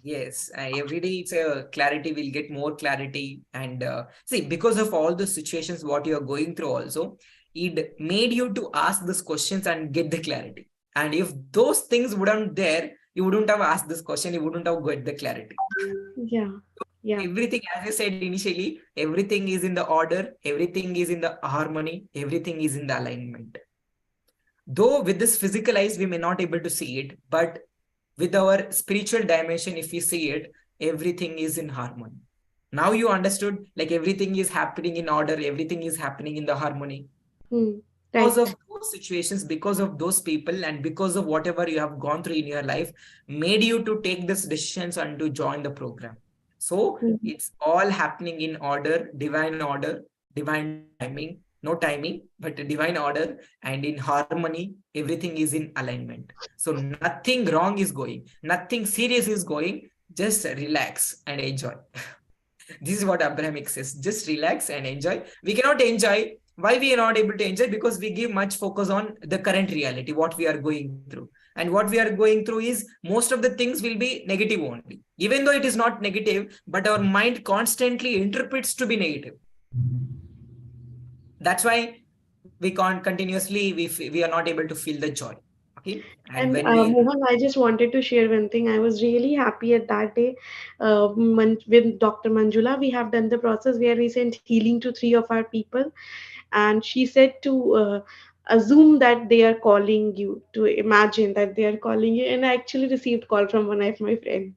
Speaker 1: Yes, every day it's a clarity, will get more clarity. And see, because of all the situations what you're going through also, it made you to ask these questions and get the clarity. And if those things wouldn't there, you wouldn't have asked this question, you wouldn't have got the clarity.
Speaker 6: Yeah, yeah.
Speaker 1: Everything, as I said initially, everything is in the order, everything is in the harmony, everything is in the alignment. Though with this physical eyes, we may not able to see it, but with our spiritual dimension, if we see it, everything is in harmony. Now you understood, like everything is happening in order, everything is happening in the harmony.
Speaker 6: Hmm.
Speaker 1: Because
Speaker 6: Right.
Speaker 1: of those situations, because of those people, and because of whatever you have gone through in your life, made you to take this decisions and to join the program. So
Speaker 6: Hmm.
Speaker 1: it's all happening in order, divine timing, no timing, but divine order, and in harmony, everything is in alignment. So nothing wrong is going, nothing serious is going, just relax and enjoy. This is what Abrahamic says. Just relax and enjoy. We cannot enjoy. Why we are not able to enjoy? Because we give much focus on the current reality, what we are going through. And what we are going through is most of the things will be negative only. Even though it is not negative, but our mind constantly interprets to be negative. That's why we can't continuously, we are not able to feel the joy. Okay. And
Speaker 6: And
Speaker 1: when we
Speaker 6: Mohan, I just wanted to share one thing. I was really happy at that day with Dr. Manjula. We have done the process where we sent healing to three of our people, and she said to assume that they are calling you, to imagine that they are calling you, and I actually received call from one of my friends.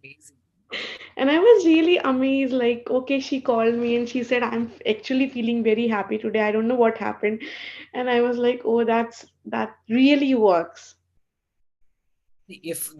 Speaker 1: amazing.
Speaker 6: And I was really amazed, like, okay, she called me and she said, I'm actually feeling very happy today. I don't know what happened. And I was like, oh, that really works.
Speaker 1: If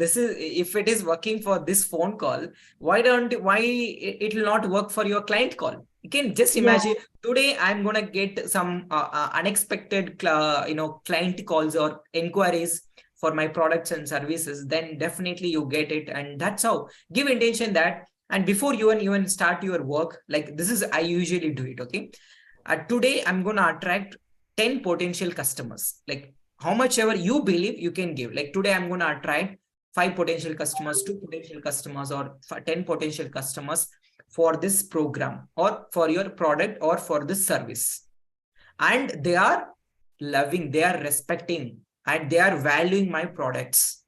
Speaker 1: it is working for this phone call, why it will not work for your client call? You can just
Speaker 6: Yeah,
Speaker 1: imagine, today I'm gonna get some unexpected client calls or inquiries for my products and services. Then definitely you get it, and that's how. Give intention that, and before you even start your work, like this is I usually do it. Okay, today I'm gonna attract 10 potential customers. Like how much ever you believe you can give. Like today I'm gonna attract 5 potential customers, 2 potential customers, or 10 potential customers for this program or for your product or for this service. And they are loving, they are respecting, and they are valuing my products.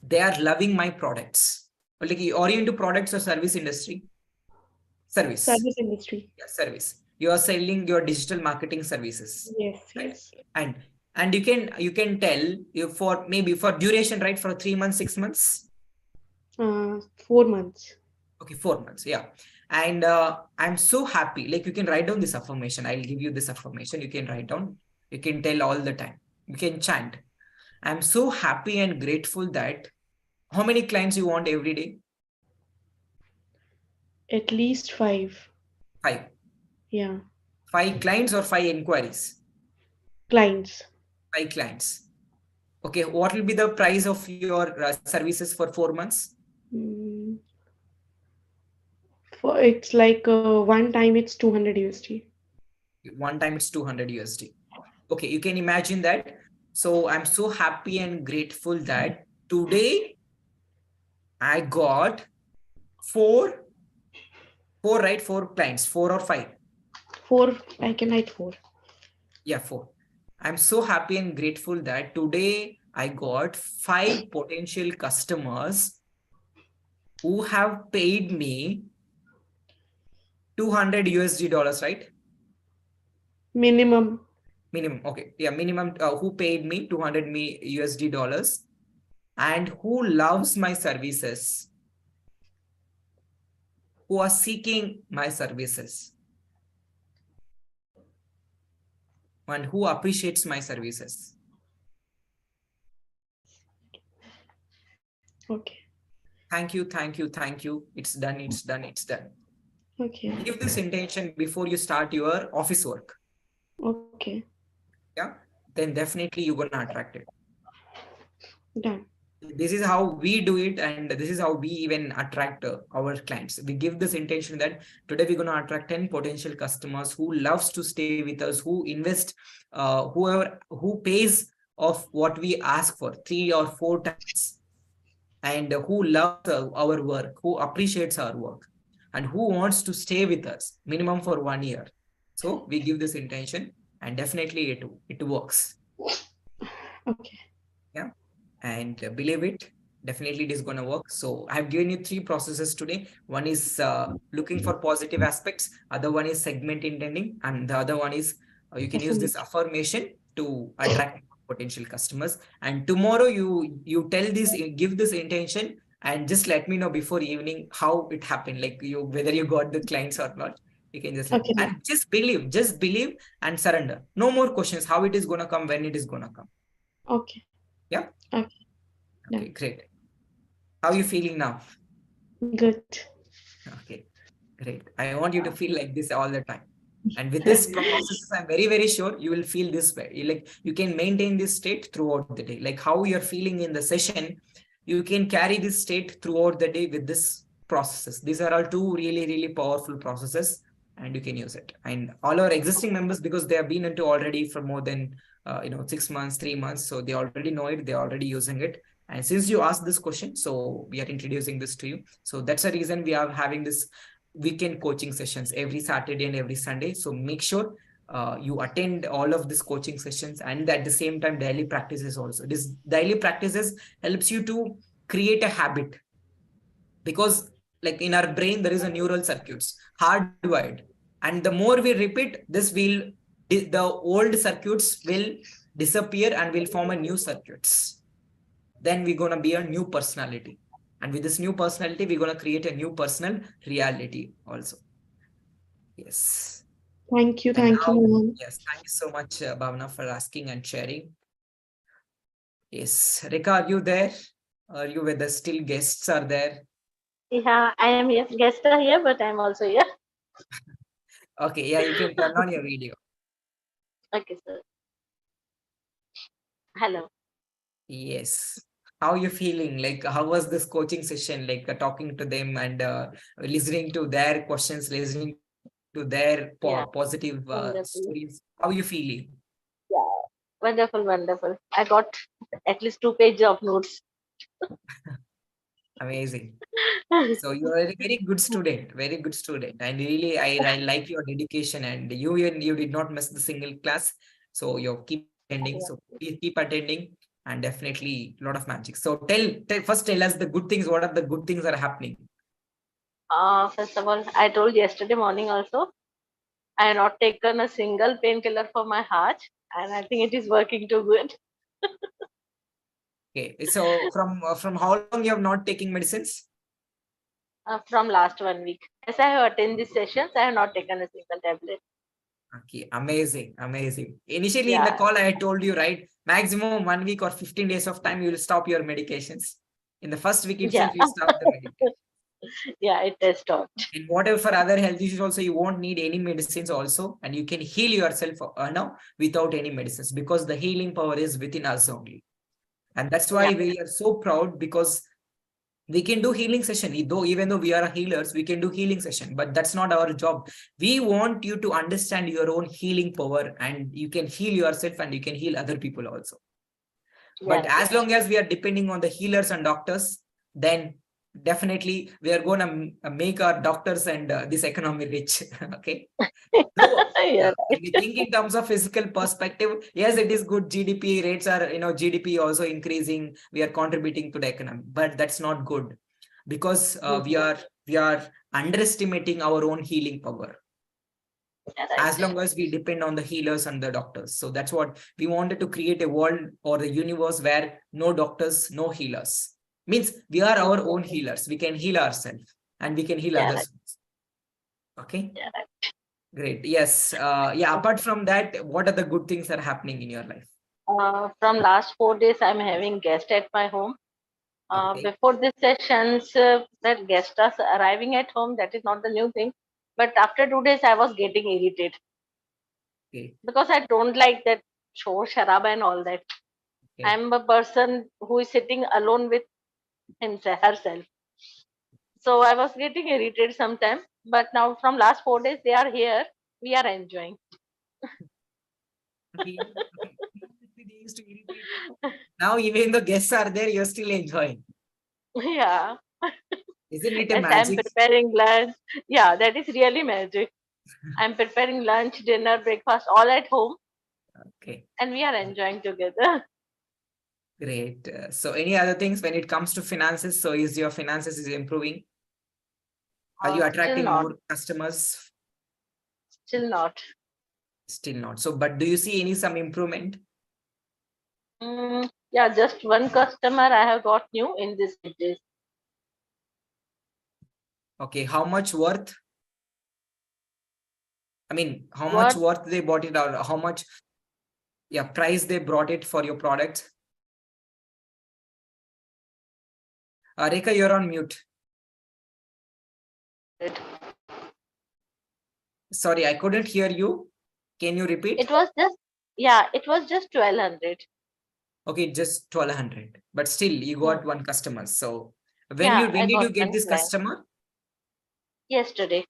Speaker 1: They are loving my products. Like, are you into products or service industry? Service.
Speaker 6: service industry.
Speaker 1: Yeah, service. You are selling your digital marketing services,
Speaker 6: Yes,
Speaker 1: right?
Speaker 6: yes.
Speaker 1: And you can tell you for maybe for duration, right? For 3 months, 6 months.
Speaker 6: 4 months.
Speaker 1: Okay, 4 months. Yeah. And I'm so happy. Like you can write down this affirmation. I'll give you this affirmation. You can write down. You can tell all the time. You can chant. I'm so happy and grateful that how many clients you want every day?
Speaker 6: At least five.
Speaker 1: 5.
Speaker 6: Yeah.
Speaker 1: 5 clients or 5 inquiries?
Speaker 6: Clients.
Speaker 1: 5 clients. Okay, what will be the price of your services for 4 months?
Speaker 6: Mm, for it's like one time it's 200 USD.
Speaker 1: One time it's 200 USD. Okay, you can imagine that. So I'm so happy and grateful that today I got four, right? 4 clients, 4 or 5.
Speaker 6: Four, I can write four.
Speaker 1: Yeah, 4. I'm so happy and grateful that today I got 5 potential customers who have paid me 200 USD dollars, right?
Speaker 6: Minimum.
Speaker 1: Minimum. Okay. Yeah, minimum, who paid me 200 USD dollars and who loves my services, who are seeking my services, and who appreciates my services.
Speaker 6: Okay.
Speaker 1: Thank you, thank you, thank you. It's done, it's done, it's done.
Speaker 6: Okay.
Speaker 1: Give this intention before you start your office work.
Speaker 6: Okay.
Speaker 1: Yeah. Then definitely you're gonna attract it.
Speaker 6: Done.
Speaker 1: This is how we do it, and this is how we even attract our clients. We give this intention that today we're going to attract 10 potential customers who loves to stay with us, who invest, who pays of what we ask for 3 or 4 times, and who loves our work, who appreciates our work, and who wants to stay with us minimum for 1 year. So we give this intention, and definitely it works.
Speaker 6: Okay.
Speaker 1: Yeah. And believe it, definitely it is going to work. So I have given you 3 processes today. One is looking for positive aspects, other one is segment intending, and the other one is You can use this
Speaker 6: Definitely.
Speaker 1: affirmation to attract potential customers. And tomorrow you tell this, give this intention, and just let me know before evening how it happened, like whether you got the clients or not. You can just let me,
Speaker 6: Okay,
Speaker 1: and
Speaker 6: ma'am.
Speaker 1: just believe and surrender. No more questions how it is gonna come, when it is gonna come.
Speaker 6: Okay.
Speaker 1: Yeah.
Speaker 6: Okay.
Speaker 1: Okay,
Speaker 6: Done.
Speaker 1: great. How are you feeling now?
Speaker 6: Good.
Speaker 1: Okay, great. I want you to feel like this all the time. And with this process, I'm very, very sure you will feel this way. You can maintain this state throughout the day. Like how you're feeling in the session, you can carry this state throughout the day with this processes. These are all two really, really powerful processes, and you can use it. And all our existing members, because they have been into already for more than 6 months, 3 months, so they already know it, they're already using it. And since you asked this question, so we are introducing this to you. So that's the reason we are having this weekend coaching sessions every Saturday and every Sunday. So make sure you attend all of these coaching sessions, and at the same time daily practices also. This daily practices helps you to create a habit, because like in our brain there is a neural circuits hardwired, and the more we repeat this, the old circuits will disappear and will form a new circuits. Then we're going to be a new personality, and with this new personality we're going to create a new personal reality also. Yes. And
Speaker 6: Thank you,
Speaker 1: now,
Speaker 6: Mohan.
Speaker 1: yes, thank you so much, Bhavna, for asking and sharing. Yes, Rika, are you there? Are you with the still guests are there?
Speaker 7: Yeah, I am here. Guests are here, but I'm also here.
Speaker 1: Okay, yeah, you can turn on your video.
Speaker 7: Okay, sir. Hello.
Speaker 1: Yes. How you feeling? Like, how was this coaching session? Like talking to them and listening to their questions, listening to their
Speaker 7: Yeah,
Speaker 1: positive
Speaker 7: wonderful.
Speaker 1: stories. How you feeling?
Speaker 7: Yeah, wonderful, wonderful. I got at least 2 pages of notes.
Speaker 1: Amazing. So you are a very good student, and really, I like your dedication. And you did not miss the single class, so you keep attending.
Speaker 7: Yeah.
Speaker 1: So please keep attending, and definitely a lot of magic. So tell us the good things. What are the good things are happening?
Speaker 7: First of all, I told yesterday morning also, I have not taken a single painkiller for my heart, and I think it is working too good.
Speaker 1: Okay, so from how long you have not taking medicines?
Speaker 7: From last 1 week. As I have attended these sessions, I have not taken a single tablet.
Speaker 1: Okay, amazing, amazing. Initially in the
Speaker 7: Yeah,
Speaker 1: call, I had told you, right? Maximum 1 week or 15 days of time, you will stop your medications. In the first week
Speaker 7: yeah,
Speaker 1: itself, you stop the medication.
Speaker 7: yeah, it has stopped.
Speaker 1: And whatever for other health issues also, you won't need any medicines also, and you can heal yourself now without any medicines, because the healing power is within us only. And that's why
Speaker 7: Yeah,
Speaker 1: we are so proud, because we can do healing session. Even though we are healers, we can do healing session, but that's not our job. We want you to understand your own healing power, and you can heal yourself and you can heal other people also.
Speaker 7: yeah,
Speaker 1: But
Speaker 7: right.
Speaker 1: as long as we are depending on the healers and doctors, then definitely we are going to make our doctors and this economy rich. Okay. So
Speaker 7: Yeah,
Speaker 1: if we
Speaker 7: right.
Speaker 1: think in terms of physical perspective, yes, it is good. GDP rates are, GDP also increasing. We are contributing to the economy, but that's not good, because we are underestimating our own healing power,
Speaker 7: Yeah,
Speaker 1: as
Speaker 7: right.
Speaker 1: long as we depend on the healers and the doctors. So that's what we wanted to create, a world or the universe where no doctors, no healers. Means we are our own healers. We can heal ourselves and we can heal
Speaker 7: Yeah, right.
Speaker 1: others. Okay,
Speaker 7: Yeah, right.
Speaker 1: great. Yes. Yeah. Apart from that, what are the good things that are happening in your life?
Speaker 7: From last 4 days, I'm having guests at my home.
Speaker 1: Okay.
Speaker 7: Before these sessions, that guests are arriving at home. That is not the new thing. But after 2 days, I was getting irritated
Speaker 1: Okay.
Speaker 7: because I don't like that shore sharaba and all that.
Speaker 1: Okay.
Speaker 7: I'm a person who is sitting alone with himself, herself. So I was getting irritated sometimes. But now, from last 4 days, they are here. We are enjoying.
Speaker 1: Okay. Okay. They used to irritate you. Now, even though guests are there, you're still enjoying.
Speaker 7: Yeah.
Speaker 1: Isn't it a
Speaker 7: As I'm
Speaker 1: magic?
Speaker 7: preparing lunch. Yeah, that is really magic. I'm preparing lunch, dinner, breakfast all at home,
Speaker 1: Okay.
Speaker 7: and we are enjoying together.
Speaker 1: Great. So any other things when it comes to finances? So is your finances is improving? Are you
Speaker 7: Still
Speaker 1: attracting
Speaker 7: not.
Speaker 1: more customers?
Speaker 7: Still not.
Speaker 1: Still not. So, but do you see any some improvement?
Speaker 7: Yeah, just one customer I have got new in this 8 days.
Speaker 1: Okay, how much worth? I mean, how much
Speaker 7: What?
Speaker 1: worth they bought it, or how much, yeah, price they brought it for your product? Rekha, you're on mute. Sorry, I couldn't hear you. Can you repeat?
Speaker 7: It was just, yeah, it was just 1200.
Speaker 1: Okay, just 1200. But still, you got one customer. So
Speaker 7: Yeah,
Speaker 1: when
Speaker 7: I
Speaker 1: did you
Speaker 7: got
Speaker 1: get
Speaker 7: one
Speaker 1: this
Speaker 7: client
Speaker 1: customer?
Speaker 7: yesterday.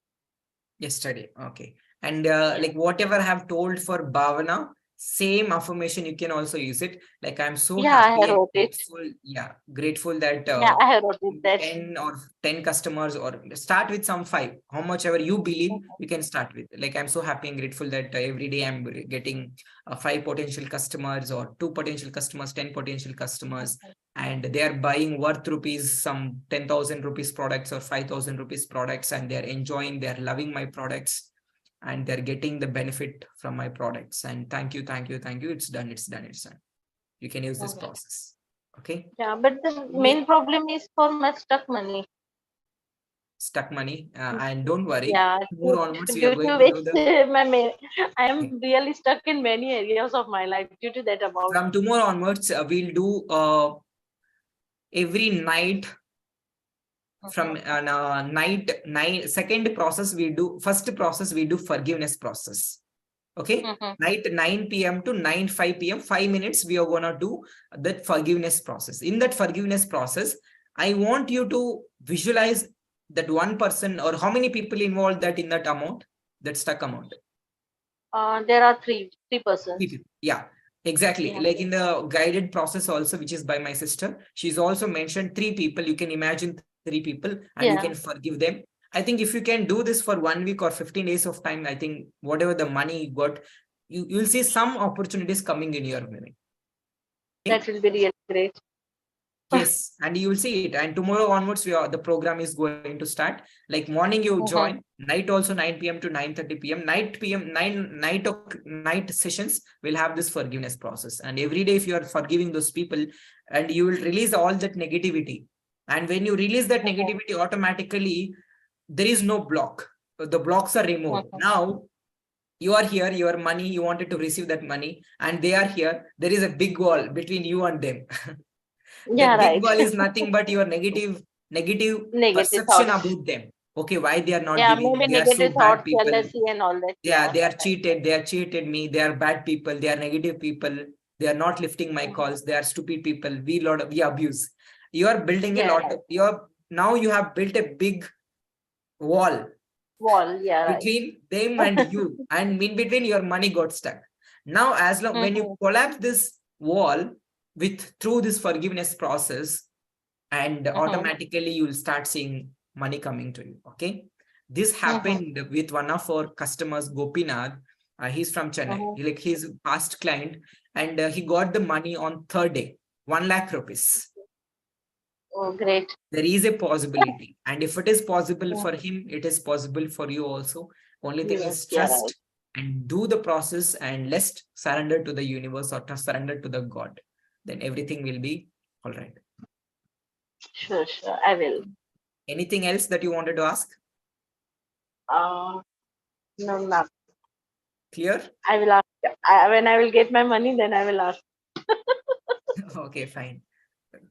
Speaker 1: Yesterday. Okay. And
Speaker 7: Yeah.
Speaker 1: like whatever I have told for Bhavana, same affirmation, you can also use it. Like, I'm so
Speaker 7: Yeah, I
Speaker 1: happy and
Speaker 7: wrote it.
Speaker 1: grateful. Yeah, grateful that
Speaker 7: Yeah, I wrote it that.
Speaker 1: 10 or 10 customers, or start with some 5, how much ever you believe you can start with. Like, I'm so happy and grateful that every day I'm getting 5 potential customers, or 2 potential customers, 10 potential customers, and they are buying worth rupees, some 10,000 rupees products or 5,000 rupees products, and they're enjoying, they're loving my products, and they're getting the benefit from my products. And thank you, thank you, thank you. It's done, it's done, it's done. You can use this process. Okay.
Speaker 7: Yeah, but the main problem is for my stuck money.
Speaker 1: Stuck money, and don't worry,
Speaker 7: Yeah,
Speaker 1: more onwards we are
Speaker 7: due to
Speaker 1: going to
Speaker 7: which
Speaker 1: do the
Speaker 7: I am really stuck in many areas of my life due to that amount.
Speaker 1: from tomorrow onwards we'll do every night from second process we do, first process we do forgiveness process. Okay. Night 9 p.m. to 9:05 p.m. 5 minutes we are gonna do that forgiveness process. In that forgiveness process, I want you to visualize that one person, or how many people involved that in that amount, that stuck amount.
Speaker 7: There are three persons.
Speaker 1: Yeah, exactly.
Speaker 7: Yeah.
Speaker 1: Like in the guided process also, which is by my sister, she's also mentioned 3 people. You can imagine 3 people and you can forgive them. I think if you can do this for 1 week or 15 days of time, I think whatever the money you got, you'll see some opportunities coming in your way.
Speaker 7: That will be really great.
Speaker 1: Yes, and you will see it. And tomorrow onwards, the program is going to start. Like morning, you join. Night also 9 p.m. to 9:30 p.m. Night sessions will have this forgiveness process. And every day, if you are forgiving those people, and you will release all that negativity. And when you release that negativity, automatically there is no block. The blocks are removed. Now you are here, your money, you wanted to receive that money, and they are here. There is a big wall between you and them.
Speaker 7: Yeah,
Speaker 1: That big
Speaker 7: right.
Speaker 1: wall is nothing but your negative perception
Speaker 7: thoughts.
Speaker 1: about them. Okay, why they are not
Speaker 7: Yeah,
Speaker 1: giving me?
Speaker 7: maybe
Speaker 1: They are so
Speaker 7: negative
Speaker 1: bad
Speaker 7: thoughts,
Speaker 1: people.
Speaker 7: jealousy, and all that.
Speaker 1: Yeah, they are cheated. They are cheated me. They are bad people. They are negative people. They are not lifting my calls. They are stupid people. We abuse. You are building a lot of, now you have built a big wall
Speaker 7: Wall, yeah, right.
Speaker 1: between them and you, and in between your money got stuck. Now, as long when you collapse this wall through this forgiveness process, and automatically you'll start seeing money coming to you. Okay. This happened with one of our customers, Gopinath. He's from Chennai. Like he's past client, and he got the money on third day, 1 lakh rupees.
Speaker 7: Oh, great.
Speaker 1: There is a possibility, and if it is possible for him, it is possible for you also. Only thing is trust and do the process, and let's surrender to the universe, or to surrender to the God. Then everything will be all right.
Speaker 7: Sure, I will.
Speaker 1: Anything else that you wanted to ask?
Speaker 7: No, not.
Speaker 1: Clear?
Speaker 7: I will ask. When I will get my money, then I will ask.
Speaker 1: Okay, fine.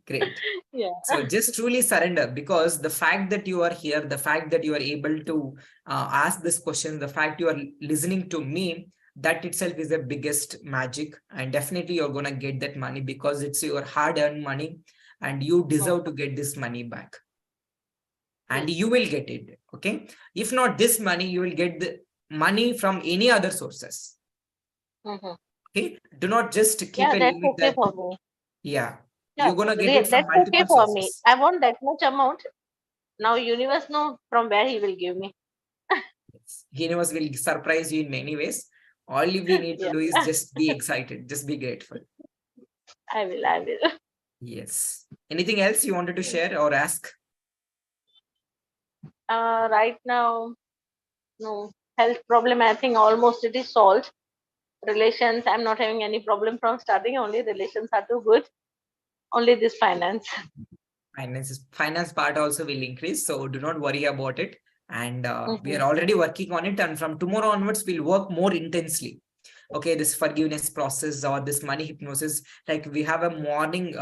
Speaker 1: Great.
Speaker 7: Yeah.
Speaker 1: So just truly surrender, because the fact that you are here, the fact that you are able to ask this question, the fact you are listening to me, that itself is the biggest magic. And definitely you're going to get that money, because it's your hard-earned money and you deserve to get this money back. And you will get it. Okay. If not this money, you will get the money from any other sources. Okay. Do not just keep a limit
Speaker 7: okay for me.
Speaker 1: Yeah. You're going to get it from
Speaker 7: that's
Speaker 1: multiple
Speaker 7: okay for
Speaker 1: sources.
Speaker 7: me. I want that much amount. Now universe know from where he will give me.
Speaker 1: Universe will surprise you in many ways. All we need to do is just be excited, just be grateful.
Speaker 7: I will.
Speaker 1: Yes. Anything else you wanted to share or ask?
Speaker 7: Right now, no health problem. I think almost it is solved. relations, I'm not having any problem from starting. Only relations are too good. Only this finance.
Speaker 1: Finance part also will increase, so do not worry about it. And we
Speaker 7: Mhm.
Speaker 1: are already working on it, and from tomorrow onwards we'll work more intensely. Okay, this forgiveness process or this money hypnosis, like we have a morning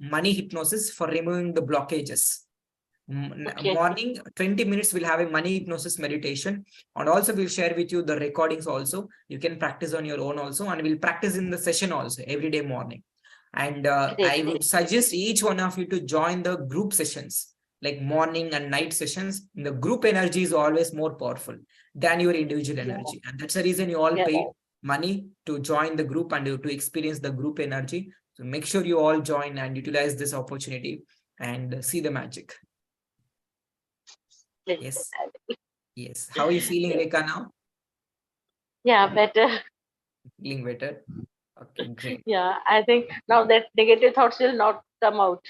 Speaker 1: money hypnosis for removing the blockages.
Speaker 7: Okay.
Speaker 1: Morning 20 minutes we'll have a money hypnosis meditation, and also we'll share with you the recordings also. You can practice on your own also, and we'll practice in the session also every day morning. And
Speaker 7: Great,
Speaker 1: I
Speaker 7: great.
Speaker 1: would suggest each one of you to join the group sessions, like morning and night sessions. The group energy is always more powerful than your individual
Speaker 7: Yeah,
Speaker 1: energy, and that's the reason you all
Speaker 7: yeah,
Speaker 1: pay
Speaker 7: right.
Speaker 1: money to join the group and to experience the group energy. So make sure you all join and utilize this opportunity and see the magic.
Speaker 7: Great,
Speaker 1: Yes.
Speaker 7: I will.
Speaker 1: Yes. How are you feeling,
Speaker 7: Great.
Speaker 1: Rekha, now?
Speaker 7: Yeah, better.
Speaker 1: Feeling better? Okay, great.
Speaker 7: Yeah, I think now that negative thoughts will not come out.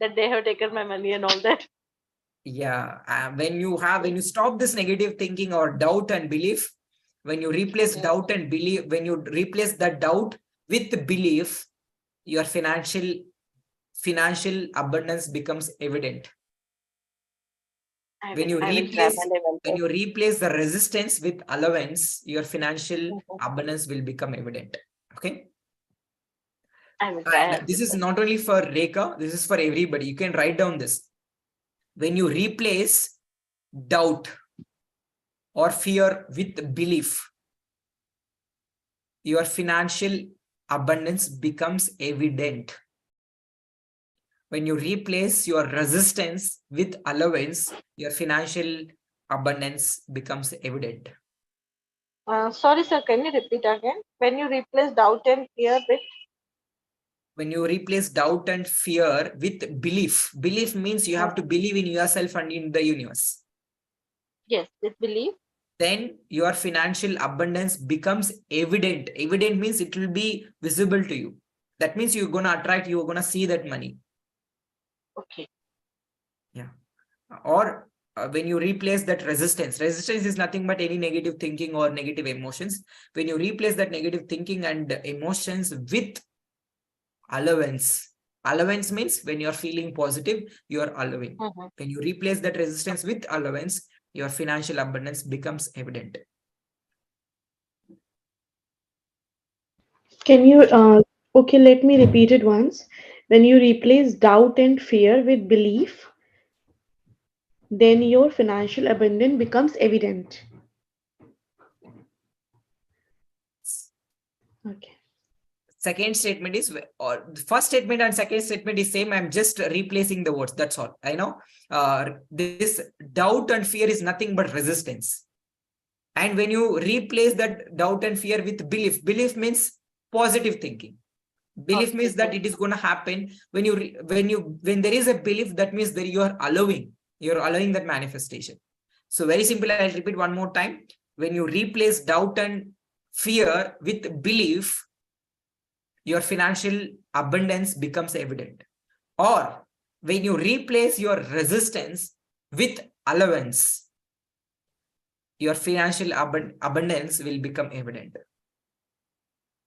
Speaker 7: That they have taken my money and all that.
Speaker 1: Yeah. When you stop this negative thinking or doubt and belief, when you replace
Speaker 7: Mhm.
Speaker 1: doubt and belief, when you replace the doubt with belief, your financial abundance becomes evident. When you
Speaker 7: I will try my
Speaker 1: replace
Speaker 7: level
Speaker 1: when
Speaker 7: best.
Speaker 1: you replace the resistance with allowance, your financial
Speaker 7: Mhm.
Speaker 1: abundance will become evident. Okay.
Speaker 7: I will try
Speaker 1: And this is
Speaker 7: 100%.
Speaker 1: not only for Rekha, this is for everybody. You can write down this. When you replace doubt or fear with belief, your financial abundance becomes evident. When you replace your resistance with allowance, your financial abundance becomes evident.
Speaker 7: Sorry, sir. Can you repeat again? When you replace doubt and fear with
Speaker 1: When you replace doubt and fear with belief, belief means you have to believe in yourself and in the universe.
Speaker 7: yes, with belief.
Speaker 1: Then your financial abundance becomes evident. Evident means it will be visible to you. That means you're going to attract, you're going to see that money.
Speaker 7: Okay.
Speaker 1: Yeah. Or when you replace that resistance is nothing but any negative thinking or negative emotions. When you replace that negative thinking and emotions with allowance means when you're feeling positive, you're allowing.
Speaker 7: Mhm.
Speaker 1: When you replace that resistance with allowance, your financial abundance becomes evident.
Speaker 6: Can you, okay, let me repeat it once. When you replace doubt and fear with belief, then your financial abundance becomes evident. Okay.
Speaker 1: Second statement is, or the first statement and second statement is same. I'm just replacing the words. That's all. I know this doubt and fear is nothing but resistance. And when you replace that doubt and fear with belief means positive thinking. Belief means that
Speaker 7: Positive.
Speaker 1: it is going to happen. When there is a belief, that means that you're allowing that manifestation. So very simple. I'll repeat one more time. When you replace doubt and fear with belief, your financial abundance becomes evident. Or when you replace your resistance with allowance, your financial abundance will become evident.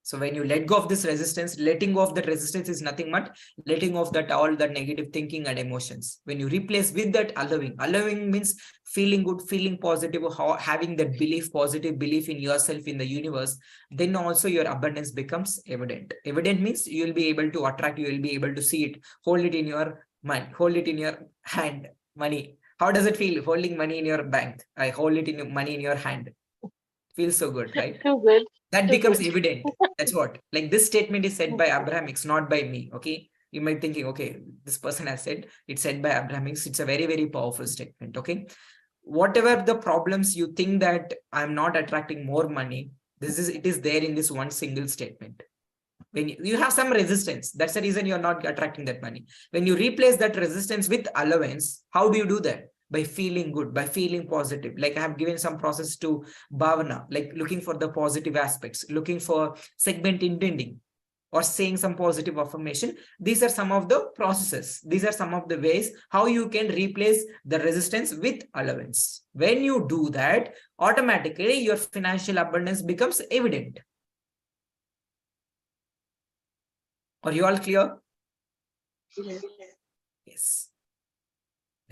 Speaker 1: So when you let go of this resistance, letting go of that resistance is nothing but letting go of that all that negative thinking and emotions. When you replace with that allowing means feeling good, feeling positive, having that positive belief in yourself, in the universe, then also your abundance becomes evident. Evident means you will be able to attract, you will be able to see it, hold it in your mind, hold it in your hand, money. How does it feel holding money in your bank? I hold it in money in your hand. Feels so good, right?
Speaker 7: Too good.
Speaker 1: That
Speaker 7: Too
Speaker 1: becomes
Speaker 7: good.
Speaker 1: evident. That's what, like this statement is said by Abrahamics, not by me. Okay, you might thinking, okay, this person has said, it's said by Abrahamics. It's a very, very powerful statement. Okay, whatever the problems you think that I'm not attracting more money, it is there in this one single statement. When you have some resistance, that's the reason you're not attracting that money. When you replace that resistance with allowance, how do you do that? By feeling good, by feeling positive. Like I have given some process to Bhavana, like looking for the positive aspects, looking for segment intending, or saying some positive affirmation. These are some of the processes. These are some of the ways how you can replace the resistance with allowance. When you do that, automatically your financial abundance becomes evident. Are you all clear?
Speaker 7: Yes.
Speaker 1: Yes.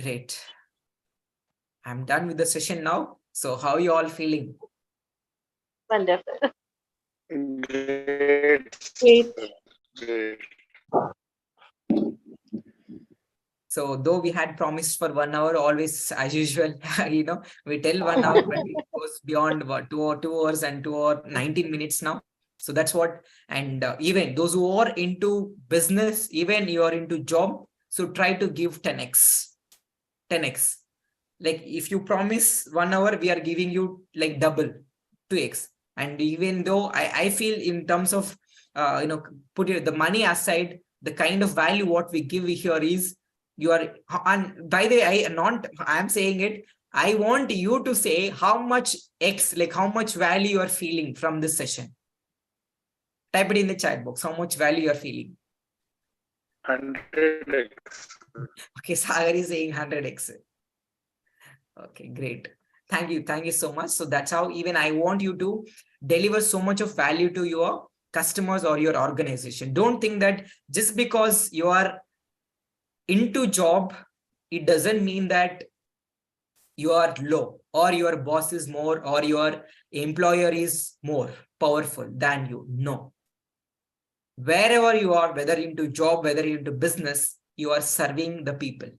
Speaker 1: Great. I'm done with the session now. So how are you all feeling?
Speaker 7: Wonderful.
Speaker 5: Great.
Speaker 6: Great.
Speaker 5: Great.
Speaker 1: So though we had promised for 1 hour, always as usual, we tell 1 hour, but it goes beyond what 2 hours and 2 hour 19 minutes now. So that's what, and even those who are into business, even you are into job, so try to give 10x. Like if you promise 1 hour, we are giving you like double, 2x. And even though I feel in terms of, put the money aside, the kind of value what we give here is, you are, and by the way, I'm saying it, I want you to say how much x, like how much value you are feeling from this session. Type it in the chat box, how much value you are feeling.
Speaker 5: 100x.
Speaker 1: Okay, Sagar is saying 100x. Okay, great. Thank you so much. So that's how even I want you to deliver so much of value to your customers or your organization. Don't think that just because you are into job, it doesn't mean that you are low, or your boss is more, or your employer is more powerful than you. No. Wherever you are, whether into job, whether into business, you are serving the people.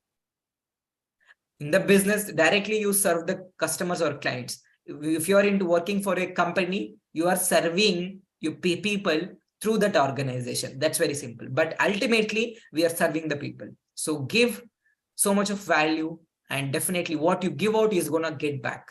Speaker 1: In the business, directly you serve the customers or clients. If you are into working for a company, you are serving you people through that organization. That's very simple. But ultimately, we are serving the people. So give so much of value, and definitely what you give out is gonna get back.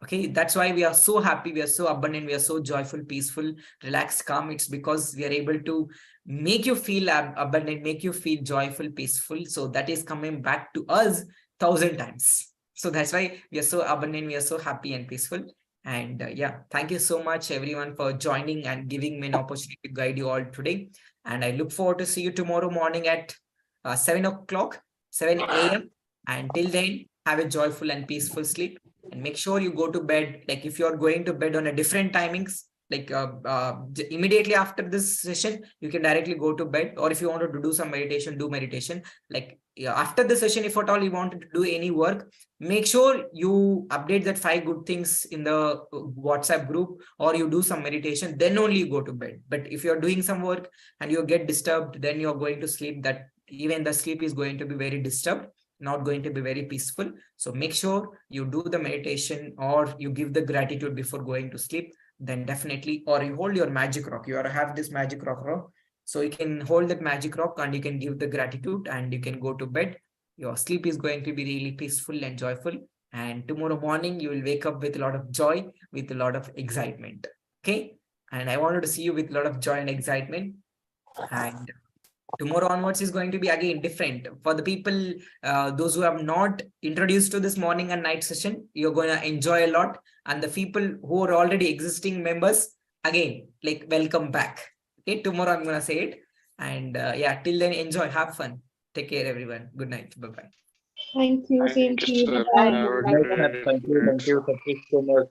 Speaker 1: Okay, that's why we are so happy, we are so abundant, we are so joyful, peaceful, relaxed, calm. It's because we are able to make you feel abundant, make you feel joyful, peaceful. So that is coming back to us 1,000 times. So that's why we are so abundant, we are so happy and peaceful. And yeah, thank you so much everyone for joining and giving me an opportunity to guide you all today. And I look forward to see you tomorrow morning at 7 o'clock, 7 a.m. And till then, have a joyful and peaceful sleep. And make sure you go to bed. Like if you're going to bed on a different timings, like immediately after this session, you can directly go to bed. Or if you wanted to do some meditation, do meditation. Like after the session, if at all you wanted to do any work, make sure you update that 5 good things in the WhatsApp group, or you do some meditation, then only you go to bed. But if you're doing some work and you get disturbed, then you're going to sleep, that even the sleep is going to be very disturbed, not going to be very peaceful. So make sure you do the meditation, or you give the gratitude before going to sleep. Then definitely, or you hold your magic rock. You have this magic rock, so you can hold that magic rock and you can give the gratitude and you can go to bed. Your sleep is going to be really peaceful and joyful. And tomorrow morning, you will wake up with a lot of joy, with a lot of excitement. Okay. And I wanted to see you with a lot of joy and excitement. And tomorrow onwards is going to be again different for the people, those who have not introduced to this morning and night session. You're going to enjoy a lot. And the people who are already existing members, again, like welcome back. Okay, tomorrow I'm going to say it. And yeah, till then, enjoy, have fun. Take care, everyone. Good night. Bye-bye.
Speaker 6: Thank you. Same
Speaker 5: Thank
Speaker 6: to
Speaker 5: you,
Speaker 6: you.
Speaker 5: sir.
Speaker 6: Bye.
Speaker 5: Have a
Speaker 4: Good night, sir.
Speaker 5: great
Speaker 4: Thank you so much.